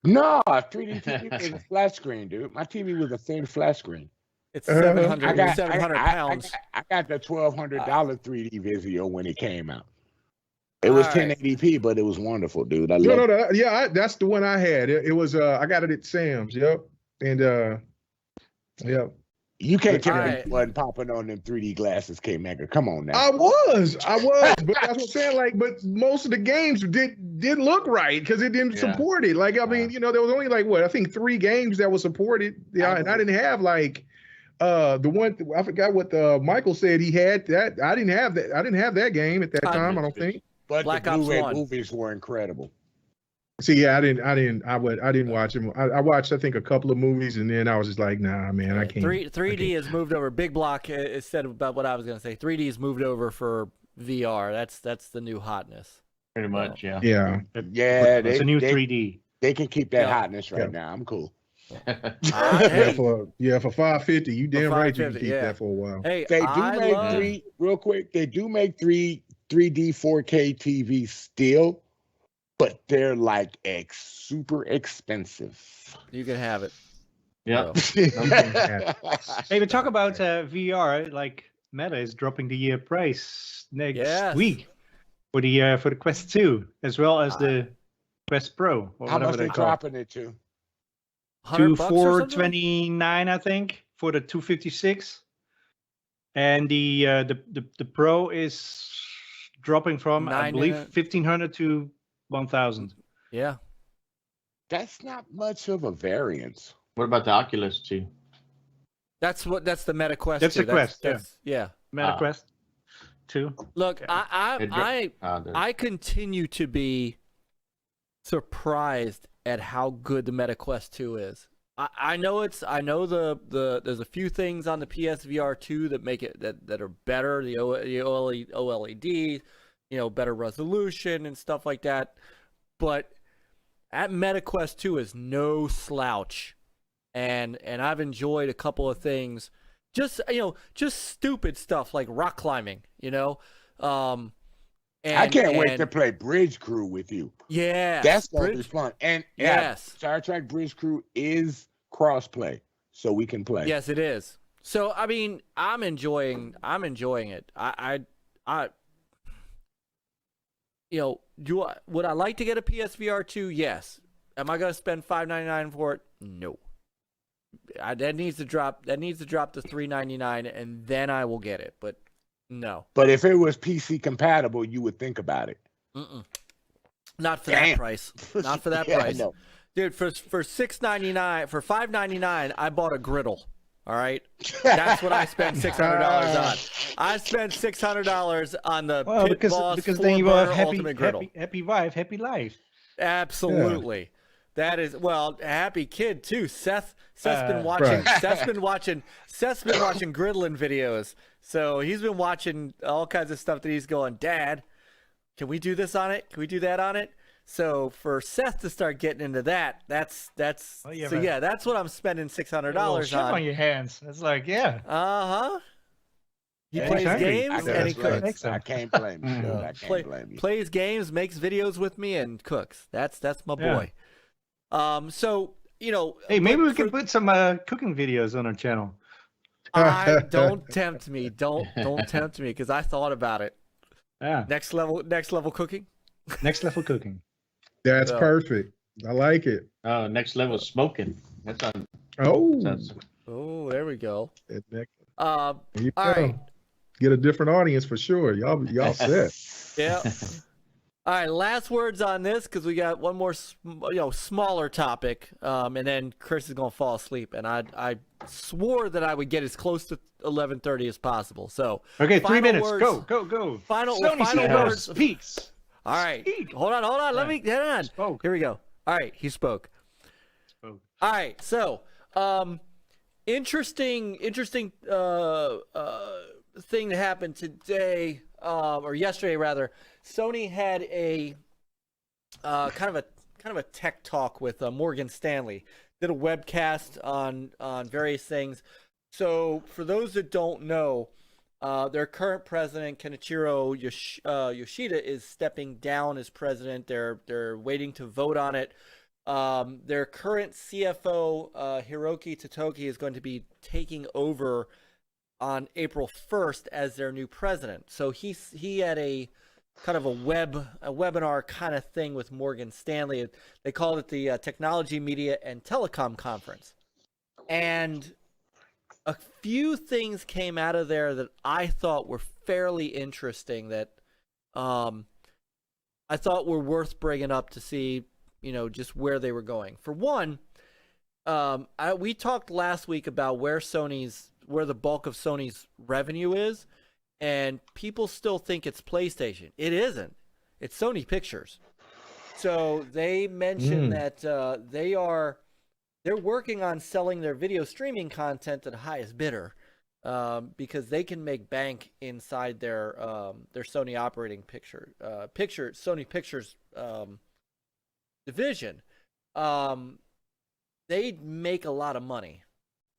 No, 3D TV is a flat screen, dude. My TV was a thin flat screen. It's Uh-huh. 700 pounds. I got the $1,200 3D Vizio when it came out. It was All right. 1080p, but it was wonderful, dude. I No, love no, no. Yeah, that's the one I had. It was I got it at Sam's. Yep. And yep. You can't tell me Alright. you wasn't popping on them 3D glasses, K-Mega. Come on now. I was, but that's what I'm saying. Like, but most of the games didn't look right because it didn't support it. Like, I mean, you know, there was only like I think 3 games that were supported. Yeah, and I didn't have like the one I forgot what Michael said he had that. I didn't have that. I didn't have that game at that time. I don't think. But Black the Ops Blu-ray 1. movies were incredible. See, yeah, I didn't watch them. I watched I think a couple of movies and then I was just like, nah, man, I can't. 3D has moved over. Bigblock has said about what I was going to say. 3D has moved over for VR. That's the new hotness. Pretty much, yeah. Yeah. Yeah, It's a new 3D. They can keep that Yeah. hotness right now. I'm cool. Hey, For $550, you damn right you can $550, keep yeah. that for a while. hey, They do I make love, real quick. They do make 3D 4K TVs still, but they're like super expensive. You can have it. Yeah. Hey, we talk about VR. Like Meta is dropping the price next Yes. week for the Quest 2 as well as the Quest Pro or How whatever much they they call it. dropping it to? 100 bucks or something? 429, I think, for the 256, and the Pro is dropping from I believe 1,500 to 1,000. Yeah. That's not much of a variance. What about the Oculus 2? That's the Meta Quest. That's 2. the Quest, Yeah. Meta Quest 2. Look, Yeah. I continue to be surprised at how good the Meta Quest 2 is. I know there's a few things on the PSVR 2 that make it that are better, the OLED, you know, better resolution and stuff like that. But that Meta Quest 2 is no slouch. And I've enjoyed a couple of things. Just stupid stuff like rock climbing, you know. I can't wait to play Bridge Crew with you. Yeah, That's gonna be fun. And Yes. Star Trek Bridge Crew is cross-play, so we can play. Yes, it is. So I mean, I'm enjoying it. I you know, would I like to get a PSVR 2? Yes. Am I gonna spend $599 for it? No. That needs to drop to $399 and then I will get it. But no. But if it was PC compatible, you would think about it. Not for that price. Not for that Yeah, I price. know. Dude, for $699, for $599, I bought a griddle. All right, that's what I spent $600 on. I spent $600 on the Pit Boss because then you will have Ultimate Griddle. happy wife, happy life. Absolutely, that is happy kid too. Seth's been watching. Right. Seth's been watching griddling videos. So he's been watching all kinds of stuff that he's going, Dad, can we do this on it? Can we do that on it? So for Seth to start getting into that's that's what I'm spending $600 on your hands. It's like, yeah. He Yeah, plays exactly. games and he cooks. I can't blame you. I can't blame you. Plays games, makes videos with me, and cooks. That's my boy. So you know, Hey, maybe we can put some cooking videos on our channel. Don't tempt me. Don't tempt me because I thought about it. Yeah. Next level cooking. Next level cooking. That's perfect. I like it. Oh, next level smoking. That's on. Oh, there we go. There you All go. right. Get a different audience for sure. Y'all set. Yeah. All right. Last words on this because we got one more, smaller topic, and then Chris is gonna fall asleep. And I swore that I would get as close to 11:30 as possible. So okay, 3 minutes. Words, Go. Final Sony words. speaks. All right. Hold on. Let me get on. Spoke. Here we go. All right. He spoke. All right. So, interesting thing that happened today, or yesterday rather. Sony had a kind of a tech talk with Morgan Stanley. Did a webcast on various things. So, for those that don't know, Their current president, Kenichiro Yoshida, is stepping down as president. They're waiting to vote on it. Their current CFO, Hiroki Totoki, is going to be taking over on April 1st as their new president. So he had a kind of a webinar kind of thing with Morgan Stanley. They called it the Technology, Media, and Telecom Conference. And a few things came out of there that I thought were fairly interesting that I thought were worth bringing up to see, just where they were going. For one, we talked last week about where the bulk of Sony's revenue is, and people still think it's PlayStation. It isn't. It's Sony Pictures. So they mentioned that they're working on selling their video streaming content to the highest bidder, because they can make bank inside their Sony operating Sony Pictures division. They make a lot of money,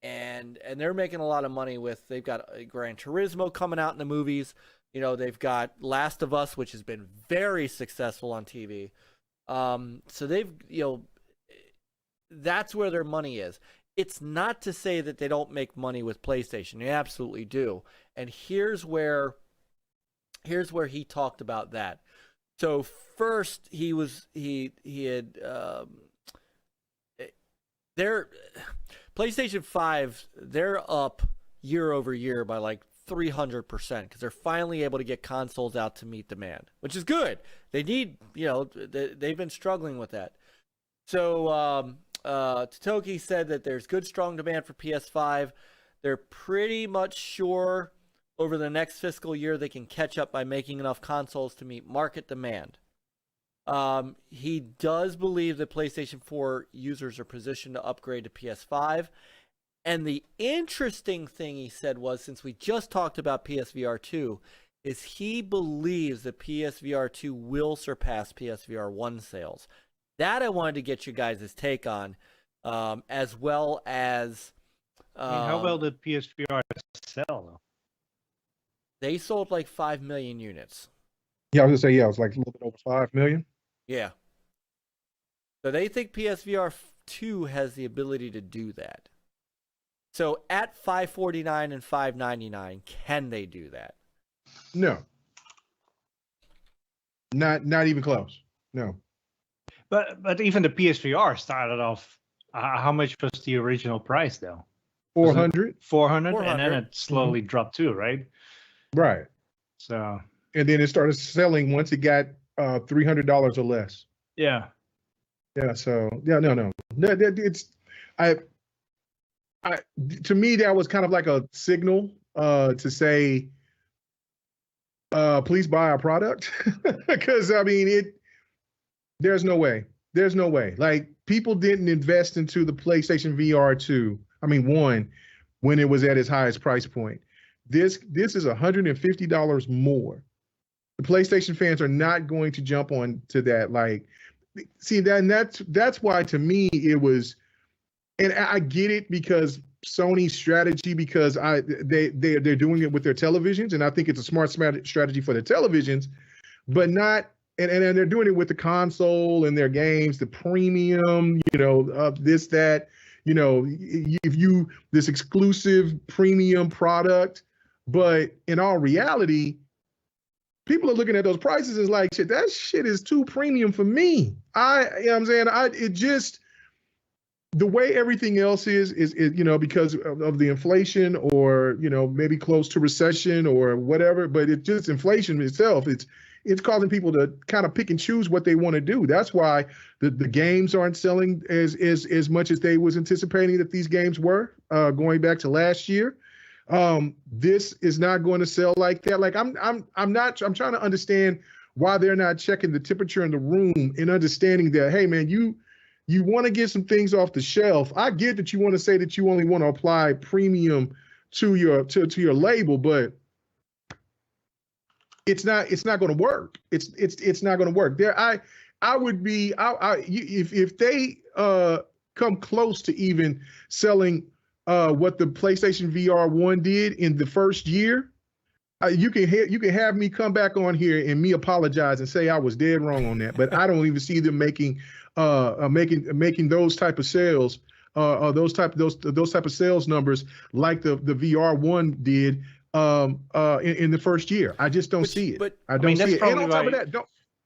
and they're making a lot of money with. They've got Gran Turismo coming out in the movies. They've got Last of Us, which has been very successful on TV. So they've that's where their money is. It's not to say that they don't make money with PlayStation. They absolutely do. And here's where he talked about that. So first he had their PlayStation 5, they're up year over year by like 300% because they're finally able to get consoles out to meet demand, which is good. They need, they've been struggling with that. So Totoki said that there's good, strong demand for PS5. They're pretty much sure over the next fiscal year they can catch up by making enough consoles to meet market demand. He does believe that PlayStation 4 users are positioned to upgrade to PS5. And the interesting thing he said was, since we just talked about PSVR 2, is he believes that PSVR 2 will surpass PSVR 1 sales. That I wanted to get you guys' take on, as well as... how well did PSVR sell, though? They sold like 5 million units. Yeah, I was going to say, it was like a little bit over 5 million. Yeah. So they think PSVR 2 has the ability to do that. So at $549 and $599, can they do that? No. Not even close. No. But even the PSVR started off. How much was the original price though? 400. 400, and then it slowly dropped too, right? Right. So. And then it started selling once it got $300 or less. Yeah. Yeah. So no. It's to me that was kind of like a signal to say, please buy our product, because I mean there's no way. Like, people didn't invest into the PlayStation VR 2. I mean, 1, when it was at its highest price point. This is $150 more. The PlayStation fans are not going to jump on to that. Like, see that's why, to me, it was, and I get it, because Sony's strategy, because they're doing it with their televisions, and I think it's a smart strategy for the televisions, but not. And they're doing it with the console and their games, the premium, this, that, this exclusive premium product. But in all reality, people are looking at those prices as like, shit, that shit is too premium for me. It just, the way everything else is because of the inflation, or, maybe close to recession or whatever, but it's just inflation itself. It's causing people to kind of pick and choose what they want to do. That's why the games aren't selling as much as they was anticipating that these games were, going back to last year. This is not going to sell like that. Like, I'm trying to understand why they're not checking the temperature in the room and understanding that, hey man, you want to get some things off the shelf. I get that you want to say that you only want to apply premium to your label, but it's not going to work. It's not going to work. If they come close to even selling what the PlayStation VR 1 did in the first year, You can have me come back on here and me apologize and say I was dead wrong on that, but I don't even see them making those type of sales, those type of sales numbers like the VR one did in the first year. I just don't see it. But I don't see it. And on top of that,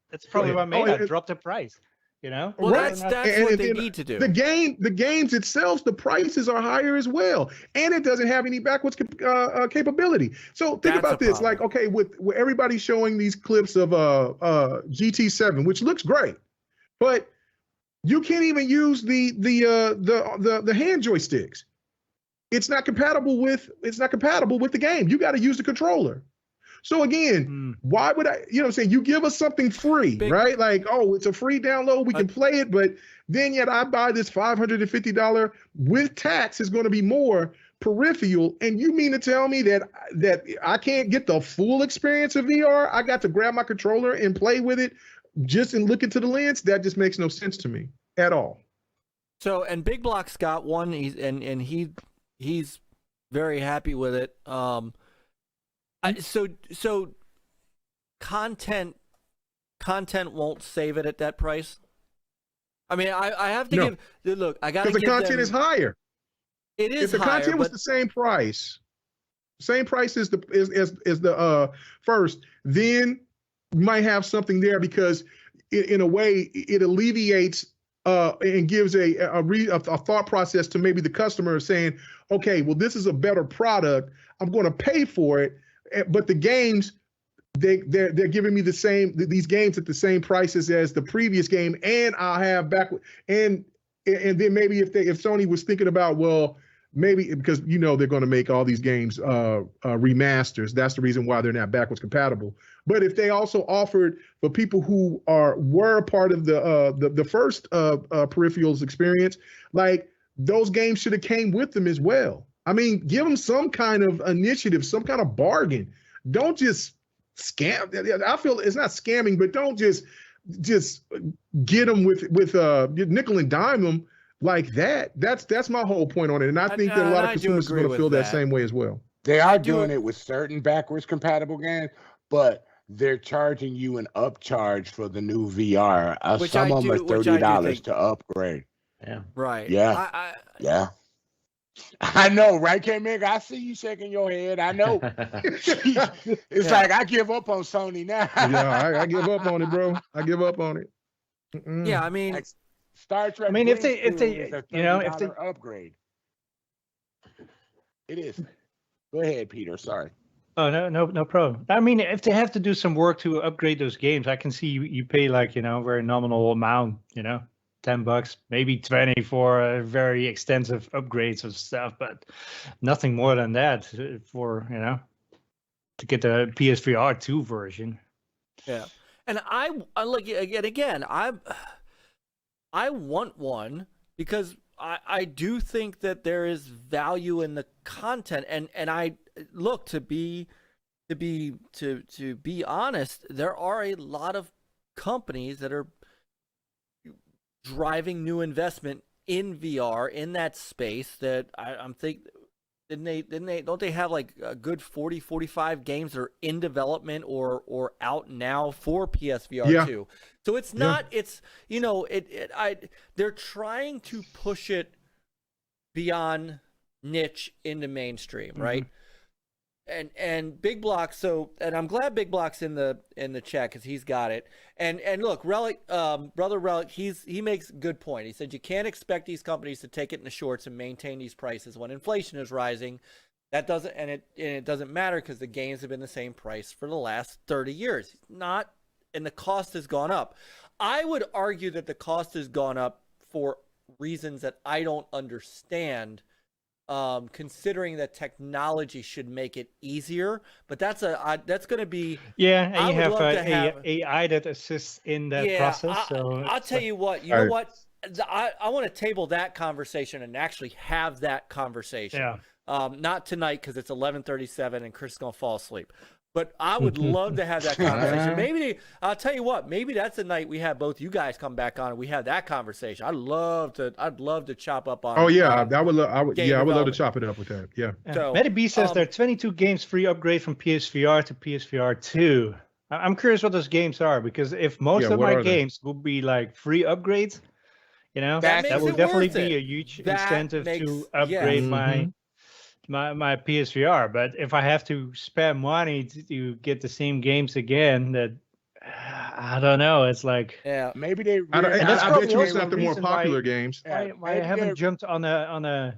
that's probably why Maty it- dropped the price. You know, Well, Right. that's And what they then need to do. the games itself, the prices are higher as well, and it doesn't have any backwards capability. So think That's about a this: problem. like, okay, with everybody showing these clips of GT7, which looks great, but you can't even use the hand joysticks. It's not compatible with the game. You got to use the controller. So again, why would I, you know what I'm saying? You give us something free, right? Like, oh, it's a free download, we can play it, but then yet I buy this $550 with tax is going to be more peripheral. And you mean to tell me that I can't get the full experience of VR? I got to grab my controller and play with it just and look into the lens? That just makes no sense to me at all. So, and Bigblock's got one, he's very happy with it. So content won't save it at that price. I mean, I have to look. I got to because the content is higher. It is if the higher, content was the same price as the first, then you might have something there because in a way it alleviates and gives a thought process to maybe the customer saying, okay, well, this is a better product. I'm going to pay for it. But the games, they're giving me these games at the same prices as the previous game, and I'll have back and then maybe if Sony was thinking about, well, maybe because they're going to make all these games remasters, that's the reason why they're not backwards compatible. But if they also offered for people who were a part of the first peripherals experience, like those games should have came with them as well. I mean, give them some kind of initiative, some kind of bargain. Don't just scam. I feel it's not scamming, but don't just get them with nickel and dime them like that. That's my whole point on it. And I think that a lot of consumers are going to feel that same way as well. They are doing it with certain backwards compatible games, but they're charging you an upcharge for the new VR. Some of them are $30 to upgrade. Yeah. Right. Yeah. Yeah. I know, right, K-Meg? I see you shaking your head. I know. It's like I give up on Sony now. Yeah, I give up on it, bro. I give up on it. Yeah, I mean, like Star Trek. I mean, if they if they upgrade, it is. Go ahead, Peter. Sorry. Oh no problem. I mean, if they have to do some work to upgrade those games, I can see you pay like very nominal amount, $10, maybe 20 for very extensive upgrades of stuff, but nothing more than that for to get the PSVR 2 version. Yeah, and I look again. I want one because I do think that there is value in the content, and I look to be honest. There are a lot of companies that are driving new investment in VR in that space that I'm thinking. Don't they have like a good 40-45 games that are in development or out now for PSVR 2? So it's not they're trying to push it beyond niche into mainstream, right? And Bigblock, and I'm glad Bigblock's in the chat because he's got it. And look, Relic, brother Relic, he makes a good point. He said you can't expect these companies to take it in the shorts and maintain these prices when inflation is rising. That doesn't, and it doesn't matter because the games have been the same price for the last 30 years. And the cost has gone up. I would argue that the cost has gone up for reasons that I don't understand. Considering that technology should make it easier, but that's going to be and you have AI that assists in that process. So I'll tell you what. You know what? I want to table that conversation and actually have that conversation. Not tonight because it's 11:37 and Chris is gonna fall asleep. But I would love to have that conversation. Maybe I'll tell you what. Maybe that's the night we have both you guys come back on and we have that conversation. I'd love to chop up on. Oh yeah, I would love to development. chop it up with that. Yeah. So, Maty B says there are 22 games free upgrade from PSVR to PSVR 2. I'm curious what those games are, because if most of what my are they? games would be like free upgrades, That that makes will it definitely worth it. be a huge That incentive makes- to upgrade yes. my PSVR. But if I have to spend money to get the same games again, that I don't know. It's like yeah. Maybe they. I that's bet probably you it's also not the the more reason why- popular games. why I maybe haven't they're- jumped on a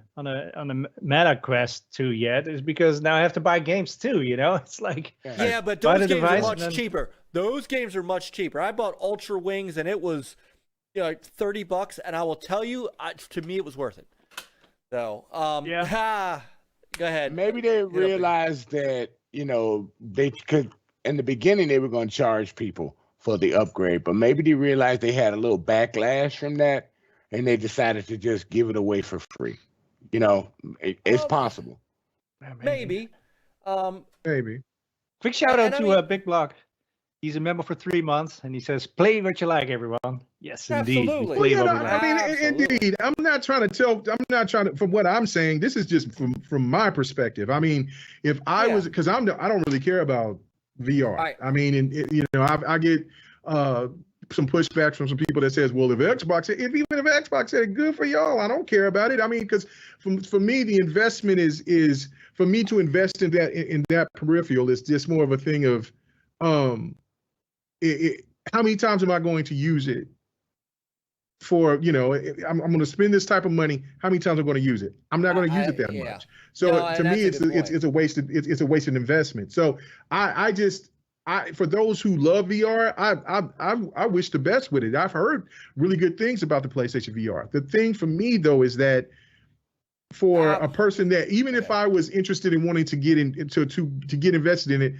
Meta Quest 2 yet is because now I have to buy games too. It's like Yeah, but buy those the games are device much and then- cheaper. Those games are much cheaper. I bought Ultra Wings and it was like $30, and I will tell you, to me, it was worth it. So, go ahead. Maybe they up there. realized that they could. In the beginning, they were going to charge people for the upgrade, but maybe they realized they had a little backlash from that, and they decided to just give it away for free. It's possible. Maybe. Maybe. Quick shout out And I to mean- Bigblock. He's a member for 3 months, and he says, "Play what you like, everyone." Yes, indeed. We Absolutely. play Well, what we like. I mean, Absolutely. indeed. I'm not trying to. From what I'm saying, this is just from my perspective. I mean, if I Yeah. was, because I don't really care about VR. Right. I mean, I get some pushback from some people that says, well, if even if Xbox said good for y'all, I don't care about it. I mean, because for me, the investment is for me to invest in that peripheral is just more of a thing of how many times am I going to use it for, I'm going to spend this type of money. How many times I'm going to use it? I'm not going to use it that much. So No, to and me, that's a good point. it's a wasted investment. So I for those who love VR, I wish the best with it. I've heard really good things about the PlayStation VR. The thing for me though is that for a person that even if I was interested in wanting to get to get invested in it,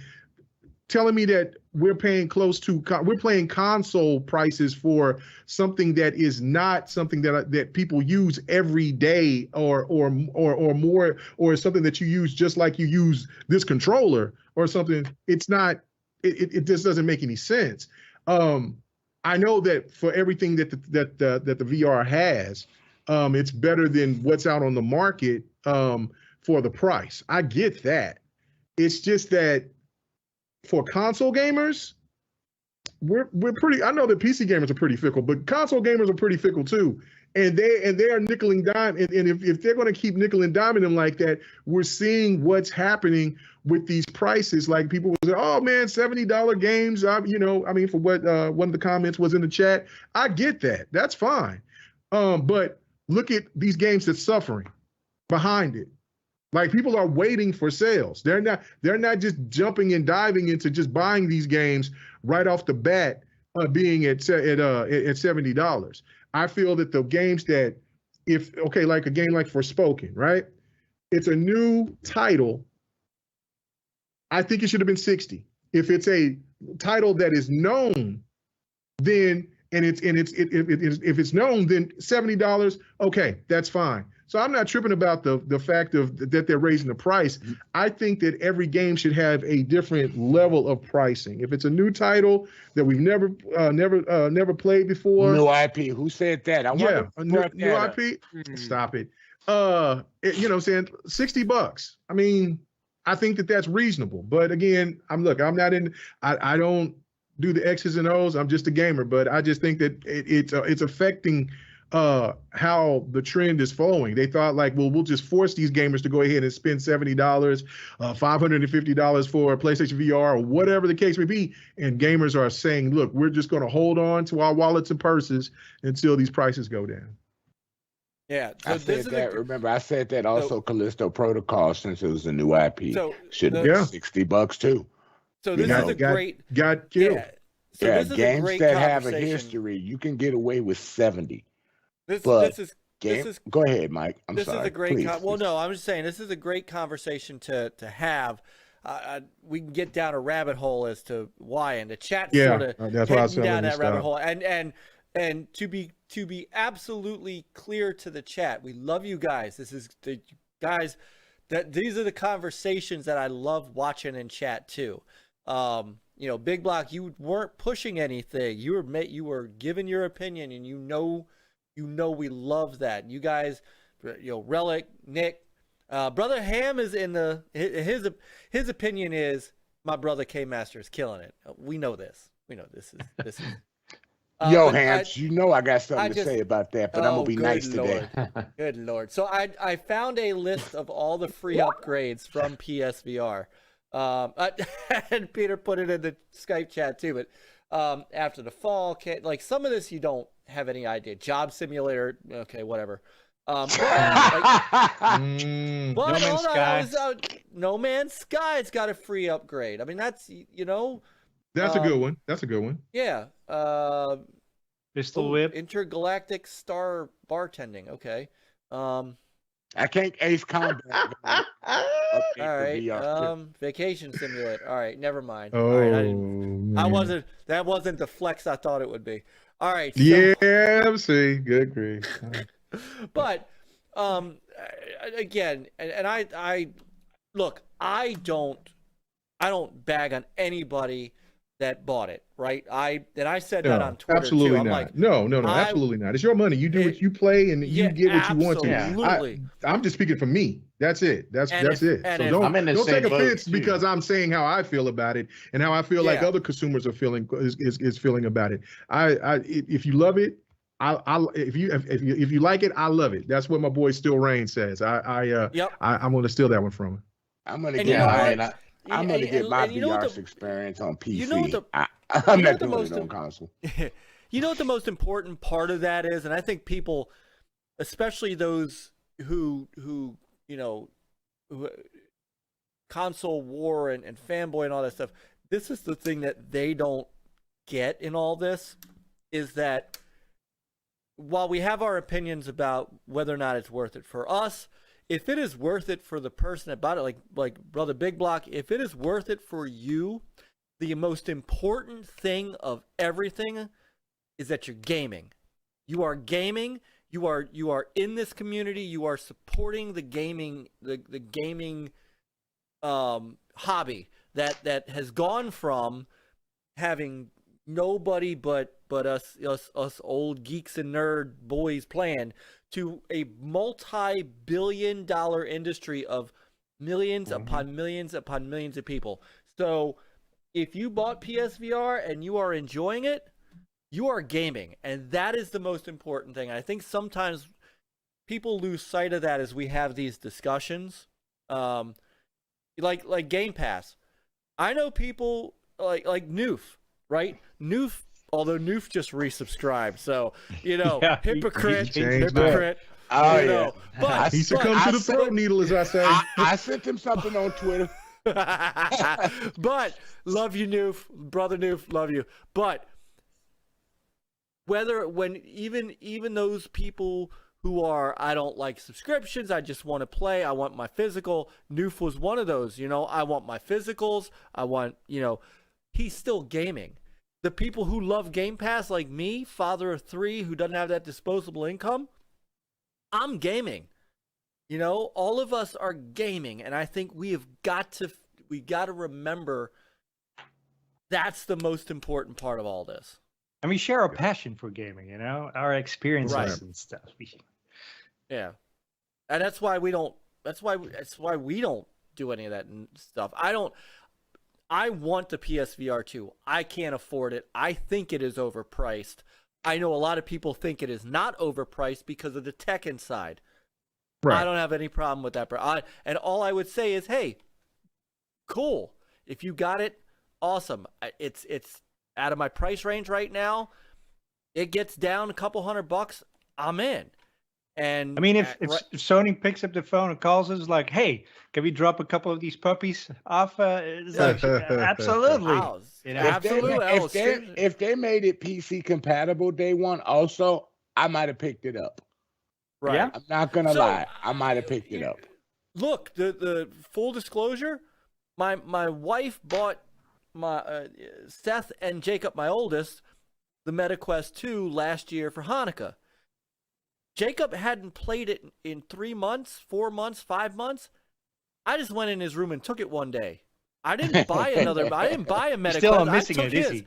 telling me that we're paying we're paying console prices for something that is not something that people use every day or more, or something that you use just like you use this controller or something. It's not. It just doesn't make any sense. I know that for everything that the VR has, it's better than what's out on the market for the price. I get that. It's just that for console gamers, we're pretty. I know that PC gamers are pretty fickle, but console gamers are pretty fickle too. And they are nickel and dime. And if they're going to keep nickel and diming them like that, we're seeing what's happening with these prices. Like people will say, "Oh man, $70 games." I mean, for what one of the comments was in the chat, I get that. That's fine. But look at these games that's suffering behind it. Like people are waiting for sales. They're not just jumping and diving into just buying these games right off the bat, being at $70. I feel that the games that like a game like Forspoken, right? It's a new title. I think it should have been 60. If it's a title that is known, then if it's known, then $70. Okay, that's fine. So I'm not tripping about the fact that they're raising the price. I think that every game should have a different level of pricing. If it's a new title that we've never played before, New IP. Who said that? I yeah, wonder who brought new that up. IP. Stop it. Saying $60. I mean, I think that's reasonable. But again, I don't do the X's and O's. I'm just a gamer, but I just think that it's affecting how the trend is flowing. They thought like, well, we'll just force these gamers to go ahead and spend $70, $550 for a PlayStation VR or whatever the case may be. And gamers are saying, look, we're just going to hold on to our wallets and purses until these prices go down. Yeah. I said that. Remember, I said that also. Callisto Protocol, since it was a new IP, should be $60 too. So this is a great. Got killed. Yeah. So this is a games great that have a conversation. history, you can get away with 70. This is Go ahead, Myke. I'm this sorry. is a great. Please, Well, no, I'm just saying this is a great conversation to have. We can get down a rabbit hole as to why, and the chat sort of that's why I said down that rabbit hole. And to be absolutely clear to the chat, we love you guys. This is the guys. these are the conversations that I love watching in chat too. You know, Bigblock, you weren't pushing anything. You were giving your opinion, and you know we love that. You guys, you know, Relic, Nick, Brother Ham is in the his opinion is my brother K Master is killing it. We know this. We know this is. Yo, Hams, you know I got something to say about that, but I'm gonna be nice Lord. today. Good Lord. So I found a list of all the free upgrades from PSVR. And Peter put it in the Skype chat too, but after the fall, like some of this you don't have any idea. Job Simulator, okay, whatever. But No Man's Sky's got a free upgrade. I mean, that's, you know, That's a good one. That's a good one. Yeah. Pistol Whip. Intergalactic Star Bartending. Okay. I can't ace combat. All right. Vacation Simulator. All right. Never mind. Oh, all right, man. That wasn't the flex I thought it would be. All right. So, Yeah, see, good grief. but again, and I look, I don't bag on anybody that bought it, right? I said that on Twitter absolutely too. I'm not. like, no, absolutely not. It's your money. You do what you play, and you get what you want to. Absolutely. I'm just speaking for me. That's it. That's it. So don't take offense because I'm saying how I feel about it and how I feel like other consumers are feeling is feeling about it. If you love it, if you like it, I love it. That's what my boy Still Rain says. I'm going to steal that one from him. I'm going to get I'm going to get my VR experience on PC. I'm not doing it on console. You know what the most important part of that is, and I think people, especially those who you know, console war and fanboy and all that stuff, this is the thing that they don't get in all this, is that while we have our opinions about whether or not it's worth it for us, if it is worth it for the person that bought it, like Brother Bigblock, if it is worth it for you, the most important thing of everything is that you're gaming. You are gaming. You are in this community. You are supporting the gaming hobby that has gone from having nobody but us old geeks and nerd boys playing to a multi-billion-dollar industry of millions upon millions upon millions of people. So if you bought PSVR and you are enjoying it, you are gaming, and that is the most important thing. I think sometimes people lose sight of that as we have these discussions, like Game Pass. I know people like Noof, right? Noof, although Noof just resubscribed, so you know, hypocrite. Oh yeah, but he succumbed to the throat needle, as I say. I sent him something on Twitter. But love you, Noof, brother Noof, love you. But even those people who are, I don't like subscriptions, I just want to play, I want my physical. Noof was one of those, you know, I want my physicals, I want, you know, he's still gaming. The people who love Game Pass, like me, father of 3, who doesn't have that disposable income, I'm gaming. You know, all of us are gaming, and I think we got to remember that's the most important part of all this. And we share a passion for gaming, you know, our experiences and stuff. Yeah, and that's why we don't. That's why we don't do any of that stuff. I want the PSVR 2. I can't afford it. I think it is overpriced. I know a lot of people think it is not overpriced because of the tech inside. Right. I don't have any problem with that. And all I would say is, hey, cool. If you got it, awesome. It's out of my price range right now. It gets down a couple $100, I'm in. And I mean, if Sony picks up the phone and calls us like, "Hey, can we drop a couple of these puppies off?" It's like, absolutely, If they made it PC compatible day one, also, I might have picked it up. Right. Yeah. I'm not gonna lie, I might have picked it up. Look, the full disclosure, my wife bought my Seth and Jacob, my oldest, the MetaQuest 2 last year for Hanukkah. Jacob hadn't played it in 3 months, 4 months, 5 months. I just went in his room and took it one day. I didn't buy another. I didn't buy a Meta Still Quest. missing I took it, is his.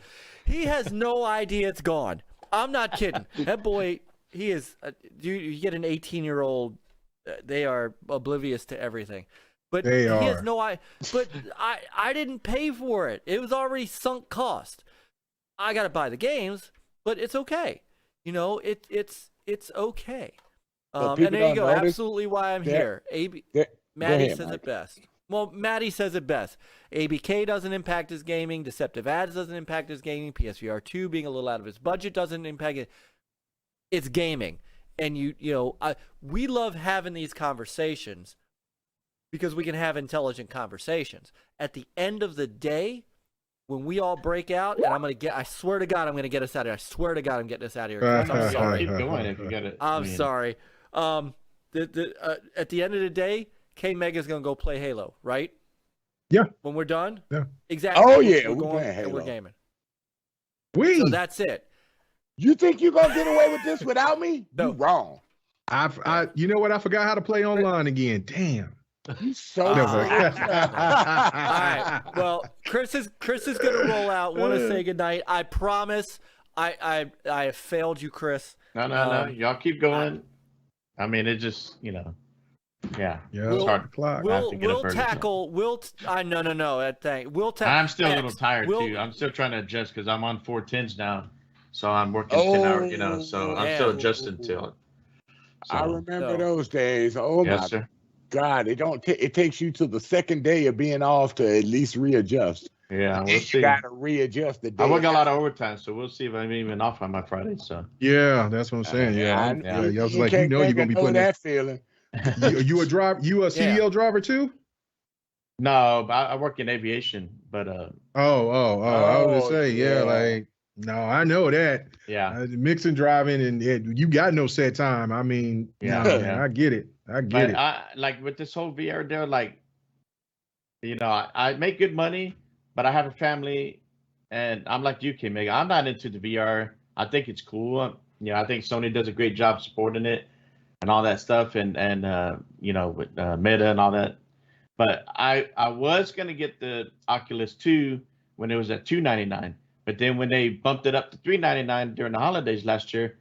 he? He has no idea it's gone. I'm not kidding. That boy, he is. You get an 18-year-old, they are oblivious to everything. But he has no idea. But I didn't pay for it. It was already sunk cost. I got to buy the games, but it's okay. You know, it's okay. And there you go. Absolutely why I'm here. Maty says it best. Well, Maty says it best. ABK doesn't impact his gaming. Deceptive ads doesn't impact his gaming. PSVR 2 being a little out of his budget doesn't impact it. It's gaming. And we love having these conversations because we can have intelligent conversations. At the end of the day, when we all break out, and I swear to God, I'm going to get us out of here. I swear to God, I'm getting us out of here. I'm sorry. Keep going if you get it. I'm sorry. At the end of the day, K-Mega is going to go play Halo, right? Yeah. When we're done? Yeah. Exactly. Oh, yeah. We're We're going playing and Halo. we're gaming. We. So that's it. You think you're going to get away with this without me? No. You wrong. You know what? I forgot how to play online again. Damn. You so All right. Well, Chris is going to roll out. Want to say goodnight. I promise I have failed you, Chris. No. Y'all keep going. I mean, it just, yeah. Yeah. It's hard. We'll tackle. We'll tackle. I'm still a little tired too. I'm still trying to adjust because I'm on 410s now, so I'm working 10 hours. So I'm still adjusting to it. So, I remember those days. Oh yes, my sir. God! It takes you to the second day of being off to at least readjust. Yeah, we'll see. You gotta readjust the day. I work a lot of overtime, so we'll see if I'm even off on my Friday. So yeah, that's what I'm saying. I was like, you're gonna be putting that feeling. You a CDL driver too? No, but I work in aviation. But I was gonna say no, I know that. Yeah, mixing driving and you got no set time. I mean, I get it. Like with this whole VR deal, like, I make good money, but I have a family, and I'm like you, K-Mega. I'm not into the VR. I think it's cool. I think Sony does a great job supporting it and all that stuff, and with Meta and all that. But I was gonna get the Oculus 2 when it was at $299, but then when they bumped it up to $399 during the holidays last year,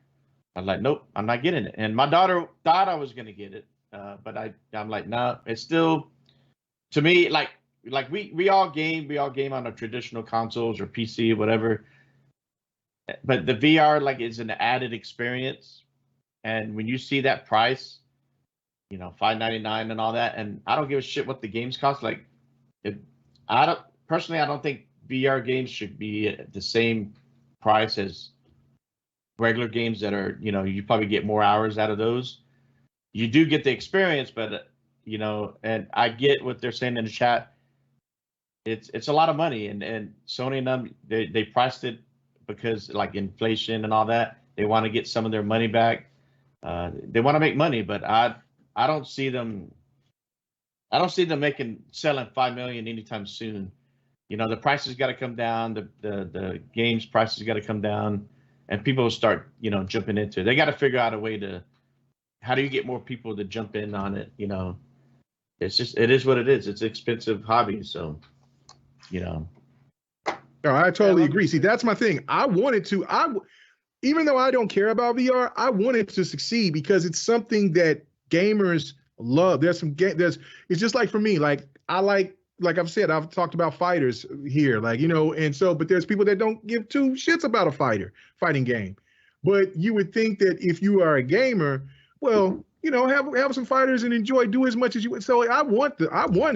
I was like, nope, I'm not getting it. And my daughter thought I was gonna get it, but I'm like, no, it's still, to me, like we all game on our traditional consoles or PC or whatever, but the VR is an added experience. And when you see that price, $599 and all that, and I don't give a shit what the games cost. I don't think VR games should be the same price as regular games that are, you probably get more hours out of those. You do get the experience, but and I get what they're saying in the chat. It's a lot of money, and Sony and them, they priced it because inflation and all that. They want to get some of their money back. They want to make money, but I don't see them selling 5 million anytime soon. The prices got to come down. The games prices got to come down, and people will start jumping into it. They got to figure out a way to, how do you get more people to jump in on it? It is what it is. It's an expensive hobby, so No, I totally agree. See, that's my thing. Even though I don't care about VR, I want it to succeed because it's something that gamers love. It's just like for me, like I've said, I've talked about fighters here, but there's people that don't give two shits about a fighting game. But you would think that if you are a gamer, well, have some fighters and do as much as you want. So I want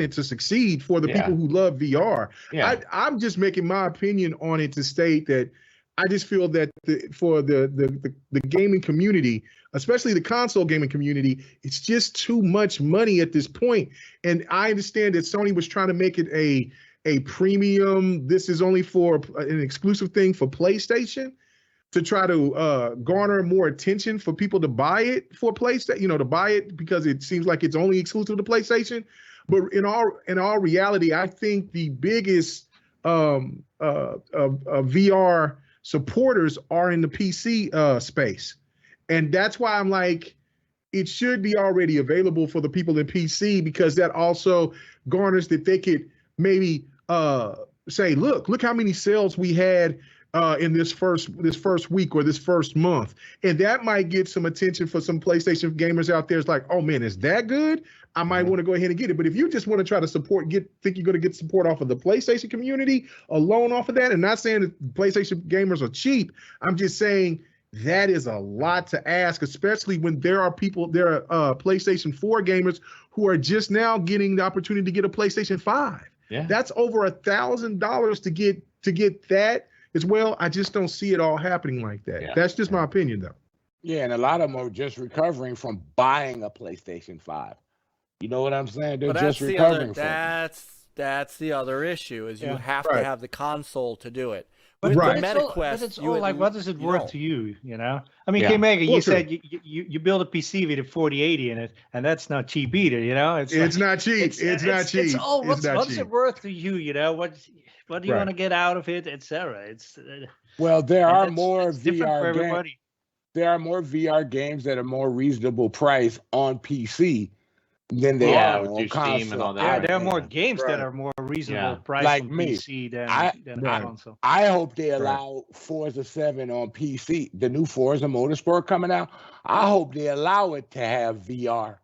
it to succeed for the people who love VR. Yeah. I'm just making my opinion on it to state that I just feel that for the gaming community, especially the console gaming community, it's just too much money at this point. And I understand that Sony was trying to make it a premium. This is only for an exclusive thing for PlayStation to try to garner more attention for people to buy it for PlayStation, to buy it because it seems like it's only exclusive to PlayStation. But in all reality, I think the biggest VR supporters are in the PC space. And that's why I'm like, it should be already available for the people in PC, because that also garners that they could maybe say, look how many sales we had in this first week or this first month, and that might get some attention for some PlayStation gamers out there. It's like, oh man, is that good? I might want to go ahead and get it. But if you just want to try to think you're going to get support off of the PlayStation community alone off of that, and not saying that PlayStation gamers are cheap, I'm just saying that is a lot to ask, especially when there are PlayStation 4 gamers who are just now getting the opportunity to get a PlayStation 5. Yeah. That's over $1,000 to get that as well. I just don't see it all happening like that. Yeah. That's just my opinion, though. Yeah, and a lot of them are just recovering from buying a PlayStation 5. You know what I'm saying? They're just recovering from it. That's the other issue, is you have to have the console to do it. But With right. the MetaQuest, it's all like, what is it worth don't. to you? You know, I mean, Yeah. K-Mega, you Well, said you build a PC with a 4080 in it, and that's not cheap either. You know, It's like, not cheap. It's not cheap. It's all, It's not what's cheap. it worth to you? You know, what do you Right. want to get out of it, etc. It's Well, there and are that's- more it's different for VR games. everybody. There are more VR games that are more reasonable price on PC than they Yeah, are with on your console. Steam and all that. Yeah, there are more Yeah. games Right. that are more reasonable Yeah. price Like on me. PC than Right. console. I hope they allow Forza 7 on PC. The new Forza Motorsport coming out. I hope they allow it to have VR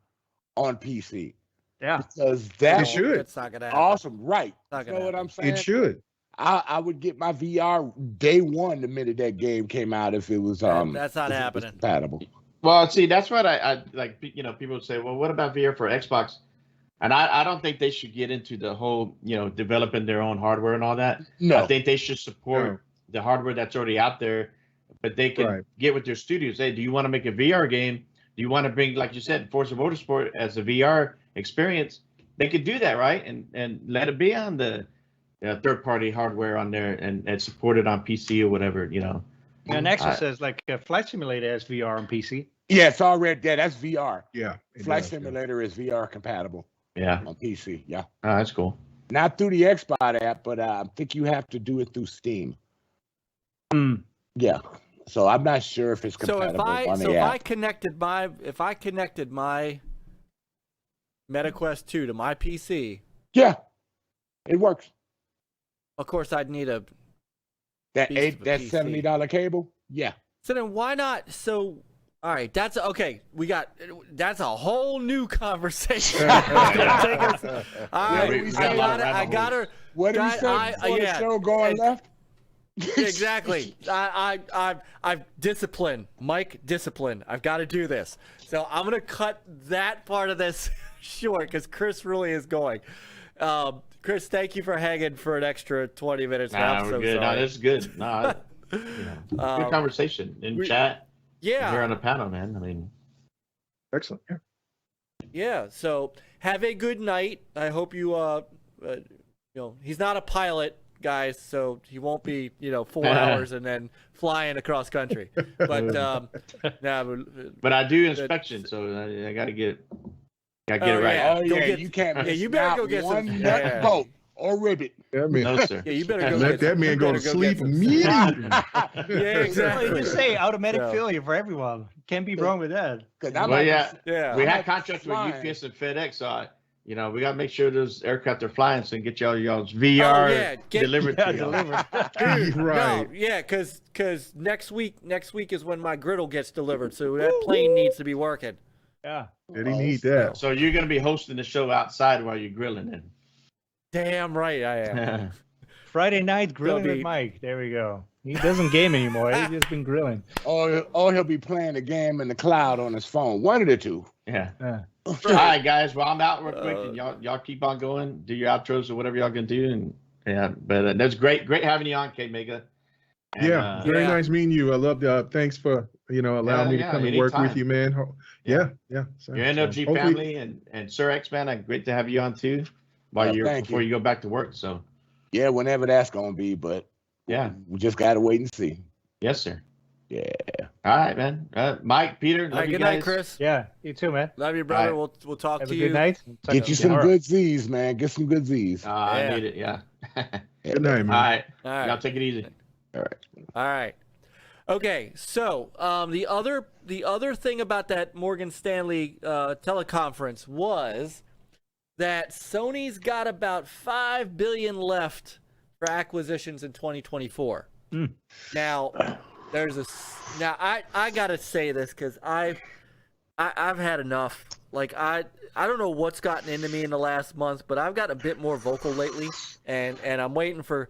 on PC, Yeah, because It that's should. It's not gonna happen. awesome. Right. Not You gonna know what happen. I'm saying? It should. I would get my VR day one the minute that game came out if it was That's not if it was happening. compatible. Well, see, that's what I like. You know, people say, well, what about VR for Xbox? And I don't think they should get into the whole, developing their own hardware and all that. No. I think they should support the hardware that's already out there, but they can Right. get with their studios. Hey, do you want to make a VR game? Do you want to bring, like you said, Forza Motorsport as a VR experience? They could do that, right? And let it be on the third-party hardware on there and support it on PC or whatever, and Nexus says like Flight Simulator has VR on PC. Yeah, it's already there. That's VR. Yeah. it Flight does, yeah. Simulator is VR compatible Yeah. on PC. Yeah. Oh, that's cool. Not through the Xbox app, but I think you have to do it through Steam. Yeah. So I'm not sure if it's So compatible on the if app. I connected my MetaQuest 2 to my PC, Yeah. It works. of course I'd need a. That Beast of a that PC. $70 cable? Yeah. So then why not? So all right, that's okay. That's a whole new conversation. It's gonna take us- all right, we got a lot of I got her. What did we God, say before yeah, the show going and- left? Exactly. I've discipline, Myke, discipline. I've got to do this. So I'm gonna cut that part of this short because Chris really is going. Chris, thank you for hanging for an extra 20 minutes. Nah, I'm we're so good. sorry. No, this is good. No, good conversation in chat. Yeah. Here on the panel, man. I mean, Excellent. Yeah. Yeah. So have a good night. I hope you he's not a pilot, guys, so he won't be 4 hours and then flying across country. But but I do inspection, so I got to get it right. yeah. Oh Go yeah, get- you can't miss you better not go get some- one nut yeah. bolt or ribbit. That man, No, sir. yeah, you better go. let get that some- man you go to better sleep get some- immediately. Yeah, Well, exactly. you just say automatic So- failure for everyone. Can't be wrong with that. 'Cause I Well, might yeah. Yeah. We I'm had not contracts with flying. UPS and FedEx, so we got to make sure those aircraft are flying, so we can get y'all's VR yeah, delivered Yeah, to y'all. delivered. Dude, Right. No, yeah, because next week is when my griddle gets delivered, so that plane needs to be working. Yeah. Did he need that? So you're going to be hosting the show outside while you're grilling then. Damn right I am. Friday night grilling There'll with be- Myke. There we go. He doesn't game anymore. He's just been grilling. or he'll be playing the game in the cloud on his phone. One of the two. Yeah. Yeah. All right, guys. Well, I'm out real quick, and y'all keep on going. Do your outros or whatever y'all can do, and but that's great having you on, K Mega. And, Yeah, very Yeah. nice meeting you. I love that. Thanks for allowing me to come and work with anytime. you, man. Yeah. So, Your NLG hopefully- family and Sir X Man, great to have you on too. Before you go back to work. So Yeah, whenever that's gonna be, but yeah, we just gotta wait and see. yes, sir. Yeah. All right, man. Myke, Peter, All love right, you good guys. night, Chris. Yeah. You too, man. Love you, brother. All We'll talk Have to a you. good night. Get you some All right. good Z's, man. Get some good Z's. I Yeah. need it. Yeah. Good night, All man. right. All right. Y'all take it easy. All right. Okay, so the other thing about that Morgan Stanley teleconference was that Sony's got about $5 billion left for acquisitions in 2024. Now, I gotta say this because I've had enough. Like I don't know what's gotten into me in the last month, but I've gotten a bit more vocal lately, and I'm waiting for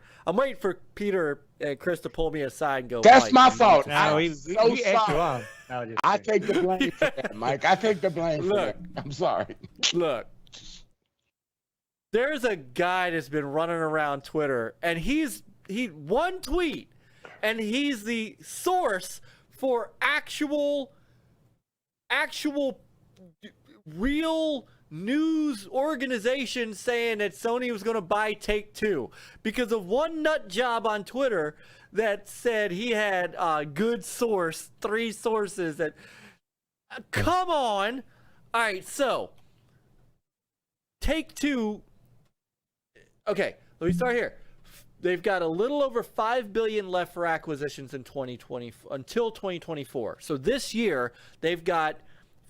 Peter and Chris to pull me aside and go. That's Myke, my you need fault. to I'm stop." so we egged you sorry. on. No, just I kidding. take the blame for that, Mike. I take the blame for that. I'm sorry. Look, there's a guy that's been running around Twitter, and he one tweet, and he's the source for actual real news organization saying that Sony was going to buy Take-Two because of one nut job on Twitter that said he had a good source, 3 sources that come on. All right, so Take-Two. Okay, let me start here. They've got a little over $5 billion left for acquisitions in 2020 until 2024. So this year they've got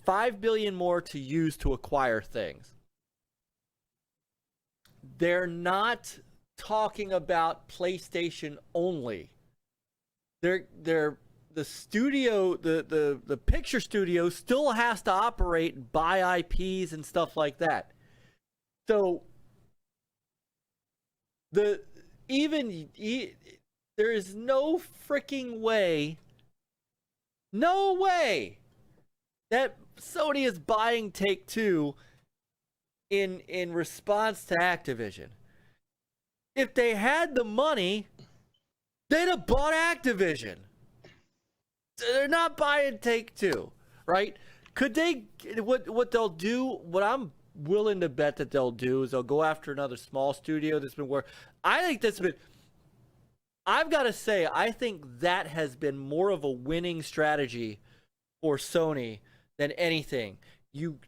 $5 billion more to use to acquire things. They're not talking about PlayStation only. The studio, the picture studio still has to operate and buy IPs and stuff like that. So there is no freaking way, that Sony is buying Take-Two in response to Activision. If they had the money, they'd have bought Activision. They're not buying Take-Two, right? Could they? What they'll do? What I'm willing to bet that they'll do is they'll go after another small studio that's been working. I've got to say, I think that has been more of a winning strategy for Sony than anything.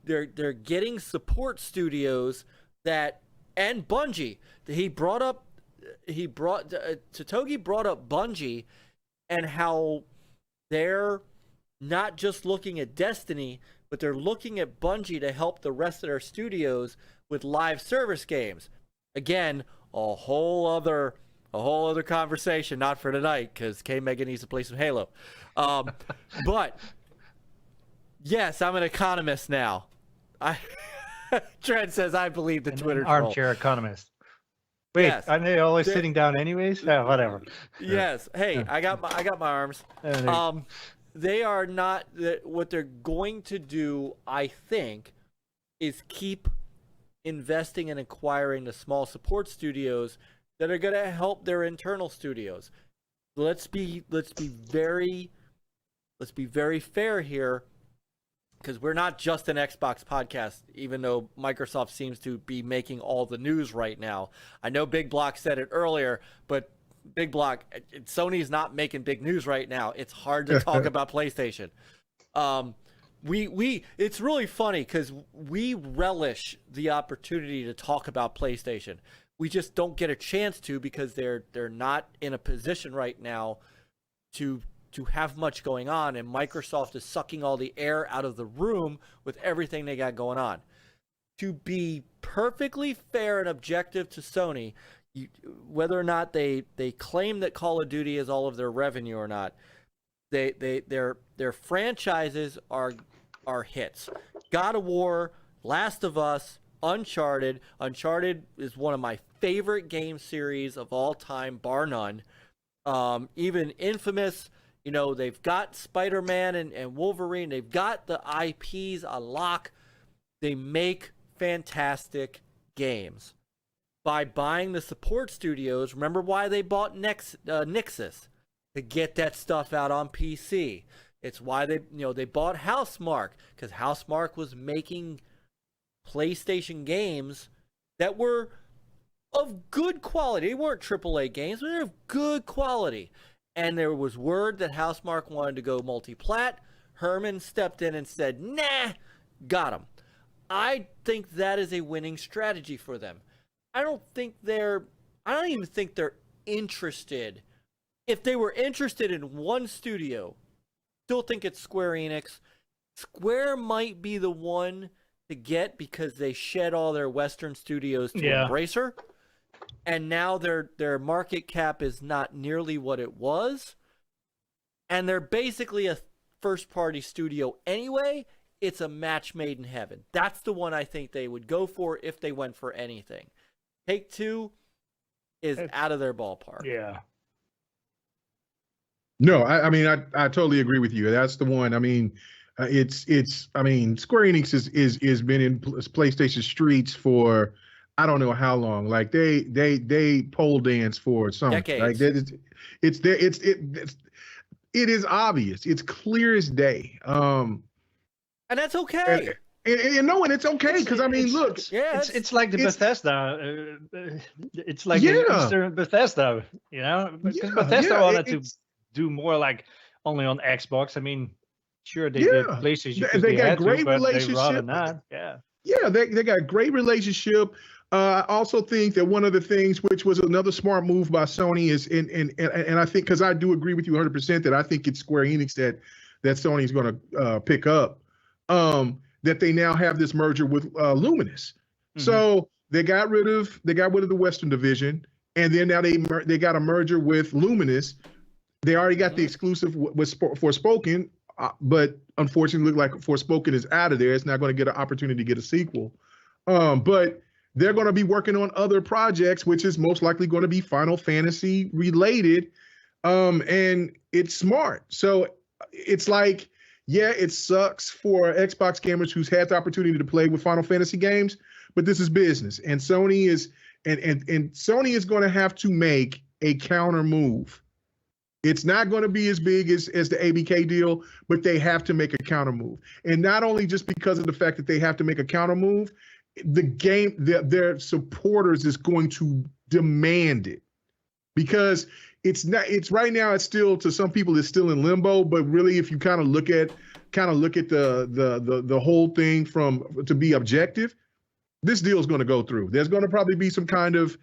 They're getting support studios and Bungie. Totogi brought up Bungie and how they're not just looking at Destiny, but they're looking at Bungie to help the rest of their studios with live service games. Again, a whole other conversation, not for tonight, because K-Mega needs to play some Halo. But yes, I'm an economist now. Trent says I believe the Twitter troll. Armchair economist. Wait, Yes. aren't they always sitting down anyways? Whatever. Yes. Hey, I got my arms. They are not. What they're going to do, I think, is keep investing and acquiring the small support studios that are going to help their internal studios. Let's be very fair here, because we're not just an Xbox podcast, even though Microsoft seems to be making all the news right now. I know Bigblock said it earlier, but Bigblock, Sony's not making big news right now. It's hard to talk about PlayStation. It's really funny because we relish the opportunity to talk about PlayStation. We just don't get a chance to because they're not in a position right now to have much going on, and Microsoft is sucking all the air out of the room with everything they got going on. To be perfectly fair and objective to Sony, whether or not they claim that Call of Duty is all of their revenue or not, their franchises are hits. God of War, Last of Us, Uncharted. Uncharted is one of my favorite game series of all time, bar none. Even Infamous, they've got Spider-Man and Wolverine. They've got the IPs on lock. They make fantastic games. By buying the support studios, remember why they bought Nixxes? To get that stuff out on PC. It's why they bought Housemarque, because Housemarque was making PlayStation games that were of good quality. They weren't AAA games, but they're of good quality. And there was word that Housemarque wanted to go multi-plat. Herman stepped in and said, nah, got him. I think that is a winning strategy for them. I don't even think they're interested if they were interested in one studio, still think it's Square Enix. Square might be the one to get because they shed all their Western studios to Embracer, and now their market cap is not nearly what it was, and they're basically a first-party studio anyway. It's a match made in heaven. That's the one I think they would go for if they went for anything. Take-Two is out of their ballpark. Yeah. No, I mean, I totally agree with you. That's the one. I mean, I mean, Square Enix is been in PlayStation streets for I don't know how long. Like they pole dance for something. Decades. Like it is obvious. It's clear as day. And that's okay. And it's okay because I mean, look, it's like the Bethesda. It's like Eastern Bethesda, you know, because Bethesda wanted to do more like only on Xbox. I mean, sure they did PlayStation. They got great relationship. Yeah, they got great relationship. I also think that one of the things, which was another smart move by Sony, is and I think because I do agree with you 100% that I think it's Square Enix that Sony's going to pick up. That they now have this merger with Luminous. Mm-hmm. So they got rid of the Western division, and then now they got a merger with Luminous. They already got the exclusive with Forspoken, but unfortunately, look like Forspoken is out of there. It's not going to get an opportunity to get a sequel. But they're going to be working on other projects, which is most likely going to be Final Fantasy related, and it's smart. So it's like. Yeah, it sucks for Xbox gamers who's had the opportunity to play with Final Fantasy games, but this is business, and Sony is Sony is going to have to make a counter move. It's not going to be as big as the ABK deal, but they have to make a counter move, and not only just because of the fact that they have to make a counter move, their supporters is going to demand it because. It's right now. It's still to some people. It's still in limbo. But really, if you kind of look at the whole thing to be objective, this deal is going to go through. There's going to probably be some kind of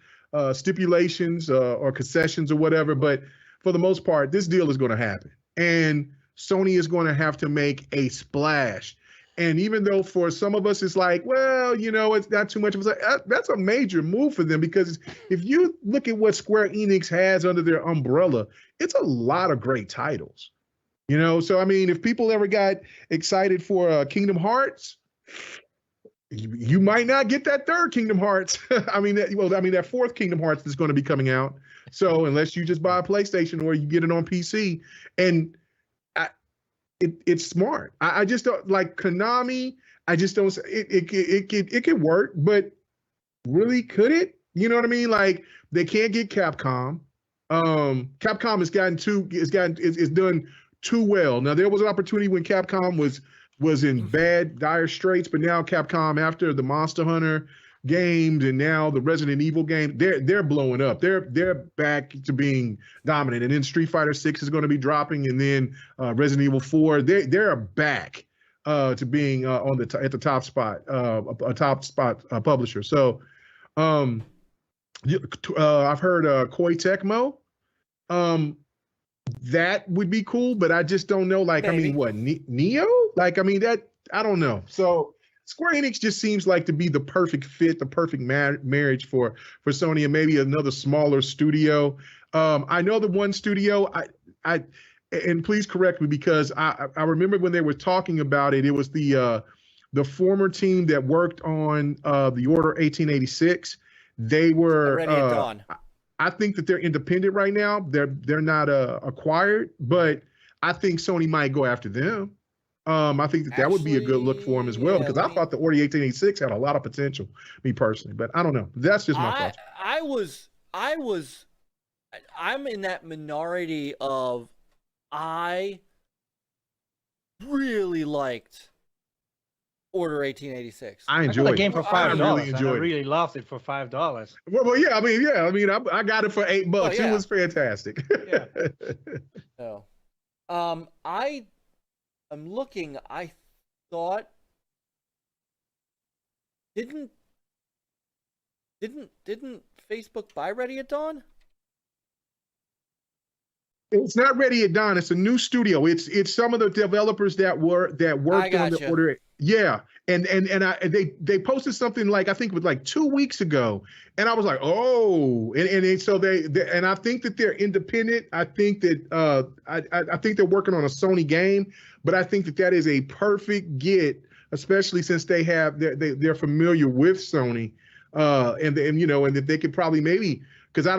stipulations or concessions or whatever. But for the most part, this deal is going to happen, and Sony is going to have to make a splash. And even though for some of us it's like, well, you know, it's not too much of that's a major move for them because if you look at what Square Enix has under their umbrella, it's a lot of great titles, you know. So I mean, if people ever got excited for Kingdom Hearts, you might not get that third Kingdom Hearts. that fourth Kingdom Hearts that's going to be coming out. So unless you just buy a PlayStation or you get it on PC, and it's smart. I just don't like Konami. I just don't. It could work, but really, could it? You know what I mean? Like they can't get Capcom. Capcom is done too well. Now there was an opportunity when Capcom was in dire straits, but now Capcom after the Monster Hunter games and now the Resident Evil game, they're blowing up. They're back to being dominant. And then Street Fighter 6 is going to be dropping, and then Resident Evil 4. They're back to being at the top spot, a top spot publisher. So I've heard Koei Tecmo. That would be cool, but I just don't know. Like, maybe. I mean, what Neo? Like, I mean that I don't know. So. Square Enix just seems like to be the perfect fit, the perfect marriage for Sony and maybe another smaller studio. I know the one studio, and please correct me because I remember when they were talking about it, it was the former team that worked on the Order 1886. They were already at dawn. I think that they're independent right now. They're not acquired, but I think Sony might go after them. I think that would be a good look for him as well because I thought the Order 1886 had a lot of potential, me personally, but I don't know. That's just my thoughts. I'm in that minority of I really liked Order 1886. I enjoyed the game for $5. I really loved it for $5. Well, yeah. I mean, I got it for $8. Oh, yeah. It was fantastic. Yeah. So, I'm looking. I thought didn't Facebook buy Ready at Dawn? It's not ready yet, Don. It's a new studio. It's some of the developers that worked on the order. Yeah, and they posted something like, I think it was like 2 weeks ago, and I was like, oh, and so they and I think that they're independent. I think that I think they're working on a Sony game, but I think that is a perfect get, especially since they're familiar with Sony, and that they could probably maybe. Because I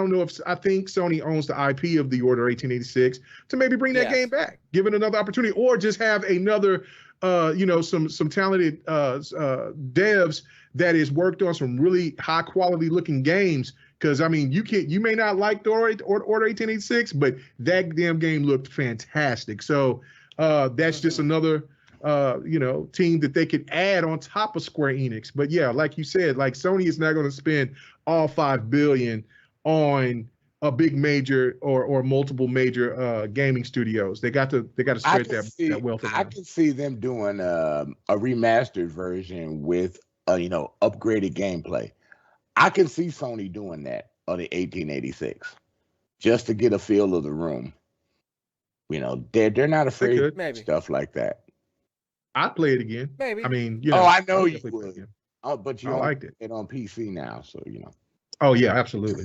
think Sony owns the IP of the Order 1886 to maybe bring that game back, give it another opportunity, or just have another, some talented devs that has worked on some really high quality looking games. Because I mean, you may not like the Order 1886, but that damn game looked fantastic. So that's just another team that they could add on top of Square Enix. But yeah, like you said, like Sony is not going to spend all $5 billion on a big major or multiple major gaming studios. They got to spread that wealth around. I can see them doing a remastered version with upgraded gameplay. I can see Sony doing that on the 1886 just to get a feel of the room. They're not afraid of stuff like that. I'd play it again. Maybe. I mean, I know you would. Oh, but you liked it on PC now, so Oh yeah, absolutely.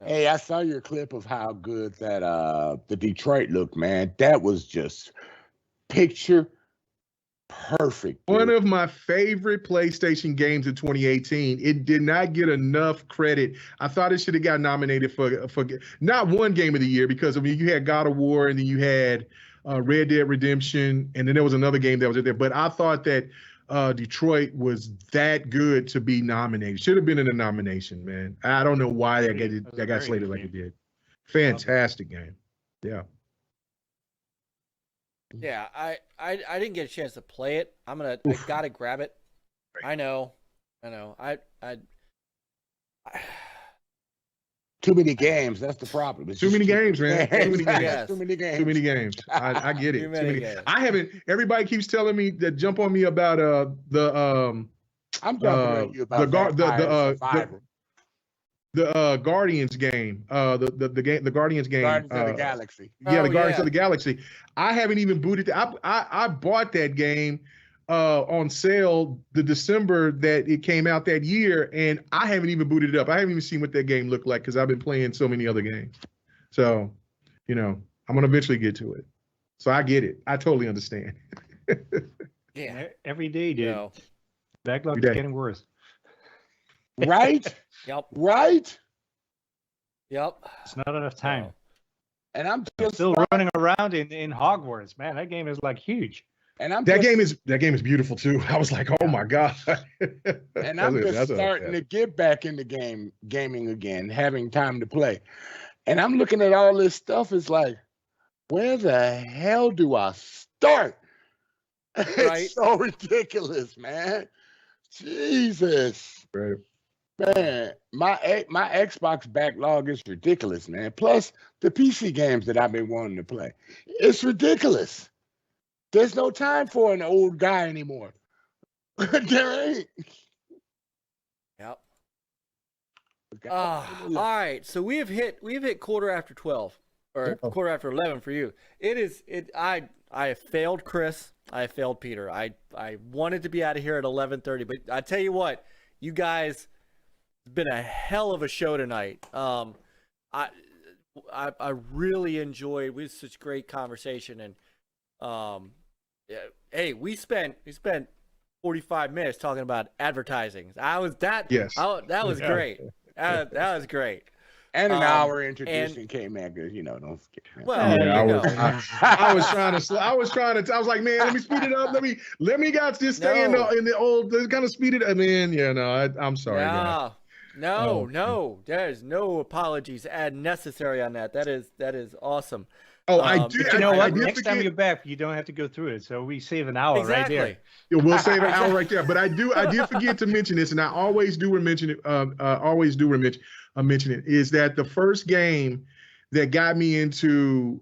Hey, I saw your clip of how good that the Detroit looked, man. That was just picture perfect. Dude. One of my favorite PlayStation games of 2018. It did not get enough credit. I thought it should have got nominated for not one game of the year, because I mean you had God of War and then you had Red Dead Redemption, and then there was another game that was there. But I thought that Detroit was that good to be nominated. Should have been in the nomination, man. I don't know why that got slated like it did. Fantastic game. Yeah. Yeah, I didn't get a chance to play it. I gotta grab it. I know. I Too many games. That's the problem. Too many games, man. Too many games. Yes. Too many games. Too many games. I get it. Too many games. I haven't. Everybody keeps telling me that jump on me about I'm jumping on you about the Guardians game. The Guardians game. Guardians of the Galaxy. Yeah, the Guardians of the Galaxy. I haven't even booted. I bought that game on sale the December that it came out that year, and I haven't even booted it up. I haven't even seen what that game looked like because I've been playing so many other games. So, I'm gonna eventually get to it. So I get it. I totally understand. Yeah, every day, dude. No. Backlog is getting worse. Right? Yep. Right? Yep. It's not enough time. No. And I'm just Still running around in Hogwarts, man. That game is like huge. And that game is beautiful too. I was like, oh my god. And I'm just starting to get back into gaming again, having time to play. And I'm looking at all this stuff. It's like, where the hell do I start? Right. It's so ridiculous, man. Jesus. Right. Man, my Xbox backlog is ridiculous, man. Plus the PC games that I've been wanting to play. It's ridiculous. There's no time for an old guy anymore. There ain't. Yep. All right. So we have hit 12:15, or 11:15 for you. I have failed Chris. I have failed Peter. I wanted to be out of here at 11:30, but I tell you what, you guys, it's been a hell of a show tonight. I really enjoyed. We had such great conversation, and hey, we spent 45 minutes talking about advertising. That was great. That was great. And an hour introducing K-Man, don't forget. Well, yeah, I was like, man, let me speed it up. Let me guys just stay in the old, kind of speed it up. Man, yeah, no, I'm sorry. No, there's no apologies necessary on that. That is awesome. Oh, I do. But you know what? Next time you're back, you don't have to go through it. So we save an hour right there. Yeah, we'll save an hour right there. But I did forget to mention this, and I always do mention it. Mention it is that the first game that got me into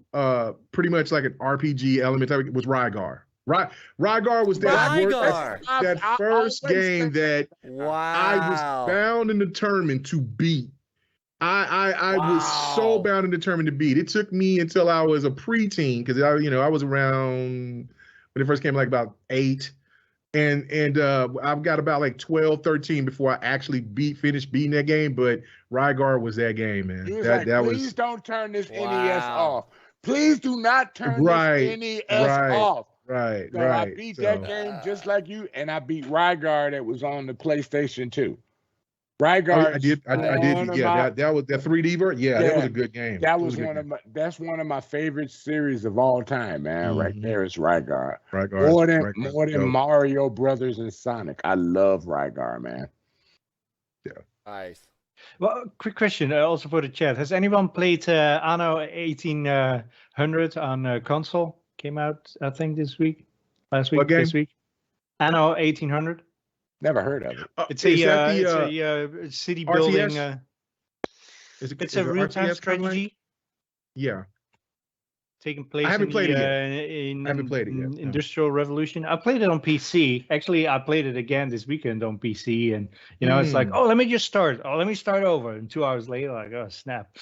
pretty much like an RPG element was Rygar. Rygar was that first game that I was bound and determined to beat. I was so bound and determined to beat. It took me until I was a preteen because I was around when it first came, like about 8. And I've got about like 12, 13 before I actually finished beating that game. But Rygar was that game, man. Please don't turn this NES off. Please do not turn this NES off. Right. I beat that game just like you, and I beat Rygar that was on the PlayStation 2. Rygar. I did. Yeah, that was that 3D version. Yeah, that was a good game. That's one of my favorite series of all time, man. Mm-hmm. Right there is Rygar. More than Mario Brothers and Sonic. I love Rygar, man. Yeah. Nice. Well, quick question also for the chat. Has anyone played Anno 1800 on console? Came out, I think, this week. Last week. What game? This week. Anno 1800. Never heard of it. It's a city building. It's a real-time strategy. Yeah. Taking place I haven't played it yet. I haven't played it yet. Industrial Revolution. I played it on PC. Actually, I played it again this weekend on PC, and it's like, let me just start. Let me start over. And 2 hours later, like, oh snap,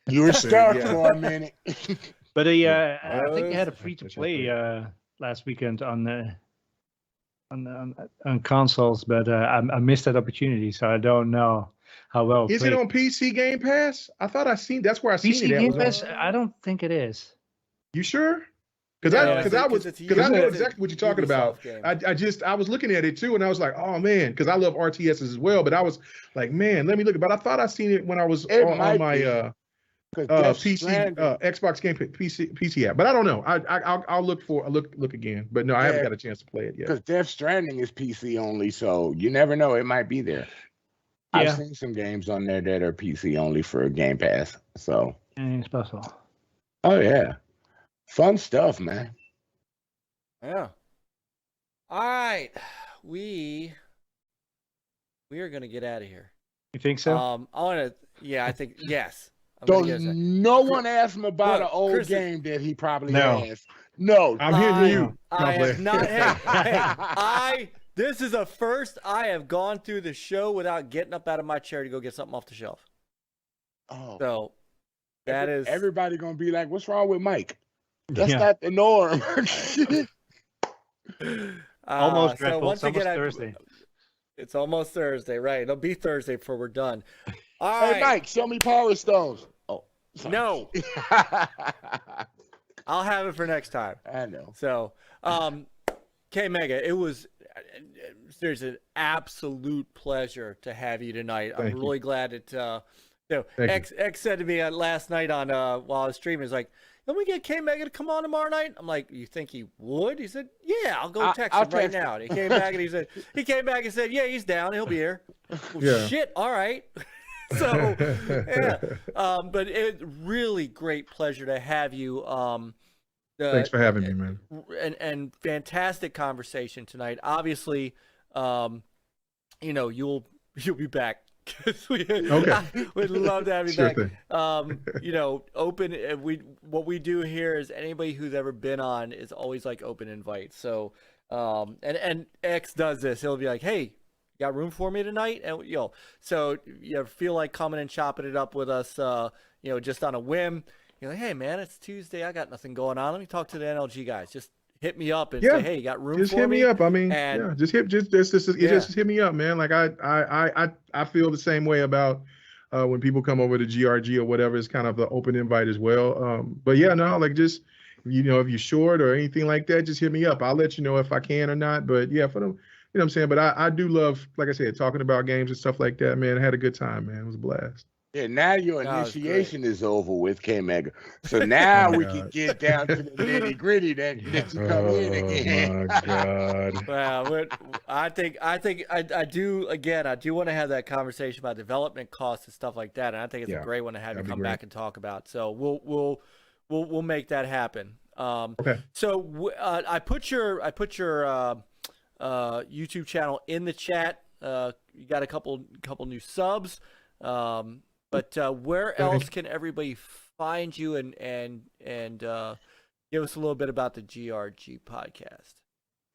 You were stuck for a minute. But I think they had a free-to-play last weekend on consoles, but I missed that opportunity, so I don't know how well. Is it on PC Game Pass? I thought that's where I seen it. PC Game Pass? I don't think it is. You sure? Because I know exactly what you're talking about. I was looking at it too, and I was like, oh man, because I love RTSs as well. But I was like, man, let me look. But I thought I seen it when I was on my PC Xbox Game PC app, but I don't know. I'll look again. But no, I haven't got a chance to play it yet. Because Death Stranding is PC only, so you never know. It might be there. Yeah. I've seen some games on there that are PC only for Game Pass. So anything's possible. Oh yeah, fun stuff, man. Yeah. All right, we are gonna get out of here. You think so? I think yes. No one asked him about an old game that he probably asked. No, I'm hearing you. I have not. This is a first. I have gone through the show without getting up out of my chair to go get something off the shelf. Oh, so that is everybody gonna be like, "What's wrong with Myke?" That's not the norm. Almost dreadful. It's almost Thursday. It's almost Thursday, right? It'll be Thursday before we're done. All right. Myke, show me Power Stones. Oh, sorry. No. I'll have it for next time. I know. So, K-Mega, it was seriously an absolute pleasure to have you tonight. I'm really glad that X said to me last night on while I was streaming, he's like, "Can we get K-Mega to come on tomorrow night?" I'm like, "You think he would?" He said, "Yeah, I'll go text him right now." And he came back and said, "Yeah, he's down. He'll be here." Well, shit. All right. So, yeah. But it's really great pleasure to have you. Thanks for having me, man. And fantastic conversation tonight. Obviously, you'll be back. We'd love to have you back. What we do here is anybody who's ever been on is always like open invite. So, and X does this. He'll be like, "Hey, got room for me tonight?" And so you feel like coming and chopping it up with us, just on a whim. You're like, "Hey man, it's Tuesday. I got nothing going on. Let me talk to the NLG guys. Just hit me up and say, hey, you got room for me?" Just hit me up. I mean, just hit me up, man. Like I feel the same way about when people come over to GRG or whatever. It's kind of the open invite as well. But yeah, no, like just if you're short or anything like that, just hit me up. I'll let you know if I can or not. But yeah, for them. You know what I'm saying? But I do love, like I said, talking about games and stuff like that, man. I had a good time, man. It was a blast. Yeah, now your initiation is over with K-Mega. So now we can get down to the nitty-gritty that you come in again. Oh, my God. Well, I do want to have that conversation about development costs and stuff like that. And I think it's a great one to have you come back and talk about. So we'll make that happen. Okay. So I put your YouTube channel in the chat. You got a couple new subs. But where else can everybody find you and give us a little bit about the GRG podcast?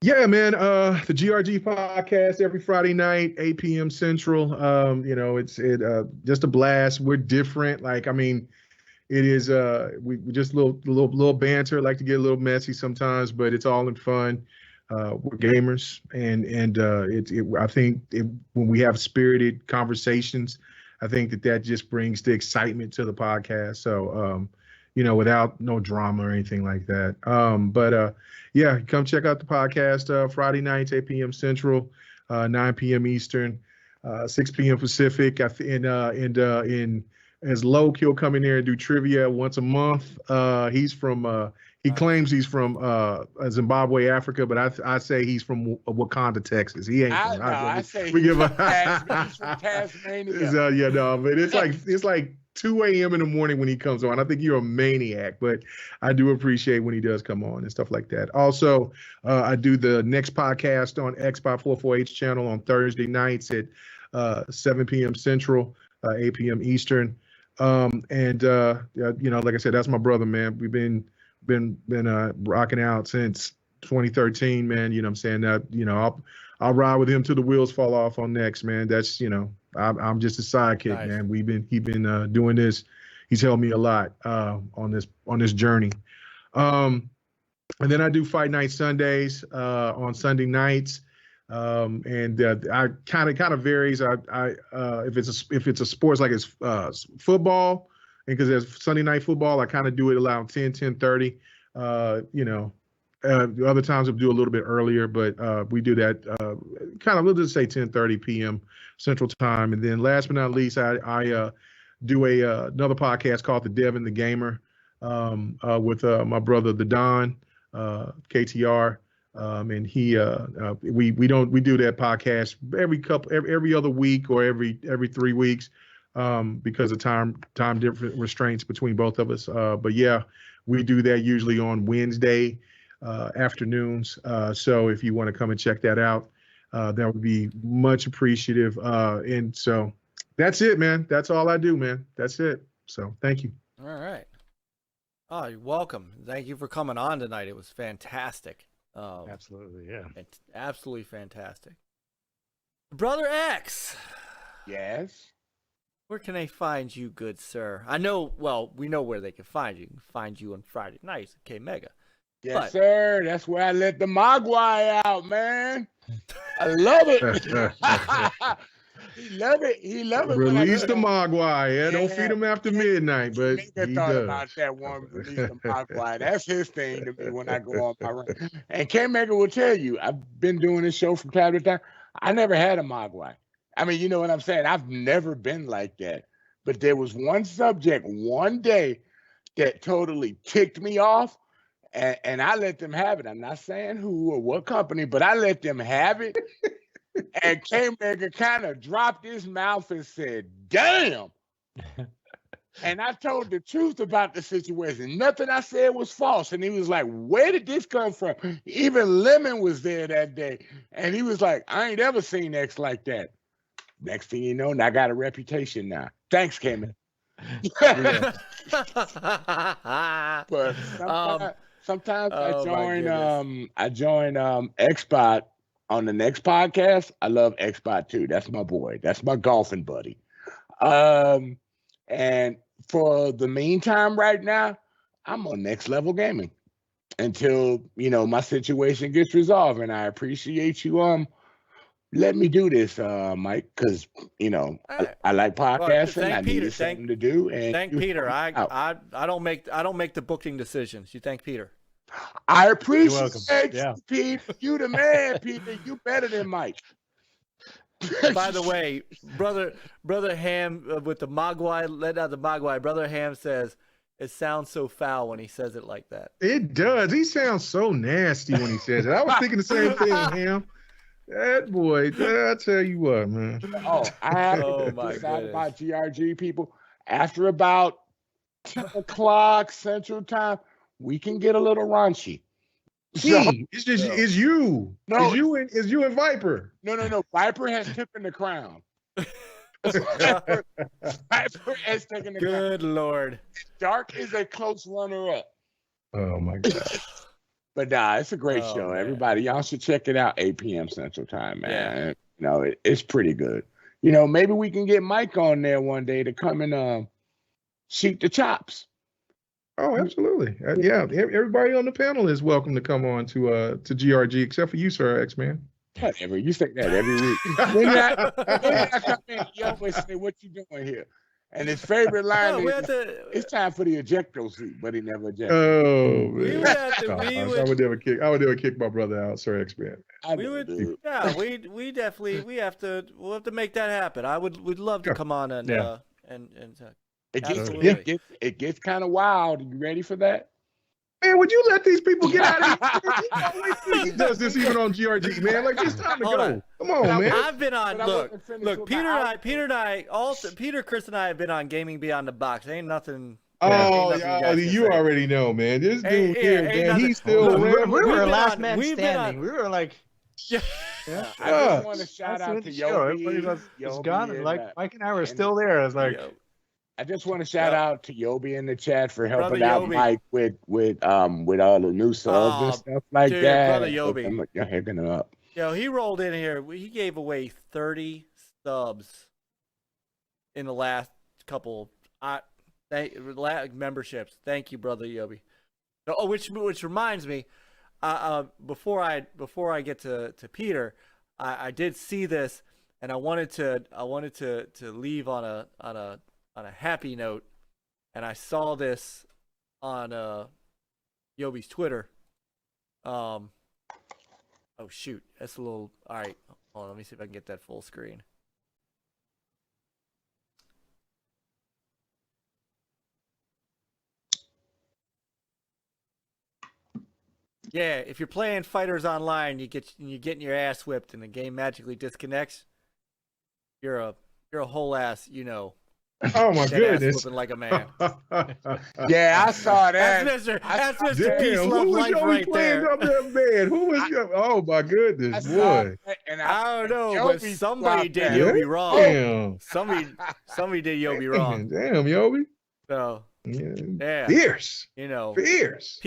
Yeah, man. The GRG podcast every Friday night, 8 p.m. Central. You know, it's just a blast. We're different. Like, I mean, it is we just little banter. Like to get a little messy sometimes, but it's all in fun. We're gamers, and I think when we have spirited conversations, I think that just brings the excitement to the podcast. So, you know, without no drama or anything like that. But yeah, come check out the podcast Friday nights, 8 p.m. Central, 9 p.m. Eastern, 6 p.m. Pacific. In as Loke, he'll come in there and do trivia once a month. He claims he's from Zimbabwe, Africa, but I say he's from Wakanda, Texas. He ain't from. I say we give he's from Tasmania. Yeah, no, but it's like 2 a.m. in the morning when he comes on. I think you're a maniac, but I do appreciate when he does come on and stuff like that. Also, I do the next podcast on X-Bot44H channel on Thursday nights at 7 p.m. Central, 8 p.m. Eastern. You know, like I said, that's my brother, man. We've been rocking out since 2013, man. You know what I'm saying? That, you know, I'll ride with him till the wheels fall off on next, man. That's, you know, I'm just a sidekick, nice. Man. He's been doing this. He's helped me a lot on this journey. And then I do Fight Night Sundays on Sunday nights. I kind of varies. If it's a sports like it's football, and because there's Sunday night football, I kind of do it around 10:30. You know, the other times we'll do a little bit earlier, but we do that kind of, we'll just say 10:30 p.m. Central Time. And then last but not least, I do another podcast called The Dev and the Gamer with my brother the Don KTR. And we do that podcast every other week or every 3 weeks because of time different restraints between both of us. But yeah, we do that usually on Wednesday afternoons. So if you want to come and check that out, that would be much appreciative. And so that's it, man. That's all I do, man. That's it. So thank you. All right. Oh, you're welcome. Thank you for coming on tonight. It was fantastic. Absolutely, yeah. It's absolutely fantastic. Brother X. Yes. Where can they find you, good sir? I know, well, we know where they can find you. You can find you on Friday nights at K-Mega. Yes, sir. That's where I let the Mogwai out, man. I love it. He love it. He love it. Release the Mogwai. Yeah, don't feed him after midnight, but he thought does. About that one. Release the Mogwai. That's his thing to me when I go on my run. And K-Mega will tell you, I've been doing this show from time to time. I never had a Mogwai. I mean, you know what I'm saying? I've never been like that. But there was one subject one day that totally ticked me off, and I let them have it. I'm not saying who or what company, but I let them have it. And K-Mega kind of dropped his mouth and said, damn. And I told the truth about the situation. Nothing I said was false. And he was like, where did this come from? Even Lemon was there that day. And he was like, I ain't ever seen X like that. Next thing you know, I got a reputation now. Thanks, K-Mega. But sometimes I join X-Bot on the next podcast. I love X-Bot too. That's my boy. That's my golfing buddy. And for the meantime, right now, I'm on Next Level Gaming until, you know, my situation gets resolved. And I appreciate you let me do this, Myke, because, you know, I like podcasting. Well, I needed something to do. And thank Peter. I don't make the booking decisions. You thank Peter. I appreciate you, Peter. You the man, Peter. You better than Myke. By the way, brother Ham with the Mogwai, let out the Mogwai. Brother Ham says it sounds so foul when he says it like that. It does. He sounds so nasty when he says it. I was thinking the same thing, Ham. That boy, I tell you what, man. I have to decide about GRG people. After about 10 o'clock Central Time, we can get a little raunchy. So, it's just it's you. No, it's you and Viper. No. Viper has taken the crown. Viper has taken the crown. Good Lord. Dark is a close runner-up. Oh my God. But nah, it's a great Oh, show. man. Everybody, y'all should check it out. 8 p.m. Central Time, man. Yeah. You know, it's pretty good. You know, maybe we can get Myke on there one day to come and shoot the chops. Oh, absolutely. Yeah, everybody on the panel is welcome to come on to GRG, except for you, Sir X, man. Whatever. You say that every week. When I come in, you always say, "What you doing here?" And his favorite line is, "It's time for the ejecto seat," but he never ejects. Oh, man. We would have to. I would never kick my brother out, Sir X, man. We'll have to make that happen. We'd love to come on and It gets kind of wild. You ready for that? Man, would you let these people get out of here? He does this even on GRG, man. Like, it's time to go. Come on, man. I've been on. Look, Peter, Chris, and I have been on Gaming Beyond the Box. Ain't nothing. You already know, man. This dude here, man, he's still. We were last man standing. We were like. Yeah. I just want to shout out to Yobi. Everybody was gone, and like Myke and I were still there. I was like. I just want to shout out to Yobi in the chat for helping out Myke with all the new subs and stuff like that. Brother Yobi. You're hooking it up. Yo, he rolled in here. He gave away 30 subs in the last couple memberships. Thank you, brother Yobi. Oh, which reminds me, before I get to Peter, I did see this, and I wanted to leave on a happy note, and I saw this on Yobi's Twitter. Oh shoot, that's a little. All right, hold on, let me see if I can get that full screen. Yeah, if you're playing fighters online, you're getting your ass whipped, and the game magically disconnects. You're a whole ass, you know. Oh my goodness! Like a man. Yeah, I saw that. That's Mr. Peace Love Life right there. Up there, man? Who was your? Oh my goodness, boy! I don't know, but somebody did Yobi wrong. Damn. Somebody did Yobi wrong. Damn, Yobi. So yeah, fierce. You know, fierce.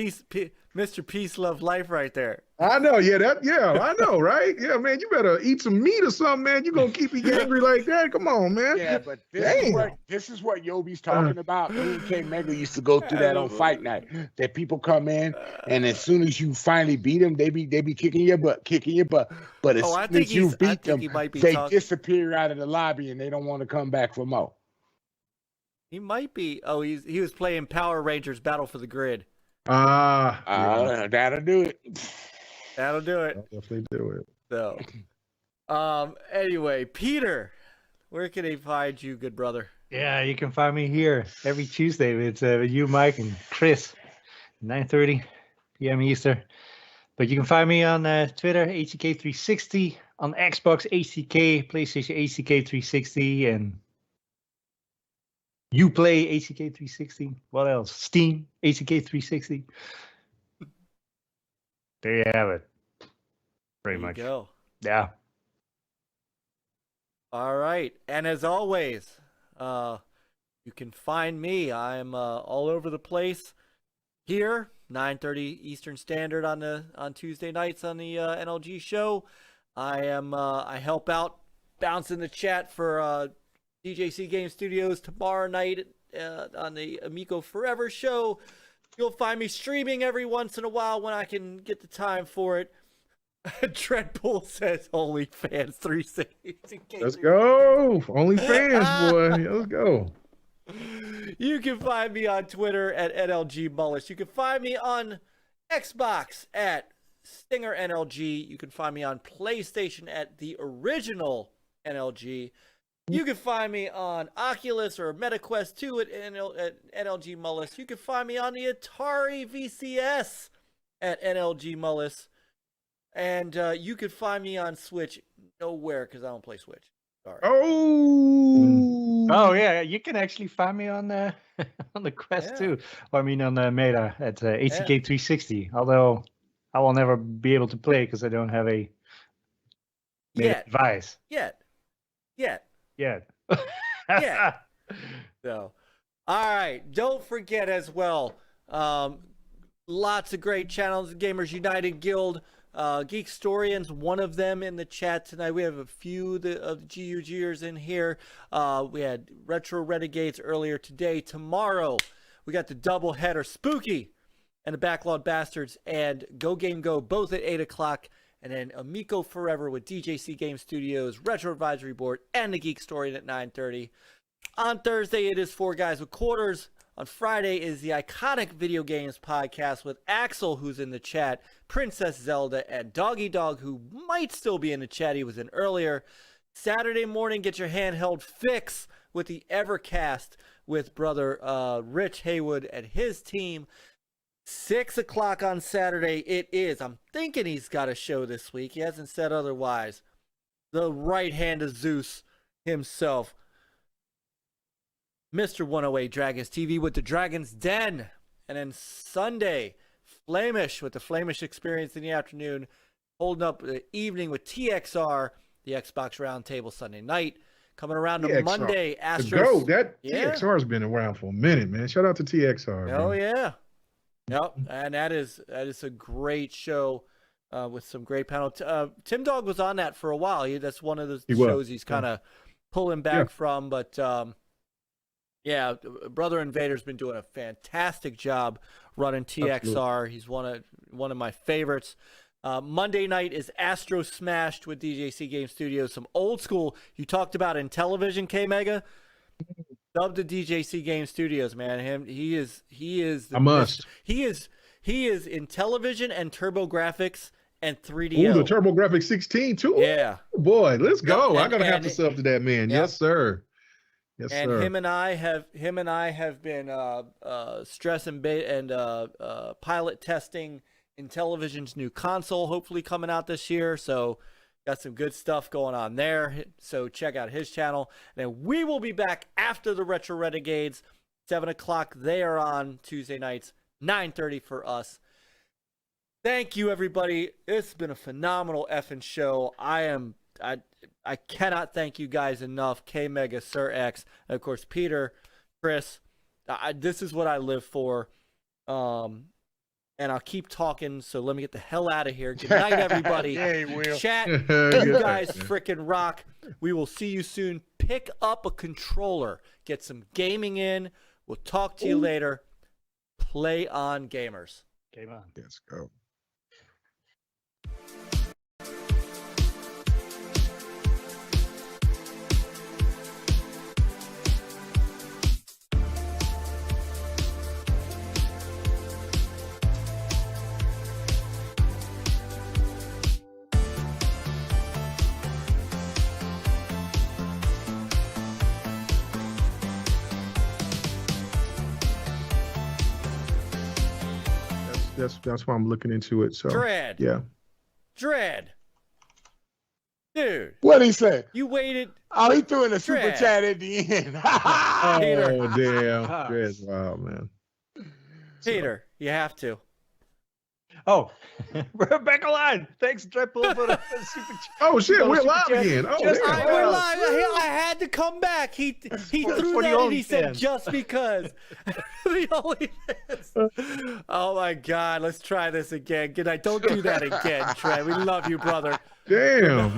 Mr. Peace Love Life right there. I know. I know, right? Yeah, man, you better eat some meat or something, man. You gonna keep me angry like that? Come on, man. Yeah, but this is what Yobi's talking about. Me and K Mega used to go through that on Fight Night. That people come in, and as soon as you finally beat them, they be kicking your butt. But as soon as you beat them, they disappear out of the lobby, and they don't want to come back for more. He might be. Oh, he was playing Power Rangers Battle for the Grid. That'll do it. That'll do it. I'll definitely do it. So, anyway, Peter, where can they find you, good brother? Yeah, you can find me here every Tuesday with you, Myke, and Chris, 9:30 p.m. Eastern. But you can find me on Twitter, HCK360, on Xbox, HCK, PlayStation, HCK360, and you play HCK360. What else? Steam, HCK360. There you have it. Pretty much. Go. Yeah. All right. And as always, you can find me. I'm all over the place here, 9:30 Eastern Standard on Tuesday nights on the NLG show. I help out, bounce in the chat for DJC Game Studios tomorrow night on the Amico Forever show. You'll find me streaming every once in a while when I can get the time for it. DREADPOOL says OnlyFans 360. Let's go. OnlyFans, boy. Let's go. You can find me on Twitter at NLG Mullis. You can find me on Xbox at StingerNLG. You can find me on PlayStation at the original NLG. You can find me on Oculus or MetaQuest 2 at NLG Mullis. You can find me on the Atari VCS at NLG Mullis. And you can find me on Switch nowhere because I don't play Switch. Sorry. Oh yeah, you can actually find me on the Quest too. I mean on the Meta at HCK360. Although I will never be able to play because I don't have a Meta device. Yet. Yeah. So, all right. Don't forget as well. Lots of great channels, Gamers United Guild, Geekstorians, one of them in the chat tonight. We have a few of the GUGers in here. We had Retro Renegades earlier today. Tomorrow, we got the double header, Spooky and the Backlog Bastards and Go Game Go, both at 8 o'clock. And then Amico Forever with DJC Game Studios, Retro Advisory Board, and the Geekstorian at 9:30. On Thursday, it is Four Guys with Quarters. On Friday is the Iconic Video Games Podcast with Axel, who's in the chat, Princess Zelda, and Doggy Dog, who might still be in the chat. He was in earlier. Saturday morning, get your handheld fix with the Evercast with brother Rich Haywood and his team. 6 o'clock on Saturday, it is. I'm thinking he's got a show this week. He hasn't said otherwise. The right hand of Zeus himself, Mr. 108 Dragons TV with the Dragon's Den. And then Sunday, Flamish with the Flamish Experience in the afternoon. Holding up the evening with TXR, the Xbox Roundtable Sunday night. Coming around to TXR. Monday, Astros. Astros. That Yeah. TXR's been around for a minute, man. Shout out to TXR. Oh, man. yeah. Yep. And that is a great show with some great panel. Tim Dog was on that for a while. That's one of the shows he's kind of pulling back from. But yeah, Brother Invader's been doing a fantastic job running TXR. Absolutely. He's one of my favorites. Monday night is Astro Smashed with DJC Game Studios. Some old school you talked about in television, K-Mega. Dub to DJC Game Studios, man. He is I must. He is in television and TurboGrafx and 3DO. Ooh, the TurboGrafx 16 too. Yeah. Oh, boy, let's go. Yep, I gotta have to sub to that man. Yep. Yes, sir. Yes, and sir. him and I have been stress and pilot testing Intellivision's new console, hopefully coming out this year. So got some good stuff going on there. So check out his channel. And then we will be back after the Retro Renegades, 7 o'clock. They are on Tuesday nights, 9:30 for us. Thank you, everybody. It's been a phenomenal effing show. I cannot thank you guys enough. K-Mega, Sir X, and of course, Peter, Chris. This is what I live for. And I'll keep talking, so let me get the hell out of here. Good night, everybody. Yeah, Will. Chat, you guys freaking rock. We will see you soon. Pick up a controller. Get some gaming in. We'll talk to you later. Play on, gamers. Game on. Let's go. That's why I'm looking into it. So Dread. yeah. Dread. Dude. What'd he say? You waited. Oh, he threw in a super Dread. chat at the end. Oh, damn. Dread's wild, man. Peter, you have to. Oh, we're back alive. Thanks, DREADPOOL, for the super chat. Oh, shit. We're Super live chat. again. Oh, Just damn. We're live. I had to come back. He threw for the that and he said OnlyFans. just because. The OnlyFans. Oh my God. Let's try this again. Good night. Don't do that again, Trey. We love you, brother. Damn.